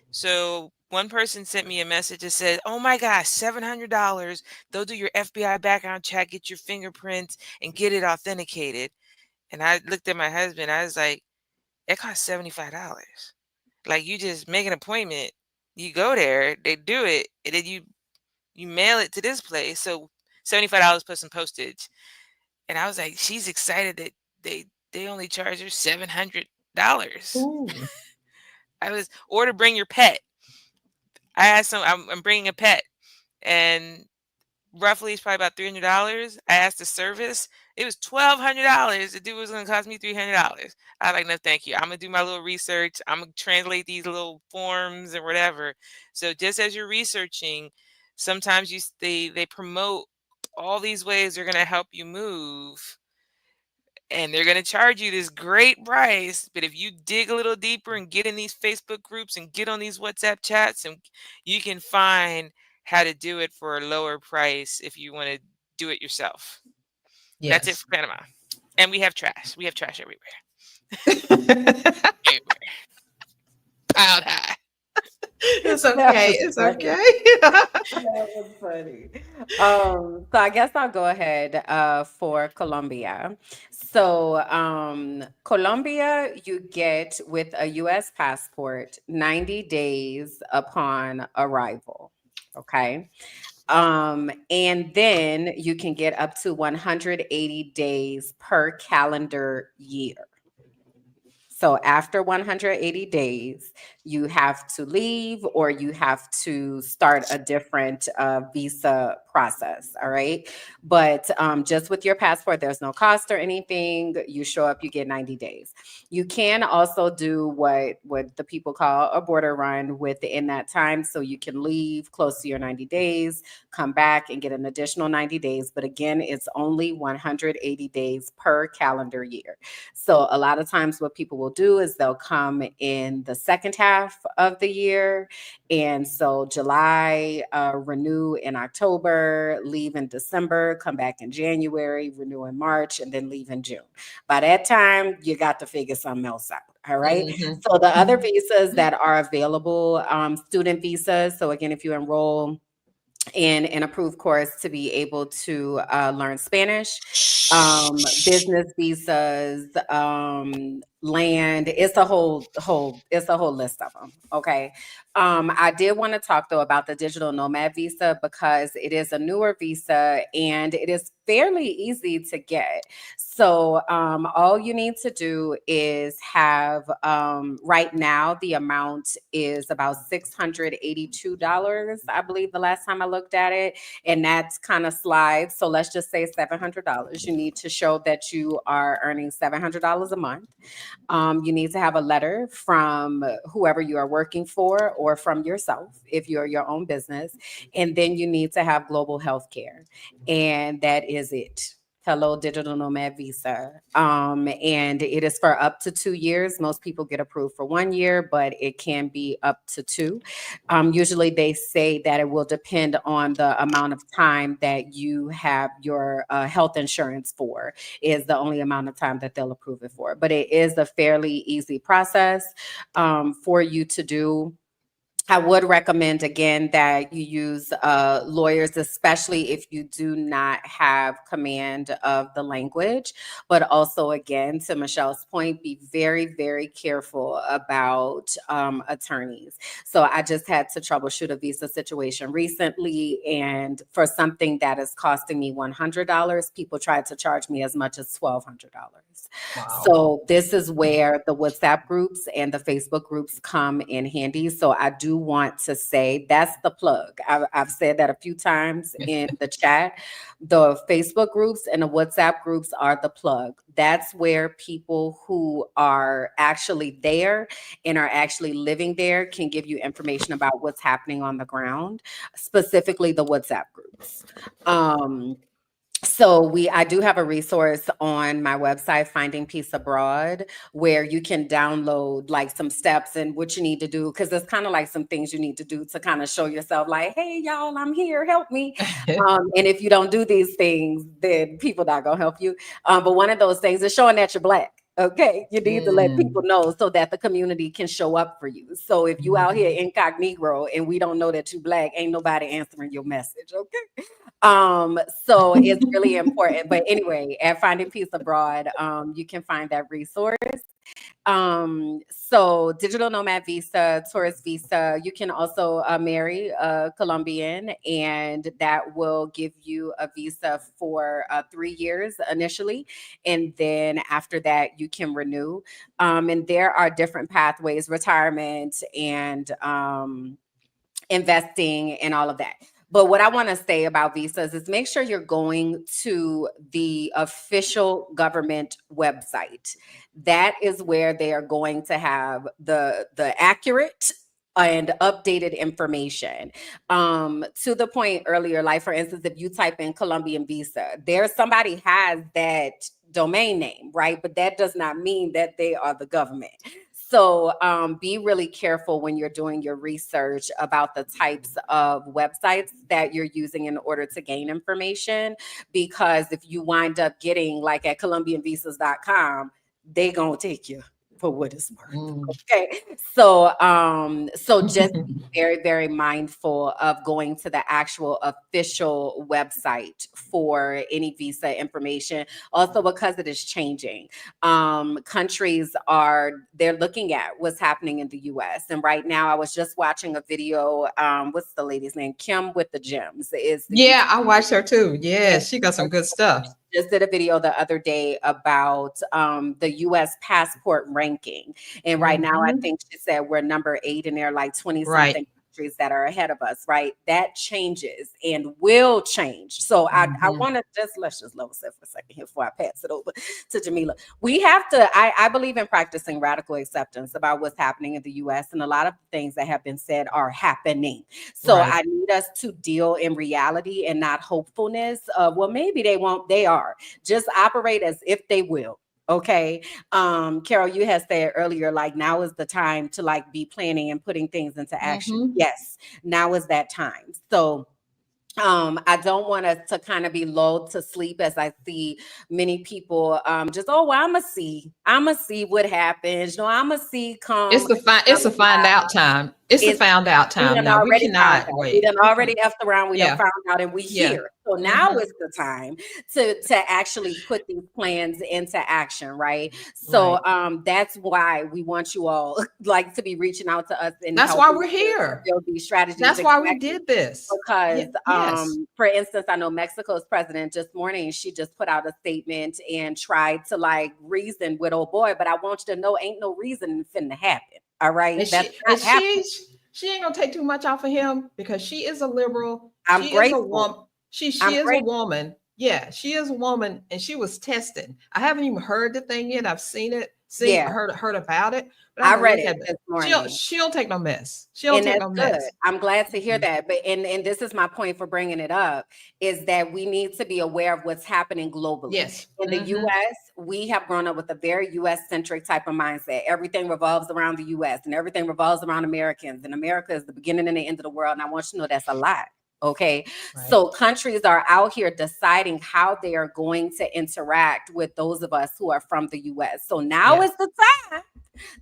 Speaker 2: So one person sent me a message that said, oh my gosh, $700. They'll do your FBI background check, get your fingerprints, and get it authenticated. And I looked at my husband. I was like, it costs $75. Like, you just make an appointment. You go there, they do it, and then you mail it to this place. So $75 plus some postage. And I was like, she's excited that they only charge her $700.
Speaker 1: Ooh.
Speaker 2: Or to bring your pet. I asked I'm bringing a pet, and roughly it's probably about $300. I asked the service, it was $1,200. The dude was going to cost me $300. I was like, no, thank you. I'm gonna do my little research. I'm gonna translate these little forms or whatever. So just as you're researching, sometimes they promote all these ways they're going to help you move, and they're going to charge you this great price. But if you dig a little deeper and get in these Facebook groups and get on these WhatsApp chats, and you can find how to do it for a lower price if you want to do it yourself. That's it
Speaker 1: Yes.
Speaker 2: for Panama. And we have trash. We have trash everywhere. Everywhere. Piled high.
Speaker 1: It's
Speaker 4: That
Speaker 1: okay.
Speaker 4: was
Speaker 1: It's
Speaker 4: funny.
Speaker 1: okay.
Speaker 4: That was funny. So I guess I'll go ahead for Colombia. So Colombia, you get with a U.S. passport 90 days upon arrival. Okay. And then you can get up to 180 days per calendar year. So after 180 days, you have to leave or you have to start a different visa process. All right. But just with your passport, there's no cost or anything. You show up, you get 90 days. You can also do what the people call a border run within that time. So you can leave close to your 90 days, come back and get an additional 90 days. But again, it's only 180 days per calendar year. So a lot of times what people will do is they'll come in the second half of the year. And so July, renew in October, leave in December, come back in January, renew in March, and then leave in June. By that time, you got to figure something else out. All right.
Speaker 1: Mhm.
Speaker 4: So the other visas that are available, student visas. So again, if you enroll in an approved course to be able to learn Spanish, business visas, land. It's a whole list of them. Okay. I did want to talk though about the digital nomad visa because it is a newer visa and it is fairly easy to get. So all you need to do is have right now the amount is about $682. I believe the last time I looked at it, and that's kind of slides. So let's just say $700. You need to show that you are earning $700 a month. You need to have a letter from whoever you are working for or from yourself if you're your own business. And then you need to have global health care. And that is it. Hello, Digital Nomad Visa. And it is for up to 2 years. Most people get approved for 1 year, but it can be up to 2. Usually they say that it will depend on the amount of time that you have your health insurance for is the only amount of time that they'll approve it for. But it is a fairly easy process for you to do. I would recommend again that you use lawyers, especially if you do not have command of the language. But also, again, to Michelle's point, be very, very careful about attorneys. So I just had to troubleshoot a visa situation recently, and for something that is costing me $100, people tried to charge me as much as $1,200.
Speaker 1: Wow.
Speaker 4: So this is where the WhatsApp groups and the Facebook groups come in handy. So I do want to say that's the plug. I've said that a few times in the chat. The Facebook groups and the WhatsApp groups are the plug. That's where people who are actually there and are actually living there can give you information about what's happening on the ground, specifically the WhatsApp groups. So I do have a resource on my website, Finding Peace Abroad, where you can download like some steps and what you need to do. Cause it's kind of like some things you need to do to kind of show yourself like, hey, y'all, I'm here, help me. And if you don't do these things, then people not gonna help you. But one of those things is showing that you're Black. Okay, you need to let people know so that the community can show up for you. So if you out here incognito and we don't know that you Black, ain't nobody answering your message. Okay. So it's really important. But anyway, at Finding Peace Abroad, you can find that resource. So digital nomad visa, tourist visa, you can also marry a Colombian, and that will give you a visa for 3 years initially. And then after that, you can renew. And there are different pathways, retirement and investing and all of that. But what I want to say about visas is make sure you're going to the official government website. That is where they are going to have the accurate and updated information. To the point earlier, like for instance, if you type in Colombian visa, somebody has that domain name, right? But that does not mean that they are the government. So be really careful when you're doing your research about the types of websites that you're using in order to gain information, because if you wind up getting like at colombianvisas.com, they gonna take you for what it's worth. Okay. So just be very, very mindful of going to the actual official website for any visa information. Also, because it is changing. Countries they're looking at what's happening in the US. And right now I was just watching a video. What's the lady's name? Kim with the gems.
Speaker 1: Yeah, I watched her too. Yeah, she got some good stuff.
Speaker 4: just did a video the other day about the U.S. passport ranking. And right now, I think she said we're number 8 and there are like 20 something
Speaker 1: Right.
Speaker 4: countries that are ahead of us, right? That changes and will change. So I want to let's just level set for a second here before I pass it over to Jamila. We have to, I believe in practicing radical acceptance about what's happening in the U.S. and a lot of things that have been said are happening. So
Speaker 1: Right.
Speaker 4: I need us to deal in reality and not hopefulness of, well, maybe they won't, they are. Just operate as if they will. Okay. Carol, you had said earlier, like now is the time to like be planning and putting things into action. Yes, now is that time. So I don't want us to kind of be lulled to sleep as I see many people just, oh, well, I'ma see what happens. No, I'ma see come.
Speaker 1: It's a find out time. It's a found out
Speaker 4: We
Speaker 1: time
Speaker 4: done
Speaker 1: now. We
Speaker 4: already found
Speaker 1: cannot
Speaker 4: out.
Speaker 1: wait.
Speaker 4: We done already effed around. We done
Speaker 1: Yeah.
Speaker 4: found out and we
Speaker 1: Yeah.
Speaker 4: here. So now is the time to actually put these plans into action, right? So that's why we want you all like to be reaching out to us and
Speaker 1: That's why
Speaker 4: helping
Speaker 1: we're
Speaker 4: to
Speaker 1: here.
Speaker 4: build these strategies.
Speaker 1: That's why we did this.
Speaker 4: Because
Speaker 1: Yes.
Speaker 4: for instance, I know Mexico's president just morning, she just put out a statement and tried to like reason with old boy, but I want you to know ain't no reason finna happen. All right.
Speaker 1: And she ain't gonna take too much off of him because she is a liberal.
Speaker 4: I'm grateful.
Speaker 1: Is a woman. She is a woman. Yeah, she is a woman, and she was tested. I haven't even heard the thing yet. I've seen it, heard about it. But
Speaker 4: I read it this morning.
Speaker 1: She'll take no mess. She'll take no mess.
Speaker 4: I'm glad to hear that. But and this is my point for bringing it up is that we need to be aware of what's happening globally.
Speaker 1: Yes.
Speaker 4: In the US, we have grown up with a very US centric type of mindset. Everything revolves around the US and everything revolves around Americans. And America is the beginning and the end of the world. And I want you to know that's a lie. Okay. Right. So countries are out here deciding how they are going to interact with those of us who are from the US. So now is the time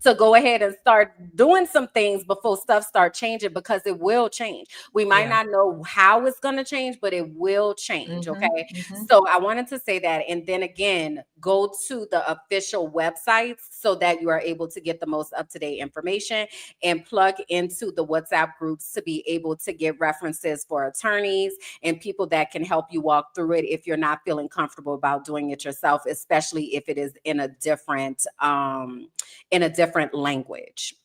Speaker 4: to go ahead and start doing some things before stuff start changing, because it will change. We might not know how it's going to change, but it will change. Okay. So I wanted to say that. And then again, go to the official websites so that you are able to get the most up-to-date information and plug into the WhatsApp groups to be able to get references for attorneys and people that can help you walk through it if you're not feeling comfortable about doing it yourself, especially if it is in a different language.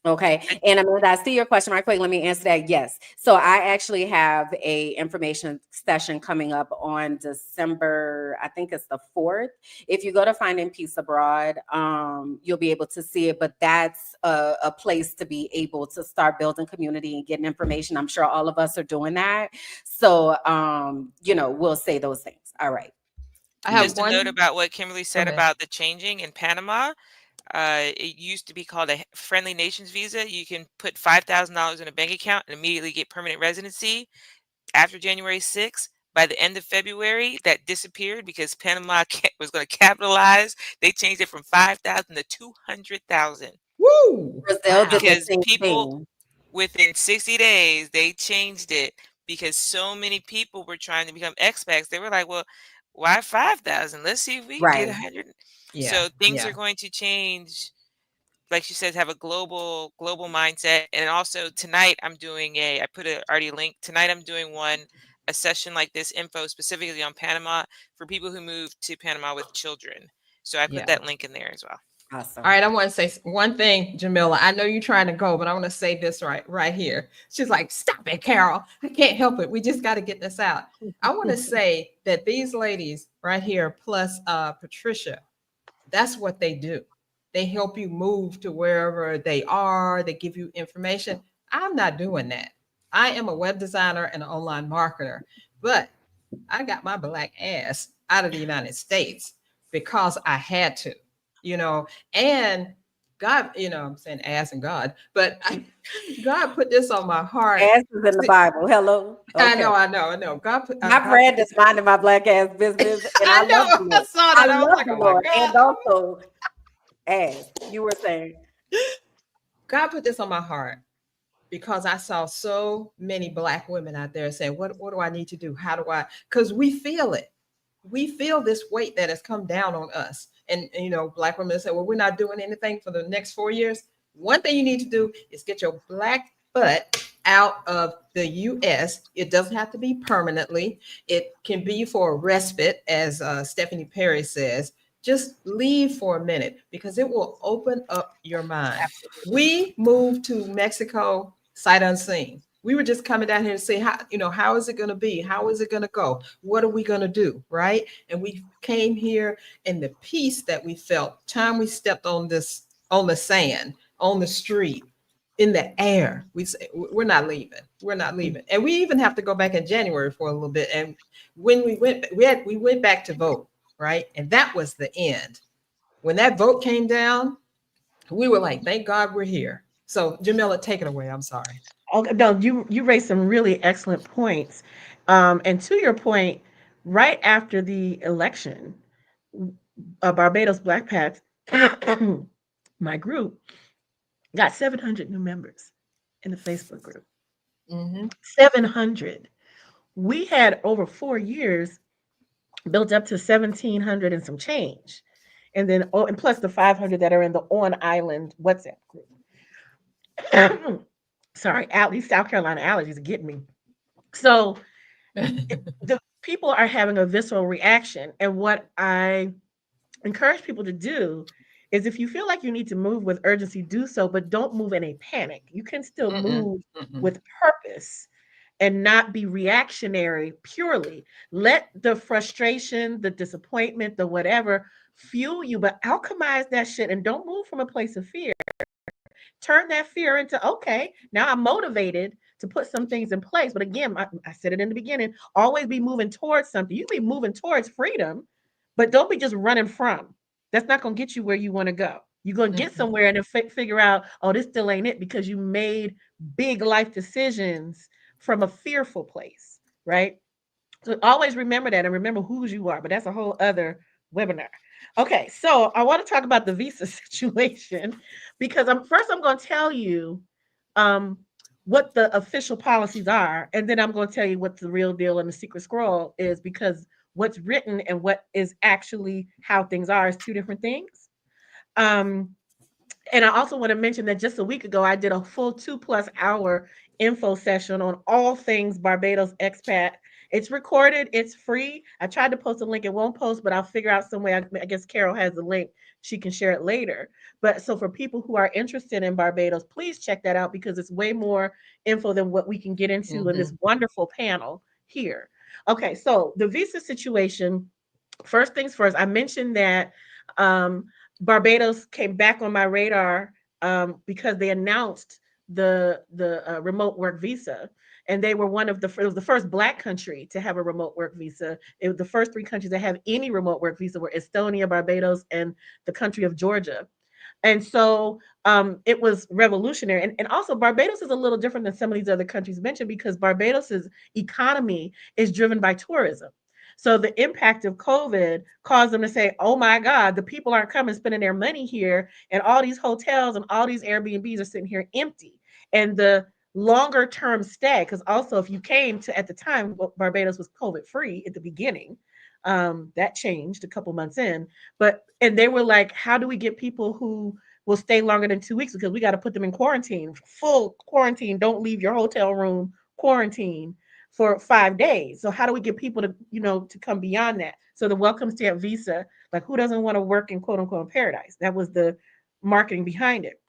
Speaker 4: Okay. And Amanda, I see your question right quick. Let me answer that. Yes. So I actually have a information session coming up on December, I think it's the 4th. If you go to Finding Peace Abroad, you'll be able to see it, but that's a place to be able to start building community and getting information. I'm sure all of us are doing that. So, we'll say those things. All right.
Speaker 2: I have just a note about what Kimberly said about the changing in Panama. It used to be called a friendly nations visa. You can put $5,000 in a bank account and immediately get permanent residency. After January 6th, by the end of February, that disappeared because Panama was going to capitalize. They changed it from 5,000 to 200,000.
Speaker 1: Woo!
Speaker 4: Brazil did
Speaker 2: because
Speaker 4: the same
Speaker 2: people
Speaker 4: thing.
Speaker 2: Within 60 days they changed it because so many people were trying to become expats. They were like, well, why 5,000? Let's see if we can get 100. So things are going to change. Like she says, have a global mindset. And also tonight I'm doing I put already a link. Tonight I'm doing a session like this, info specifically on Panama for people who move to Panama with children. So I put that link in there as well.
Speaker 4: Awesome.
Speaker 1: All right, I want to say one thing, Jamila. I know you're trying to go, but I want to say this right here. She's like, stop it, Carol. I can't help it. We just got to get this out. I want to say that these ladies right here, plus Patricia, that's what they do. They help you move to wherever they are. They give you information. I'm not doing that. I am a web designer and an online marketer, but I got my black ass out of the United States because I had to. And God, I'm saying ass and God, but God put this on my heart.
Speaker 4: Ass is in the Bible. Hello.
Speaker 1: Okay. I know. God put.
Speaker 4: My brand is minding my black ass business, and I know. I saw that. I was like, oh my God. And also, ass. You were saying.
Speaker 1: God put this on my heart because I saw so many Black women out there saying, "What do I need to do? How do I?" Because we feel it. We feel this weight that has come down on us. And Black women say, well, we're not doing anything for the next 4 years. One thing you need to do is get your Black butt out of the U.S. It doesn't have to be permanently. It can be for a respite, as Stephanie Perry says. Just leave for a minute because it will open up your mind.
Speaker 5: Absolutely.
Speaker 1: We moved to Mexico sight unseen. We were just coming down here to say, how is it going to be? How is it going to go? What are we going to do? Right. And we came here, and the peace that we felt time we stepped on the sand, on the street, in the air, we say, we're not leaving. We're not leaving. And we even have to go back in January for a little bit. And when we went, we went back to vote. Right. And that was the end. When that vote came down, we were like, thank God we're here. So Jamila, take it away. I'm sorry.
Speaker 5: Okay, no, you raised some really excellent points. And to your point, right after the election, Barbados Black Pact, my group, got 700 new members in the Facebook group.
Speaker 1: Mm-hmm.
Speaker 5: 700. We had over 4 years built up to 1,700 and some change. And then, oh, and plus the 500 that are in the On Island WhatsApp group. Sorry, these South Carolina allergies are getting me. So the people are having a visceral reaction. And what I encourage people to do is if you feel like you need to move with urgency, do so, but don't move in a panic. You can still move with purpose and not be reactionary purely. Let the frustration, the disappointment, the whatever fuel you, but alchemize that shit and don't move from a place of fear. Turn that fear into, okay, now I'm motivated to put some things in place. But again, I said it in the beginning, always be moving towards something. You can be moving towards freedom, but don't be just running from. That's not going to get you where you want to go. You're going to get somewhere and then figure out, oh, this still ain't it because you made big life decisions from a fearful place, right? So always remember that and remember whose you are, but that's a whole other webinar. Okay, so I want to talk about the visa situation because I'm going to tell you what the official policies are, and then I'm going to tell you what the real deal and the secret scroll is because what's written and what is actually how things are is two different things. And I also want to mention that just a week ago, I did a full 2+ hour info session on all things Barbados expat. It's recorded. It's free. I tried to post a link. It won't post, but I'll figure out some way. I guess Carol has the link. She can share it later. But so for people who are interested in Barbados, please check that out because it's way more info than what we can get into in this wonderful panel here. Okay, so the visa situation. First things first, I mentioned that Barbados came back on my radar because they announced the remote work visa, and they were it was the first Black country to have a remote work visa. It was the first 3 countries that have any remote work visa were Estonia, Barbados, and the country of Georgia. And so it was revolutionary. And also Barbados is a little different than some of these other countries mentioned because Barbados's economy is driven by tourism. So the impact of COVID caused them to say, oh my God, the people aren't coming spending their money here. And all these hotels and all these Airbnbs are sitting here empty. And the longer term stay, because also if you came to, at the time, Barbados was COVID free at the beginning. That changed a couple months in. And they were like, how do we get people who will stay longer than 2 weeks? Because we got to put them in quarantine, full quarantine. Don't leave your hotel room, quarantine for 5 days. So how do we get people to, to come beyond that? So the welcome stamp visa, like who doesn't want to work in quote unquote paradise? That was the marketing behind it.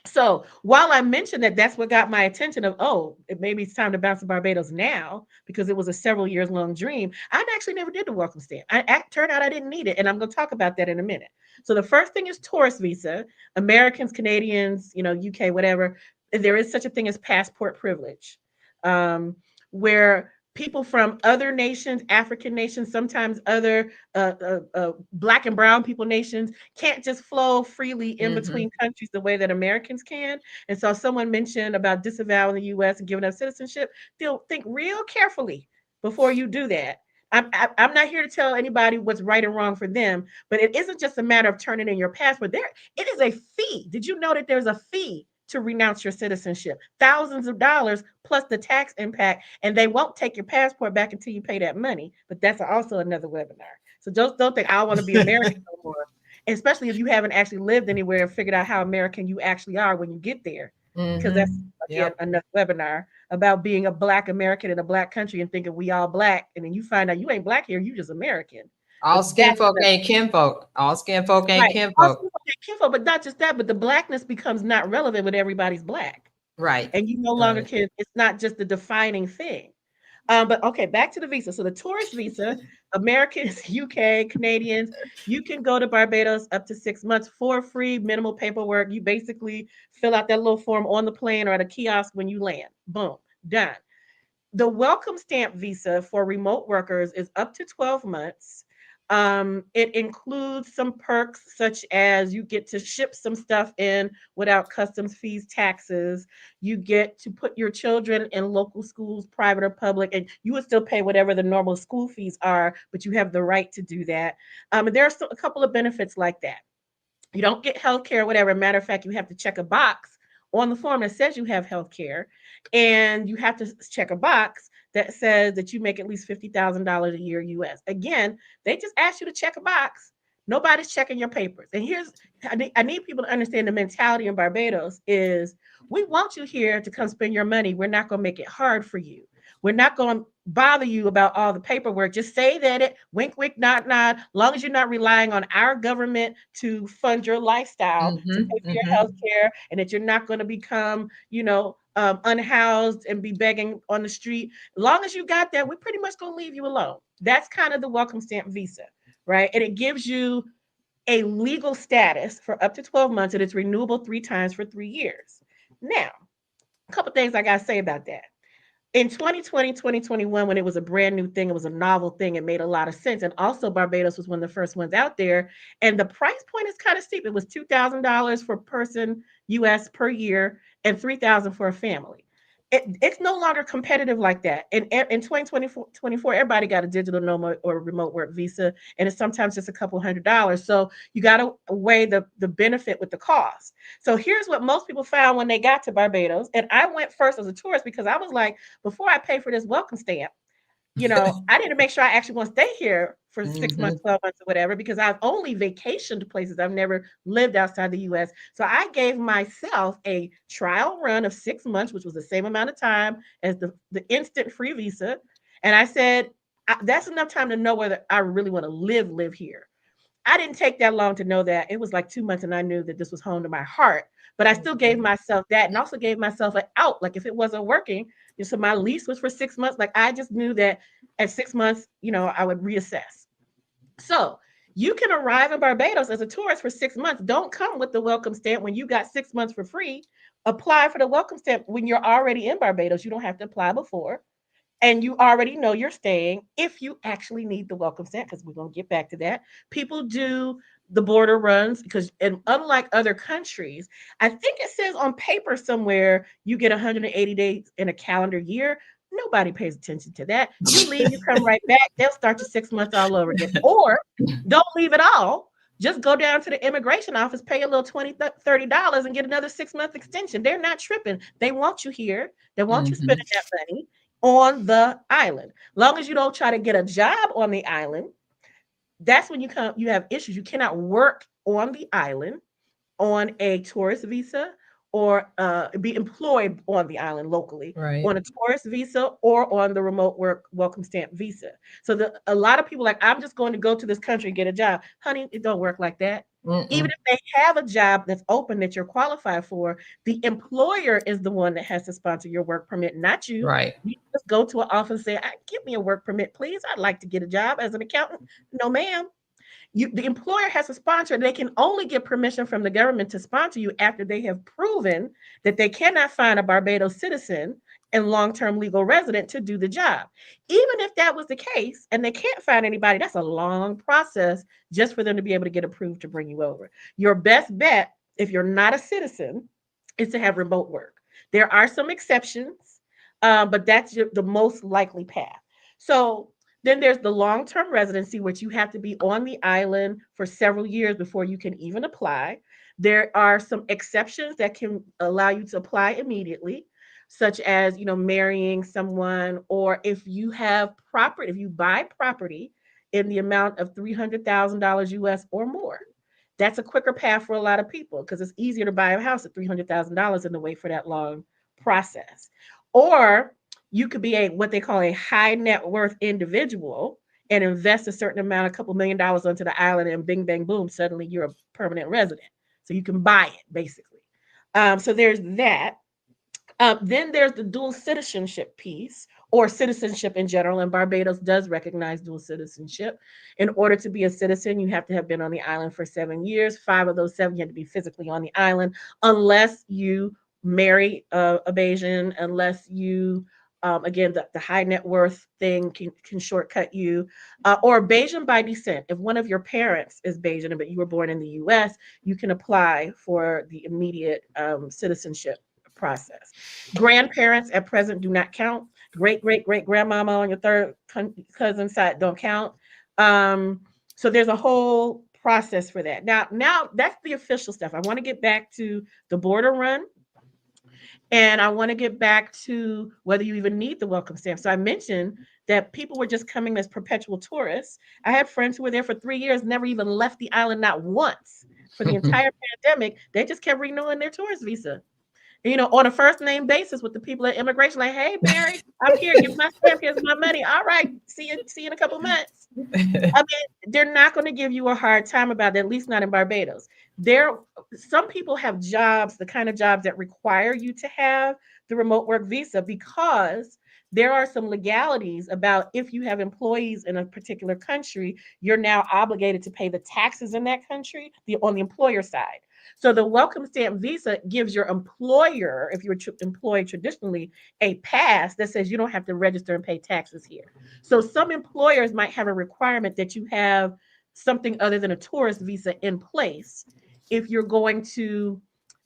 Speaker 5: So while I mentioned that that's what got my attention of, maybe it's time to bounce to Barbados now because it was a several years long dream. I actually never did the welcome stamp. Turned out I didn't need it. And I'm going to talk about that in a minute. So the first thing is tourist visa, Americans, Canadians, UK, whatever. There is such a thing as passport privilege. Where people from other nations, African nations, sometimes other Black and brown people nations can't just flow freely in between countries the way that Americans can. And so someone mentioned about disavowing the US and giving up citizenship. They'll think real carefully before you do that. I'm not here to tell anybody what's right or wrong for them, but it isn't just a matter of turning in your passport. It is a fee. Did you know that there's a fee to renounce your citizenship? Thousands of dollars plus the tax impact, and they won't take your passport back until you pay that money. But that's also another webinar. So just don't think I want to be American no more, especially if you haven't actually lived anywhere and figured out how American you actually are when you get there. because that's again
Speaker 1: Yep.
Speaker 5: another webinar about being a Black American in a Black country and thinking we all Black, and then you find out you ain't Black here, you just American.
Speaker 1: All
Speaker 5: But
Speaker 1: skin
Speaker 5: that's
Speaker 1: folk ain't kinfolk. All skin folk ain't
Speaker 5: right. Also,
Speaker 1: kinfolk.
Speaker 5: kinfolk, but not just that, but the Blackness becomes not relevant when everybody's Black,
Speaker 1: Right.
Speaker 5: and you no longer
Speaker 1: Right.
Speaker 5: can. It's not just the defining thing. But okay, back to the visa. So the tourist visa, Americans, UK, Canadians, you can go to Barbados up to 6 months for free, minimal paperwork. You basically fill out that little form on the plane or at a kiosk when you land. Boom, done. The welcome stamp visa for remote workers is up to 12 months. It includes some perks such as you get to ship some stuff in without customs fees, taxes. You get to put your children in local schools, private or public, and you would still pay whatever the normal school fees are, but you have the right to do that. And there are still a couple of benefits like that. You don't get health care, whatever. Matter of fact, you have to check a box on the form that says you have health care, and you have to check a box that says that you make at least $50,000 a year US. Again, they just ask you to check a box. Nobody's checking your papers. And I need people to understand the mentality in Barbados is we want you here to come spend your money. We're not going to make it hard for you. We're not going to bother you about all the paperwork. Just say that it wink, wink, nod, nod. Long as you're not relying on our government to fund your lifestyle, to pay for your health care, and that you're not going to become, unhoused and be begging on the street. As long as you got that, we're pretty much going to leave you alone. That's kind of the welcome stamp visa, right? And it gives you a legal status for up to 12 months, and it's renewable 3 times for 3 years. Now, a couple things I got to say about that in 2020, 2021, when it was a brand new thing, it was a novel thing, it made a lot of sense. And also Barbados was one of the first ones out there. And the price point is kind of steep. It was $2,000 for person US per year and $3,000 for a family. It's no longer competitive like that. In 2024, everybody got a digital nomad or remote work visa, and it's sometimes just a couple $100. So you got to weigh the benefit with the cost. So here's what most people found when they got to Barbados. And I went first as a tourist because I was like, before I pay for this welcome stamp, I need to make sure I actually want to stay here for 6 months, 12 months, or whatever, because I've only vacationed places. I've never lived outside the US. So I gave myself a trial run of 6 months, which was the same amount of time as the instant free visa. And I said, that's enough time to know whether I really want to live here. I didn't take that long to know that. It was like 2 months, and I knew that this was home to my heart. But I still gave myself that, and also gave myself an out. Like if it wasn't working, so my lease was for 6 months. Like I just knew that at 6 months, I would reassess. So you can arrive in Barbados as a tourist for 6 months. Don't come with the welcome stamp when you got 6 months for free. Apply for the welcome stamp when you're already in Barbados. You don't have to apply before, and you already know you're staying if you actually need the welcome stamp, because we're going to get back to that. People do the border runs because, and unlike other countries, I think it says on paper somewhere you get 180 days in a calendar year. Nobody pays attention to that. You leave, you come right back, they'll start your 6 months all over again. Or don't leave at all. Just go down to the immigration office, pay a little $20, $30 and get another 6 month extension. They're not tripping. They want you here. They want you spending that money on the island. Long as you don't try to get a job on the island, that's when you have issues. You cannot work on the island on a tourist visa or be employed on the island locally
Speaker 1: Right.
Speaker 5: on a tourist visa or on the remote work welcome stamp visa. So a lot of people like, I'm just going to go to this country and get a job. Honey, it don't work like that. Even if they have a job that's open that you're qualified for, the employer is the one that has to sponsor your work permit, not you.
Speaker 1: Right.
Speaker 5: You just go to an office and say, give me a work permit, please. I'd like to get a job as an accountant. No, ma'am. The employer has a sponsor. They can only get permission from the government to sponsor you after they have proven that they cannot find a Barbados citizen and long-term legal resident to do the job. Even if that was the case and they can't find anybody, that's a long process just for them to be able to get approved to bring you over. Your best bet, if you're not a citizen, is to have remote work. There are some exceptions, but that's the most likely path. So then there's the long-term residency, which you have to be on the island for several years before you can even apply. There are some exceptions that can allow you to apply immediately, such as, marrying someone, or if you have property, if you buy property in the amount of $300,000 US or more. That's a quicker path for a lot of people because it's easier to buy a house at $300,000 than to wait for that long process. Or you could be a what they call a high net worth individual and invest a certain amount, a couple $1,000,000 onto the island, and bing, bang, boom, suddenly you're a permanent resident. So you can buy it basically. So there's that. Then there's the dual citizenship piece or citizenship in general, and Barbados does recognize dual citizenship. In order to be a citizen, you have to have been on the island for 7 years. 5 of those 7, you have to be physically on the island, unless you marry a Bayesian, unless you, again, the high net worth thing can shortcut you, or Bayesian by descent. If one of your parents is Bayesian, but you were born in the US, you can apply for the immediate citizenship process. Grandparents at present do not count. Great great great grandmama on your third cousin side don't count. So there's a whole process for that. Now that's the official stuff. I want to get back to the border run, and I want to get back to whether you even need the welcome stamp. So I mentioned that people were just coming as perpetual tourists. I had friends who were there for 3 years, never even left the island, not once for the entire pandemic. They just kept renewing their tourist visa, on a first name basis with the people at immigration, like, hey, Barry, I'm here. Give my stamp. Here's my money. All right. See you in a couple months. I mean, they're not going to give you a hard time about it, at least not in Barbados. Some people have jobs, the kind of jobs that require you to have the remote work visa, because there are some legalities about if you have employees in a particular country, you're now obligated to pay the taxes in that country on the employer side. So the welcome stamp visa gives your employer, if you're employed traditionally, a pass that says you don't have to register and pay taxes here. So some employers might have a requirement that you have something other than a tourist visa in place if you're going to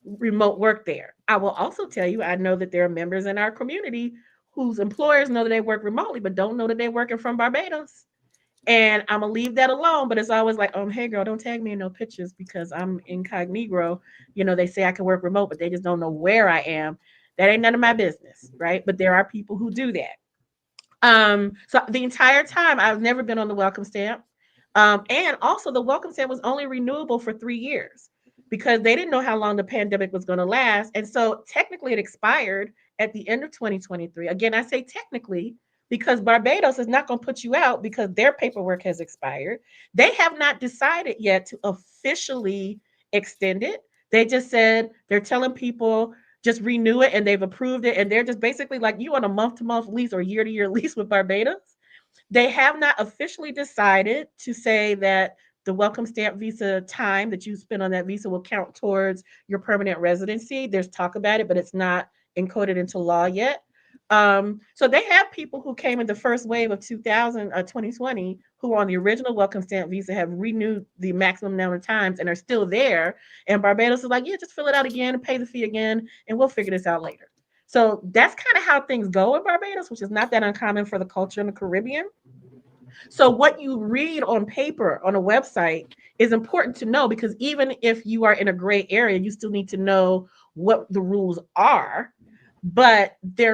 Speaker 5: remote work there. I will also tell you, I know that there are members in our community whose employers know that they work remotely, but don't know that they're working from Barbados. And I'm gonna leave that alone, but it's always like, hey girl, don't tag me in no pictures because I'm incognito. They say I can work remote, but they just don't know where I am. That ain't none of my business, right? But there are people who do that. So the entire time I've never been on the welcome stamp. And also the welcome stamp was only renewable for 3 years because they didn't know how long the pandemic was going to last. And so technically it expired at the end of 2023. Again, I say technically because Barbados is not going to put you out because their paperwork has expired. They have not decided yet to officially extend it. They just said they're telling people just renew it, and they've approved it. And they're just basically like you on a month-to-month lease or year-to-year lease with Barbados. They have not officially decided to say that the welcome stamp visa time that you spend on that visa will count towards your permanent residency. There's talk about it, but it's not encoded into law yet. So they have people who came in the first wave of 2020 who are on the original welcome stamp visa, have renewed the maximum number of times and are still there. And Barbados is like, yeah, just fill it out again and pay the fee again, and we'll figure this out later. So that's kind of how things go in Barbados, which is not that uncommon for the culture in the Caribbean. So what you read on paper on a website is important to know, because even if you are in a gray area, you still need to know what the rules are. But they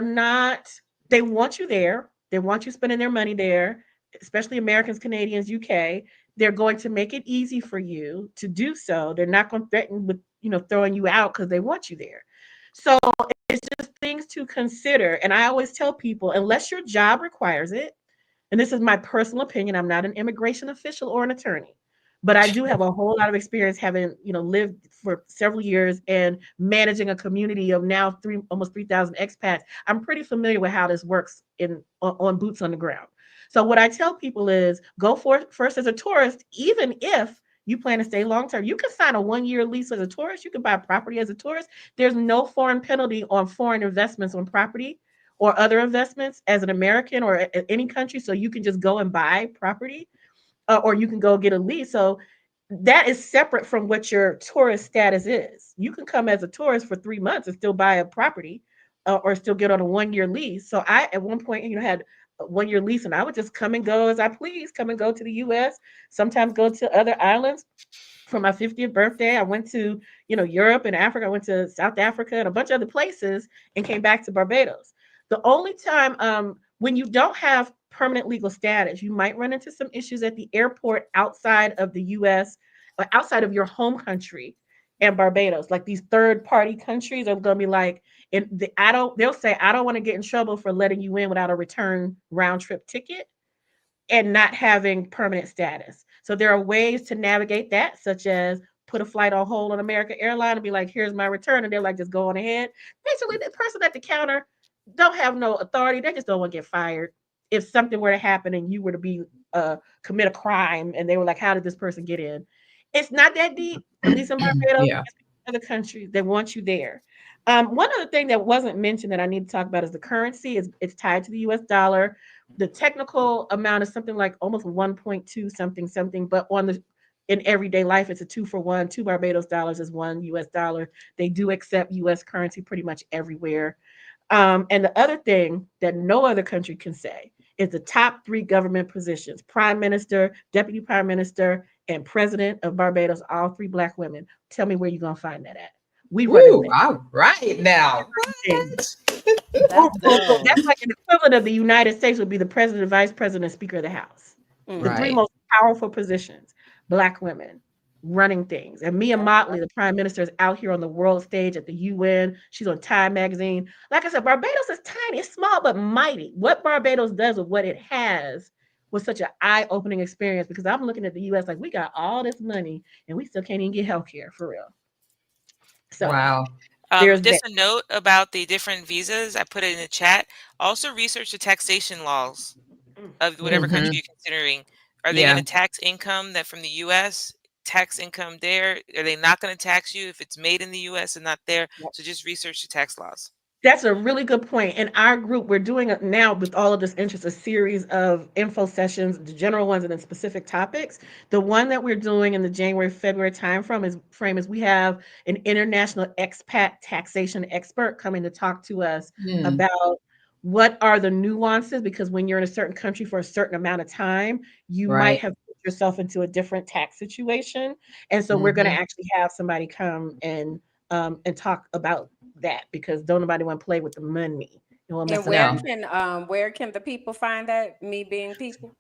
Speaker 5: want you there. They want you spending their money there, especially Americans, Canadians, UK. They're going to make it easy for you to do so. They're not going to threaten with, throwing you out because they want you there. So it's just things to consider. And I always tell people, unless your job requires it, and this is my personal opinion, I'm not an immigration official or an attorney, but I do have a whole lot of experience having, lived for several years and managing a community of now almost 3,000 expats. I'm pretty familiar with how this works on boots on the ground. So what I tell people is go for first as a tourist, even if you plan to stay long term. You can sign a 1-year lease as a tourist. You can buy property as a tourist. There's no foreign penalty on foreign investments on property or other investments as an American or any country. So you can just go and buy property. Or you can go get a lease. So that is separate from what your tourist status is. You can come as a tourist for 3 months and still buy a property or still get on a 1-year lease. So I, at one point, had a 1-year lease, and I would just come and go as I please, come and go to the US, sometimes go to other islands. For my 50th birthday, I went to, Europe and Africa. I went to South Africa and a bunch of other places and came back to Barbados. The only time when you don't have permanent legal status, you might run into some issues at the airport outside of the US, outside of your home country and Barbados. Like these third party countries are going to be like, they'll say, I don't want to get in trouble for letting you in without a return round trip ticket and not having permanent status. So there are ways to navigate that, such as put a flight on hold on American Airlines and be like, here's my return. And they're like, just go on ahead. Basically, the person at the counter don't have no authority. They just don't want to get fired. If something were to happen and you were to be commit a crime and they were like, how did this person get in? It's not that deep, at least in Barbados.
Speaker 1: Yeah.
Speaker 5: Other countries, they want you there. One other thing that wasn't mentioned that I need to talk about is the currency. It's tied to the US dollar. The technical amount is something like almost 1.2 something something, but in everyday life it's a 2 for 1. 2 Barbados dollars is 1 US dollar. They do accept US currency pretty much everywhere. And the other thing that no other country can say is the top 3 government positions: prime minister, deputy prime minister, and president of Barbados, all 3 Black women. Tell me where you're gonna find that at. We running
Speaker 1: Woo,
Speaker 5: things.
Speaker 1: all right now.
Speaker 5: Things.
Speaker 4: That's
Speaker 5: That's
Speaker 4: dope.
Speaker 5: like an equivalent of the United States would be the president, vice president, speaker of the House. The 3
Speaker 1: Right.
Speaker 5: most powerful positions, Black women running things. And Mia Motley, the prime minister, is out here on the world stage at the UN. She's on Time magazine. Like I said, Barbados is tiny, it's small but mighty. What Barbados does with what it has was such an eye-opening experience, because I'm looking at the US like we got all this money and we still can't even get health care for real. So
Speaker 1: Wow.
Speaker 5: there's that.
Speaker 2: Just a note about the different visas. I put it in the chat. Also, research the taxation laws of whatever country
Speaker 1: Hmm.
Speaker 2: you're considering. Are they going
Speaker 1: Yeah.
Speaker 2: to tax income that from the U.S.? Tax income there? Are they not going to tax you if it's made in the U.S. and not there? So just research the tax laws.
Speaker 5: That's a really good point. In our group, we're doing it now with all of this interest, a series of info sessions, the general ones and then specific topics. The one that we're doing in the January, February frame is we have an international expat taxation expert coming to talk to us
Speaker 1: Mm,
Speaker 5: about what are the nuances, because when you're in a certain country for a certain amount of time, you might
Speaker 1: right.
Speaker 5: have put yourself into a different tax situation. And so we're going to
Speaker 1: Hmm.
Speaker 5: actually have somebody come and talk about that, because don't nobody want to play with the money. You want to
Speaker 4: And
Speaker 5: mess up.
Speaker 1: No.
Speaker 4: where can the people find that? Me being people.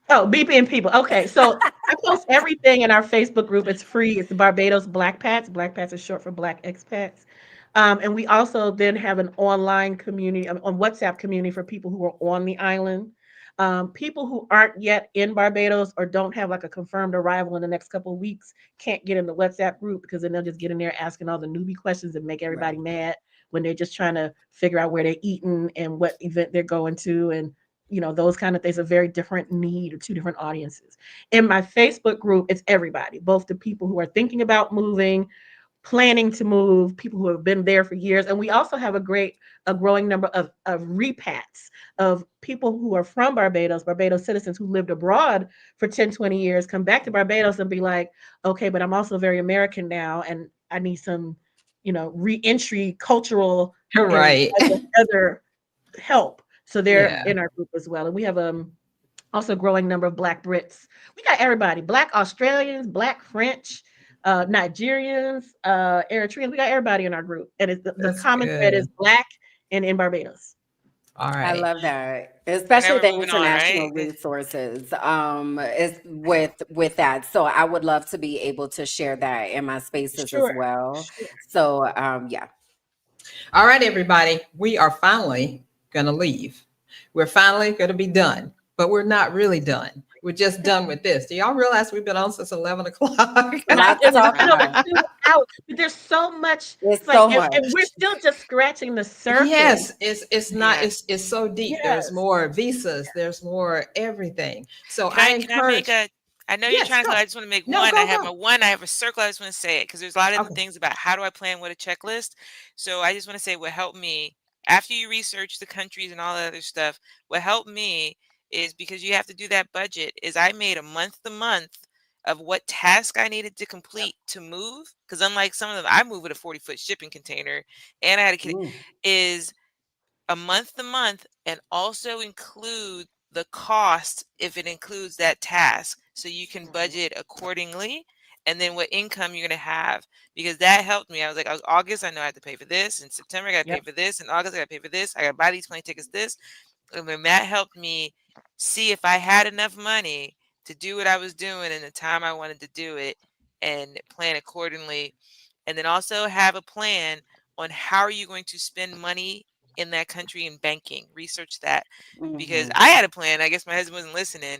Speaker 5: Oh, BP and people. Okay, so I post everything in our Facebook group. It's free. It's the Barbados Black Pats. Black Pats is short for Black Expats. And we also then have an online community, on WhatsApp community for people who are on the island. People who aren't yet in Barbados or don't have like a confirmed arrival in the next couple of weeks can't get in the WhatsApp group, because then they'll just get in there asking all the newbie questions and make everybody
Speaker 4: Right.
Speaker 5: mad when they're just trying to figure out where they're eating and what event they're going to, and those kind of things. A very different need, or 2 different audiences. In my Facebook group, it's everybody, both the people who are thinking about moving, planning to move, people who have been there for years. And we also have a growing number of repats of people who are from Barbados citizens who lived abroad for 10, 20 years, come back to Barbados and be like, okay, but I'm also very American now and I need some, re-entry cultural and
Speaker 1: Right.
Speaker 5: other help. So they're
Speaker 1: Yeah.
Speaker 5: in our group as well. And we have also a growing number of Black Brits. We got everybody: Black Australians, Black French, Nigerians, Eritreans. We got everybody in our group. And the
Speaker 1: That's
Speaker 5: common thread is
Speaker 1: good.
Speaker 5: Black and in Barbados.
Speaker 1: All
Speaker 4: I
Speaker 1: right.
Speaker 4: love that,
Speaker 2: And now
Speaker 4: especially
Speaker 2: we're
Speaker 4: the
Speaker 2: moving on,
Speaker 4: international
Speaker 2: right?
Speaker 4: resources. Is with that. So I would love to be able to share that in my spaces as
Speaker 5: Sure.
Speaker 4: well.
Speaker 5: Sure.
Speaker 4: So yeah.
Speaker 1: All right, everybody. We are finally going to leave. We're finally going to be done, but we're not really done. We're just done with this. Do y'all realize we've been on since 11 o'clock?
Speaker 4: A
Speaker 5: And, I,
Speaker 4: lot to
Speaker 5: and it's
Speaker 4: talk
Speaker 5: been over
Speaker 4: about.
Speaker 5: 2 hours, but there's so much. It's
Speaker 4: It's
Speaker 5: like,
Speaker 4: so
Speaker 5: and we're
Speaker 4: much.
Speaker 5: still just scratching the surface.
Speaker 1: Yes, it's not,
Speaker 2: Yeah.
Speaker 1: it's so deep. There's
Speaker 5: Yes.
Speaker 1: more visas, there's more everything. So
Speaker 2: Can
Speaker 1: I
Speaker 2: I make
Speaker 1: encourage,
Speaker 2: a? I know you're
Speaker 1: yes,
Speaker 2: trying to.
Speaker 1: go.
Speaker 2: I just want to make
Speaker 1: No,
Speaker 2: one. I
Speaker 1: go,
Speaker 2: have my
Speaker 1: go.
Speaker 2: one. I have a circle. I just want to say it because there's a lot of the
Speaker 1: Okay.
Speaker 2: things about how do I plan what a checklist. So I just want to say what helped me after you research the countries and all that other stuff. What helped me is because you have to do that budget. Is I made a month to month of what task I needed to complete to move. Because unlike some of them, I move with a 40-foot shipping container, and I had a kid.
Speaker 4: Mm.
Speaker 2: Is a month to month and also include the cost if it includes that task so you can budget accordingly and then what income you're going to have because that helped me. I was like, August, I know I have to pay for this. In September, I got to pay
Speaker 5: Yep.
Speaker 2: for this. In August, I got to pay for this. I got to buy these plane tickets, this. And then that helped me see if I had enough money to do what I was doing in the time I wanted to do it and plan accordingly. And then also have a plan on how are you going to spend money in that country in banking. Research that, because I had a plan. I guess my husband wasn't listening.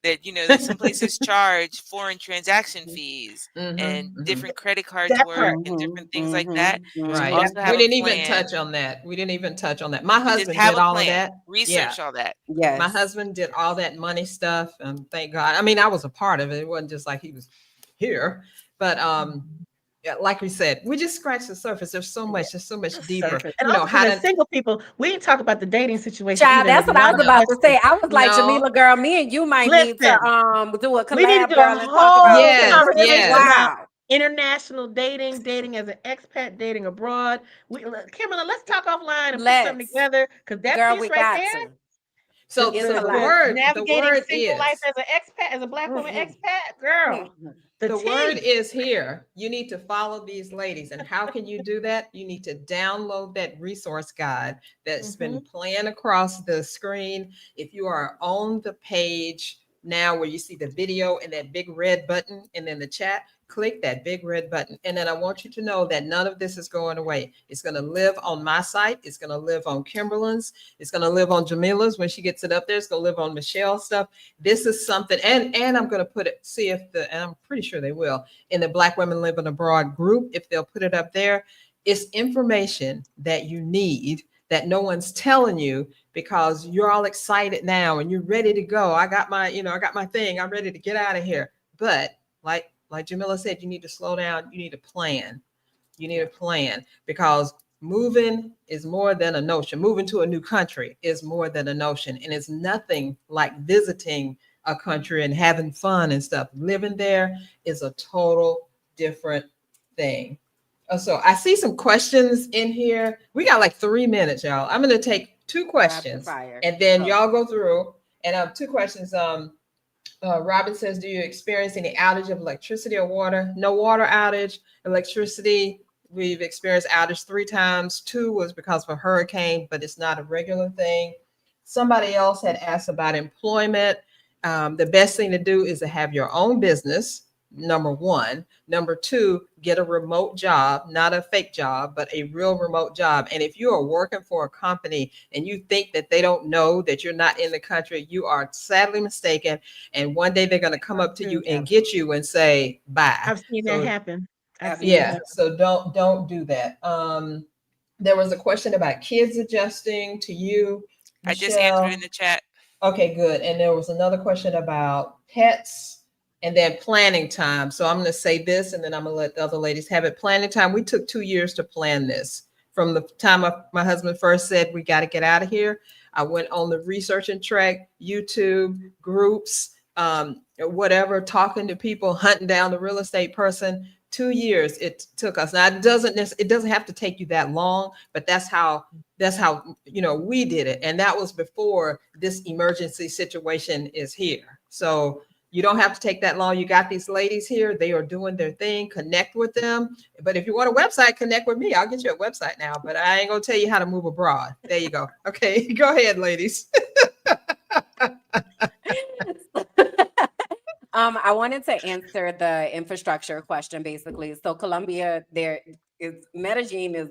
Speaker 2: That that some places charge foreign transaction fees and different credit cards
Speaker 5: That
Speaker 2: work
Speaker 5: part.
Speaker 2: and different things like that. So
Speaker 1: Right.
Speaker 5: That
Speaker 2: also
Speaker 1: We
Speaker 2: have a
Speaker 1: didn't even
Speaker 2: plan,
Speaker 1: touch on that. We didn't even touch on that. My
Speaker 2: but just
Speaker 1: husband
Speaker 2: have
Speaker 1: did
Speaker 2: a
Speaker 1: all of
Speaker 2: plan.
Speaker 1: that. Yeah.
Speaker 2: Research all that.
Speaker 1: My
Speaker 4: Yes.
Speaker 1: husband did all that money stuff. Thank God. I mean, I was a part of it. It wasn't just like he was here. But yeah, like we said, we just scratched the surface. There's so much deeper.
Speaker 5: Surface. And also,
Speaker 1: How
Speaker 5: as
Speaker 1: to
Speaker 5: single people, we didn't talk about the dating situation
Speaker 4: Child,
Speaker 5: either.
Speaker 4: that's
Speaker 5: There's a
Speaker 4: what I
Speaker 5: lot
Speaker 4: was
Speaker 5: of
Speaker 4: about to
Speaker 5: questions.
Speaker 4: say. I was like,
Speaker 1: no.
Speaker 4: Jamila, girl, me and you might need to
Speaker 5: Listen,
Speaker 4: do a
Speaker 5: we need to
Speaker 4: collab,
Speaker 5: do a
Speaker 4: girl, and talk about
Speaker 5: whole
Speaker 1: Yes,
Speaker 5: conversation
Speaker 1: yes.
Speaker 5: about
Speaker 4: wow.
Speaker 5: international dating, dating as an expat, dating abroad. Kimberly, let's talk offline and put something
Speaker 4: Let's,
Speaker 5: together because that
Speaker 4: girl,
Speaker 5: piece
Speaker 4: we
Speaker 5: right
Speaker 4: got
Speaker 5: there,
Speaker 4: to.
Speaker 1: So
Speaker 4: It's
Speaker 1: the,
Speaker 4: a
Speaker 1: the
Speaker 4: lot.
Speaker 1: word the
Speaker 5: navigating
Speaker 1: word
Speaker 5: single life
Speaker 1: is
Speaker 5: as an expat, as a Black woman
Speaker 4: Mhm.
Speaker 5: expat, girl,
Speaker 4: Mhm.
Speaker 5: the
Speaker 1: the word
Speaker 5: tea.
Speaker 1: is here. You need to follow these ladies. And how can you do that? You need to download that resource guide that's been
Speaker 5: Mhm.
Speaker 1: playing across the screen. If you are on the page now where you see the video and that big red button and then the chat, click that big red button. And then I want you to know that none of this is going away. It's going to live on my site. It's going to live on Kimberly's. It's going to live on Jamila's when she gets it up there. It's going to live on Michelle's stuff. This is something, and I'm going to put it, see if and I'm pretty sure they will, in the Black Women Living Abroad group, if they'll put it up there. It's information that you need that no one's telling you because you're all excited now and you're ready to go. I got my thing. I'm ready to get out of here. But like Jamila said, you need to slow down. You need to plan. You need a plan because moving is more than a notion. Moving to a new country is more than a notion. And it's nothing like visiting a country and having fun and stuff. Living there is a total different thing. So I see some questions in here. We got like 3 minutes, y'all. I'm going to take two
Speaker 4: Rapid
Speaker 1: questions
Speaker 4: fire.
Speaker 1: and then
Speaker 4: Oh.
Speaker 1: y'all go through. And two questions. Robin says, do you experience any outage of electricity or water? No water outage. Electricity, we've experienced outage 3 times. 2 was because of a hurricane, but it's not a regular thing. Somebody else had asked about employment. The best thing to do is to have your own business, number one. Number two, get a remote job, not a fake job, but a real remote job. And if you are working for a company and you think that they don't know that you're not in the country, you are sadly mistaken. And one day they're going to come up to you and get you and say bye.
Speaker 5: I've seen that happen. I've seen
Speaker 1: Yeah,
Speaker 5: that.
Speaker 1: so don't do that. There was a question about kids adjusting to you,
Speaker 2: I just answered
Speaker 1: Michelle.
Speaker 2: in the chat.
Speaker 1: Okay, good. And there was another question about pets and then planning time. So I'm going to say this and then I'm going to let the other ladies have it. Planning time. We took 2 years to plan this. From the time my husband first said, we got to get out of here, I went on the researching track, YouTube, groups, whatever, talking to people, hunting down the real estate person. 2 years it took us. Now it doesn't have to take you that long, but that's how we did it. And that was before this emergency situation is here. So you don't have to take that long. You got these ladies here. They are doing their thing. Connect with them. But if you want a website, connect with me. I'll get you a website now, but I ain't going to tell you how to move abroad. There you go. Okay, go ahead, ladies.
Speaker 4: I wanted to answer the infrastructure question basically. So Colombia, there is Medellin is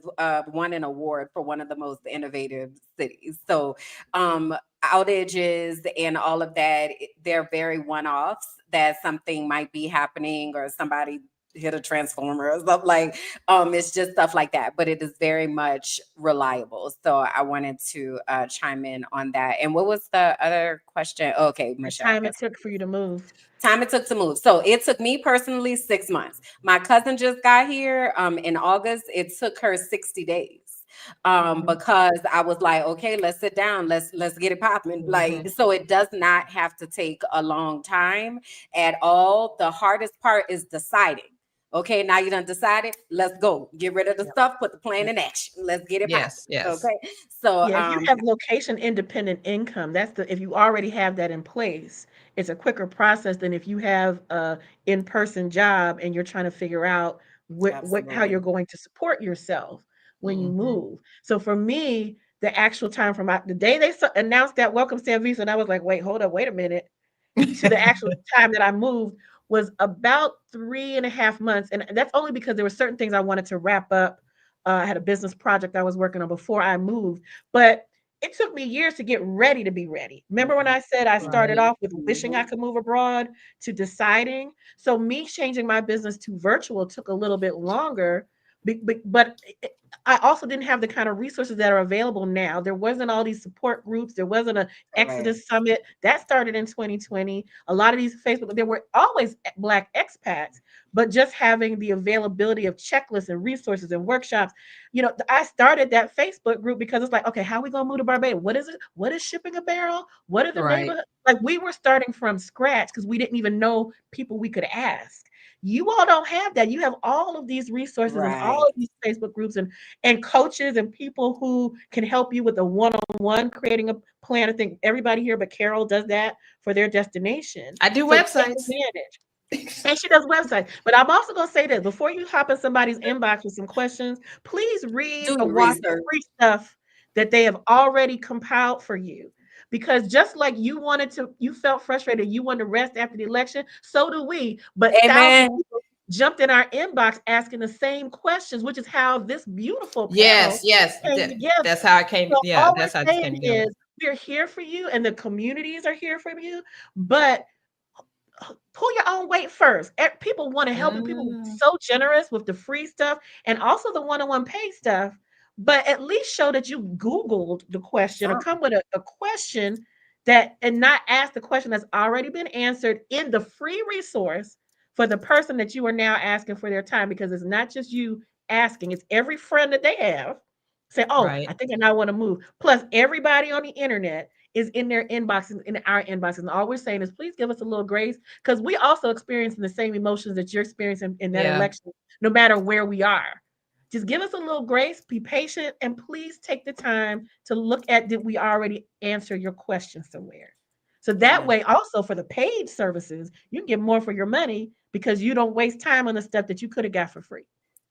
Speaker 4: won an award for one of the most innovative cities. So outages and all of that, they're very one-offs that something might be happening or somebody hit a transformer or something like it's just stuff like that, but it is very much reliable. So I wanted to chime in on that. And what was the other question? Okay,
Speaker 5: The
Speaker 4: Michelle.
Speaker 5: time it took for you to move.
Speaker 4: Time it took to move. So it took me personally 6 months. My cousin just got here in August. It took her 60 days because I was like, okay, let's sit down. Let's get it popping. Like, so it does not have to take a long time at all. The hardest part is deciding. Okay, now you done decided. Let's go. Get rid of the stuff. Put the plan in action. Let's get it
Speaker 1: Yes,
Speaker 4: popping.
Speaker 1: yes.
Speaker 4: Okay. So
Speaker 5: Yeah, if you have location independent income, if you already have that in place, it's a quicker process than if you have a in-person job and you're trying to figure out how you're
Speaker 4: absolutely.
Speaker 5: going to support yourself when you
Speaker 1: Mhm.
Speaker 5: move. So for me, the actual time from the day they announced that welcome stamp visa, and I was like, wait, hold up, wait a minute, to the actual time that I moved was about 3.5 months. And that's only because there were certain things I wanted to wrap up. I had a business project I was working on before I moved, but it took me years to get ready to be ready. Remember when I said I started
Speaker 1: Right.
Speaker 5: off with wishing I could move abroad to deciding? So me changing my business to virtual took a little bit longer, but I also didn't have the kind of resources that are available now. There wasn't all these support groups. There wasn't a
Speaker 4: Correct.
Speaker 5: Exodus Summit that started in 2020. A lot of these Facebook, there were always Black expats, but just having the availability of checklists and resources and workshops. I started that Facebook group because it's like, okay, how are we gonna move to Barbados? What is it? What is shipping a barrel? What are the
Speaker 1: Right.
Speaker 5: neighborhood? Like we were starting from scratch because we didn't even know people we could ask. You all don't have that. You have all of these resources and all
Speaker 4: Right.
Speaker 5: of these Facebook groups and coaches and people who can help you with a one-on-one creating a plan. I think everybody here but Carol does that for their destination.
Speaker 1: I do
Speaker 5: So take
Speaker 1: websites.
Speaker 5: advantage. And she does websites. But I'm also going to say this before you hop in somebody's inbox with some questions, please read
Speaker 4: Do
Speaker 5: or
Speaker 4: your
Speaker 5: watch the
Speaker 4: research.
Speaker 5: free stuff that they have already compiled for you. Because just like you felt frustrated, you wanted to rest after the election, so do we. But thousands of
Speaker 4: Amen.
Speaker 5: people jumped in our inbox asking the same questions, which is how this beautiful panel
Speaker 1: Yes, yes.
Speaker 5: came together.
Speaker 1: That's how I came.
Speaker 5: So
Speaker 1: Yeah,
Speaker 5: all we're
Speaker 1: that's how this
Speaker 5: saying
Speaker 1: came together.
Speaker 5: is we're here for you and the communities are here for you, but pull your own weight first. People want to help you. People are
Speaker 1: Mm,
Speaker 5: so generous with the free stuff and also the one-on-one paid stuff. But at least show that you Googled the question or
Speaker 4: Some.
Speaker 5: come with a question that and not ask the question that's already been answered in the free resource for the person that you are now asking for their time because it's not just you asking, it's every friend that they have. Say, oh,
Speaker 1: right.
Speaker 5: I think I now want to move. Plus, everybody on the internet is in their inboxes, in our inboxes. And all we're saying is please give us a little grace because we also experiencing the same emotions that you're experiencing in that
Speaker 1: Yeah.
Speaker 5: election, no matter where we are. Just give us a little grace, be patient, and please take the time to look at did we already answer your question somewhere. So that
Speaker 4: Amen.
Speaker 5: way, also for the paid services, you can get more for your money because you don't waste time on the stuff that you could have got for free.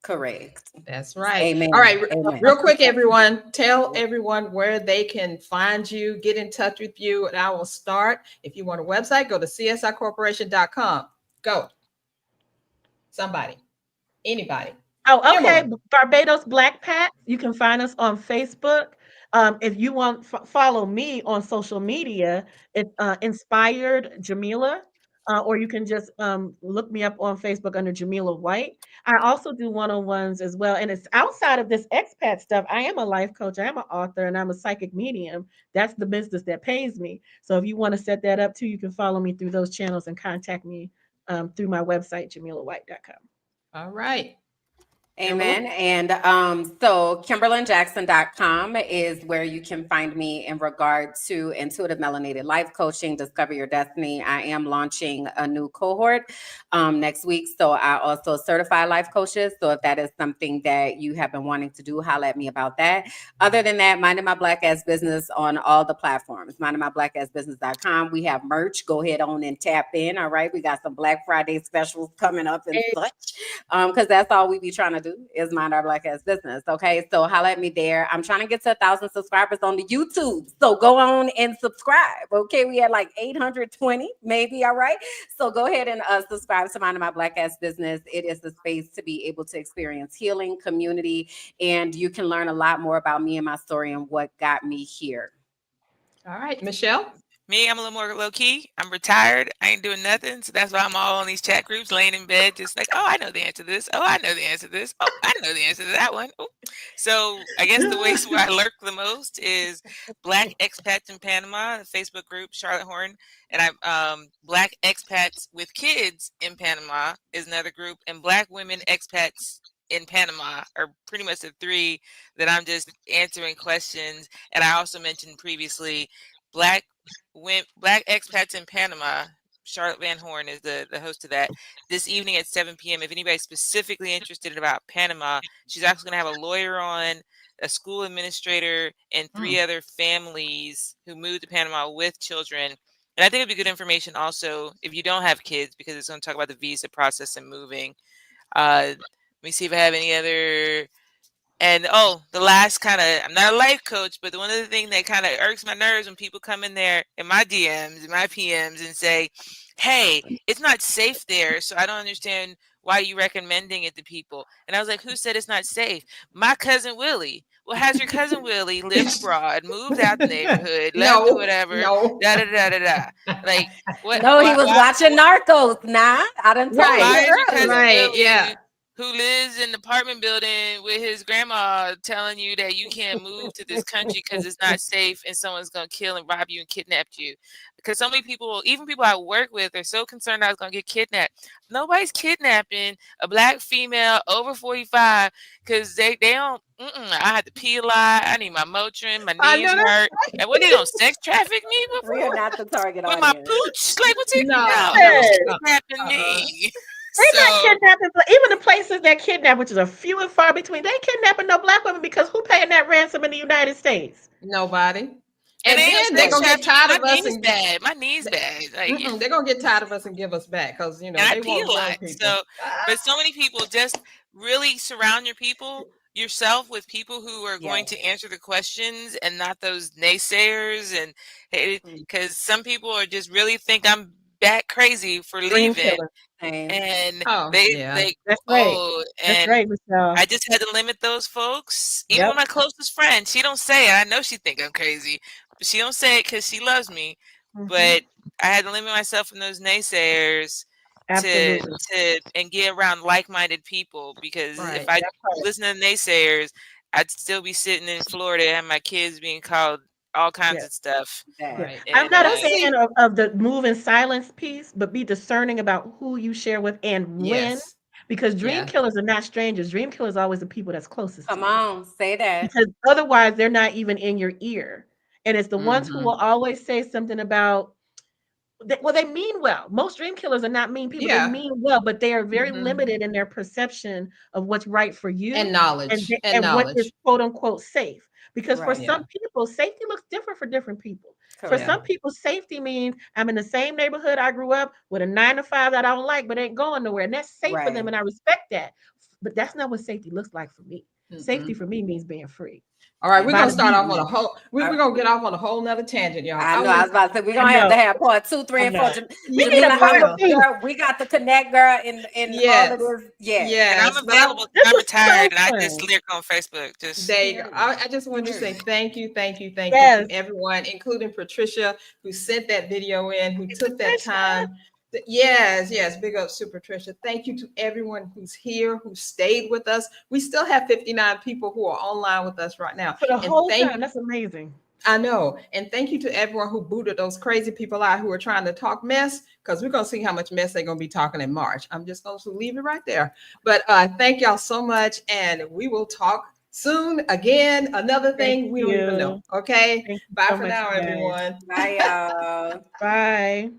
Speaker 4: Correct.
Speaker 1: That's right. All
Speaker 4: Amen.
Speaker 1: right.
Speaker 4: Amen.
Speaker 1: Real quick, everyone, tell everyone where they can find you, get in touch with you, and I will start. If you want a website, go to csicorporation.com. Go. Somebody, anybody.
Speaker 5: Oh, okay.
Speaker 1: Kimberly.
Speaker 5: Barbados Black Pat. You can find us on Facebook. If you want follow me on social media, it's Inspired Jamila, or you can just look me up on Facebook under Jamila White. I also do one-on-ones as well, and it's outside of this expat stuff. I am a life coach, I am an author, and I'm a psychic medium. That's the business that pays me. So if you want to set that up too, you can follow me through those channels and contact me through my website, JamilaWhite.com.
Speaker 1: All right. Kimberly.
Speaker 4: Amen. And so KimberlinJackson.com is where you can find me in regard to intuitive melanated life coaching, discover your destiny. I am launching a new cohort next week. So I also certify life coaches. So if that is something that you have been wanting to do, holla at me about that. Other than that, minding my black ass business on all the platforms, mindingmybblackassbusiness.com. We have merch. Go ahead on and tap in. All right. We got some Black Friday specials coming up and such. Because that's all we be trying to do is mind our black ass business. Okay, so holla at me there. I'm trying to get to 1,000 subscribers on the YouTube, so go on and subscribe. Okay, we had like 820 maybe. All right, so go ahead and subscribe to Mind My Black Ass Business. It is the space to be able to experience healing, community, and you can learn a lot more about me and my story and what got me here.
Speaker 1: All right. Michelle.
Speaker 2: Me, I'm a little more low key. I'm retired. I ain't doing nothing. So that's why I'm all on these chat groups, laying in bed, just like, oh, I know the answer to this. Oh, I know the answer to this. Oh, I know the answer to that one. Oh. So I guess the ways where I lurk the most is Black Expats in Panama, the Facebook group, Charlotte Horn. And I'm Black Expats with Kids in Panama is another group. And Black Women Expats in Panama are pretty much the three that I'm just answering questions. And I also mentioned previously Black Expats in Panama. Charlotte Van Horn is the host of that this evening at 7 p.m. If anybody's specifically interested about Panama, she's actually going to have a lawyer on, a school administrator, and 3 other families who moved to Panama with children. And I think it'd be good information also if you don't have kids, because it's going to talk about the visa process and moving. Let me see if I have any other. And the last kind of, I'm not a life coach, but one of the things that kind of irks my nerves when people come in there in my DMs and my PMs and say, hey, it's not safe there, so I don't understand why you recommending it to people. And I was like, who said it's not safe? My cousin Willie. Well, has your cousin Willie lived abroad, moved out the neighborhood, left or
Speaker 1: No,
Speaker 2: whatever,
Speaker 1: no.
Speaker 2: da da da da da? Like, what?
Speaker 4: No, he was watching Narcos. Nah, I done told
Speaker 1: Right,
Speaker 2: why
Speaker 4: you
Speaker 2: is your cousin
Speaker 4: earlier.
Speaker 1: right, yeah.
Speaker 2: Willie, who lives in an apartment building with his grandma, telling you that you can't move to this country because it's not safe and someone's going to kill and rob you and kidnap you? Because so many people, even people I work with, are so concerned I was going to get kidnapped. Nobody's kidnapping a Black female over 45 because they don't. I had to pee a lot. I need my Motrin. My
Speaker 1: I
Speaker 2: knees
Speaker 1: know that.
Speaker 2: hurt. And what, they gonna sex traffic me
Speaker 4: We are
Speaker 2: before?
Speaker 4: not the target
Speaker 2: With my
Speaker 4: audience.
Speaker 2: pooch? Like, what's it?
Speaker 1: No,
Speaker 2: No,
Speaker 1: no.
Speaker 2: who's
Speaker 5: Yes.
Speaker 2: kidnapping
Speaker 1: Uh-uh.
Speaker 2: me?
Speaker 5: They're not
Speaker 2: So,
Speaker 5: kidnapping, but even the places that kidnap, which is a few and far between, they ain't kidnapping no Black women because who paying that ransom in the United States?
Speaker 1: Nobody.
Speaker 2: and
Speaker 1: And
Speaker 2: they ain't
Speaker 1: then
Speaker 2: gonna
Speaker 1: they're
Speaker 2: sex
Speaker 1: gonna get
Speaker 2: traffic me.
Speaker 1: tired
Speaker 2: My
Speaker 1: of us
Speaker 2: knees
Speaker 1: and
Speaker 2: bad. My knees bad. Like,
Speaker 1: they're gonna get tired of us and give us back because
Speaker 2: and I
Speaker 1: they
Speaker 2: pee a
Speaker 1: want young
Speaker 2: lot.
Speaker 1: people.
Speaker 2: So, but so many people, just really surround yourself with people who are going
Speaker 4: Yes.
Speaker 2: to answer the questions and not those naysayers. And because some people are just really think I'm bat crazy for
Speaker 5: Dream
Speaker 2: leaving,
Speaker 5: killer.
Speaker 4: Same.
Speaker 2: and
Speaker 1: Oh,
Speaker 2: they
Speaker 1: yeah.
Speaker 2: like,
Speaker 5: That's right.
Speaker 2: oh,
Speaker 5: That's
Speaker 2: and
Speaker 5: right, Michelle.
Speaker 2: I just had to limit those folks. Even
Speaker 5: Yep.
Speaker 2: my closest friend, she don't say it. I know she think I'm crazy, but she don't say it because she loves me.
Speaker 5: Mhm.
Speaker 2: But I had to limit myself from those naysayers to
Speaker 5: Absolutely.
Speaker 2: and get around like-minded people, because if
Speaker 1: Right.
Speaker 2: I
Speaker 5: That part.
Speaker 2: listen to naysayers, I'd still be sitting in Florida and my kids being called all kinds
Speaker 5: Yeah.
Speaker 2: of stuff.
Speaker 4: That.
Speaker 5: Yeah.
Speaker 1: Right.
Speaker 5: I'm
Speaker 2: And
Speaker 5: not a
Speaker 1: Well, see,
Speaker 5: fan of the move in silence piece, but be discerning about who you share with and when,
Speaker 1: yes.
Speaker 5: because dream
Speaker 1: Yeah.
Speaker 5: killers are not strangers. Dream killers are always the people that's closest to
Speaker 4: Come
Speaker 5: you,
Speaker 4: on, say that.
Speaker 5: because otherwise they're not even in your ear. And it's the ones who
Speaker 1: Mm-hmm.
Speaker 5: will always say something about, well, they mean well. Most dream killers are not mean people. They
Speaker 1: Yeah.
Speaker 5: mean well, but they are very
Speaker 1: Mm-hmm.
Speaker 5: limited in their perception of what's right for
Speaker 1: And
Speaker 5: you
Speaker 1: knowledge. And
Speaker 5: and what is
Speaker 1: knowledge.
Speaker 5: quote unquote safe. Because for
Speaker 4: Right.
Speaker 1: Yeah.
Speaker 5: some people, safety looks different for different people. For
Speaker 1: Yeah.
Speaker 4: Correct.
Speaker 5: some people, safety means I'm in the same neighborhood I grew up with a 9 to 5 that I don't like, but ain't going nowhere. And that's safe for them.
Speaker 4: Right.
Speaker 5: And I respect that. But that's not what safety looks like for me. Safety
Speaker 1: Mm-mm.
Speaker 5: for me means being free.
Speaker 1: All right, we're
Speaker 5: By
Speaker 1: gonna
Speaker 5: the
Speaker 1: start off
Speaker 5: beat.
Speaker 1: on a whole. We're
Speaker 4: I,
Speaker 1: gonna get off on a whole nother tangent, y'all.
Speaker 4: I
Speaker 1: I
Speaker 4: know. I
Speaker 1: want
Speaker 4: was about to say we're
Speaker 5: I
Speaker 4: gonna have
Speaker 5: know.
Speaker 4: to have part 2, 3,
Speaker 5: I
Speaker 4: and 4.
Speaker 5: know. We need a
Speaker 4: Jamila,
Speaker 5: part
Speaker 4: I'm
Speaker 5: two.
Speaker 4: girl. We got the connect, girl, in all of
Speaker 1: yes,
Speaker 4: this. Yes.
Speaker 2: and I'm
Speaker 1: yes, but
Speaker 2: available
Speaker 5: This
Speaker 2: because I'm
Speaker 5: was so
Speaker 2: retired and I just
Speaker 5: fun.
Speaker 2: lurk on Facebook. Just
Speaker 1: there you go.
Speaker 4: Period.
Speaker 1: I just wanted to say
Speaker 4: Period.
Speaker 1: thank you, thank you, thank you
Speaker 5: Yes.
Speaker 1: to everyone, including Patricia, who sent that video in, who
Speaker 5: Hey,
Speaker 1: took that
Speaker 5: Patricia.
Speaker 1: time. Yes, yes, big up to Patricia. Thank you to everyone who's here, who stayed with us. We still have 59 people who are online with us right now.
Speaker 5: For the
Speaker 1: And
Speaker 5: whole
Speaker 1: thank
Speaker 5: time. That's amazing.
Speaker 1: I know. And thank you to everyone who booted those crazy people out who are trying to talk mess, because we're going to see how much mess they're going to be talking in March. I'm just going to leave it right there. But thank y'all so much. And we will talk soon again. Another
Speaker 5: Thank
Speaker 1: thing we don't even know.
Speaker 5: you.
Speaker 1: Okay.
Speaker 5: Thank you
Speaker 1: Bye
Speaker 5: so
Speaker 1: for
Speaker 5: much,
Speaker 1: now,
Speaker 5: guys.
Speaker 1: everyone.
Speaker 4: Bye, y'all.
Speaker 5: Bye.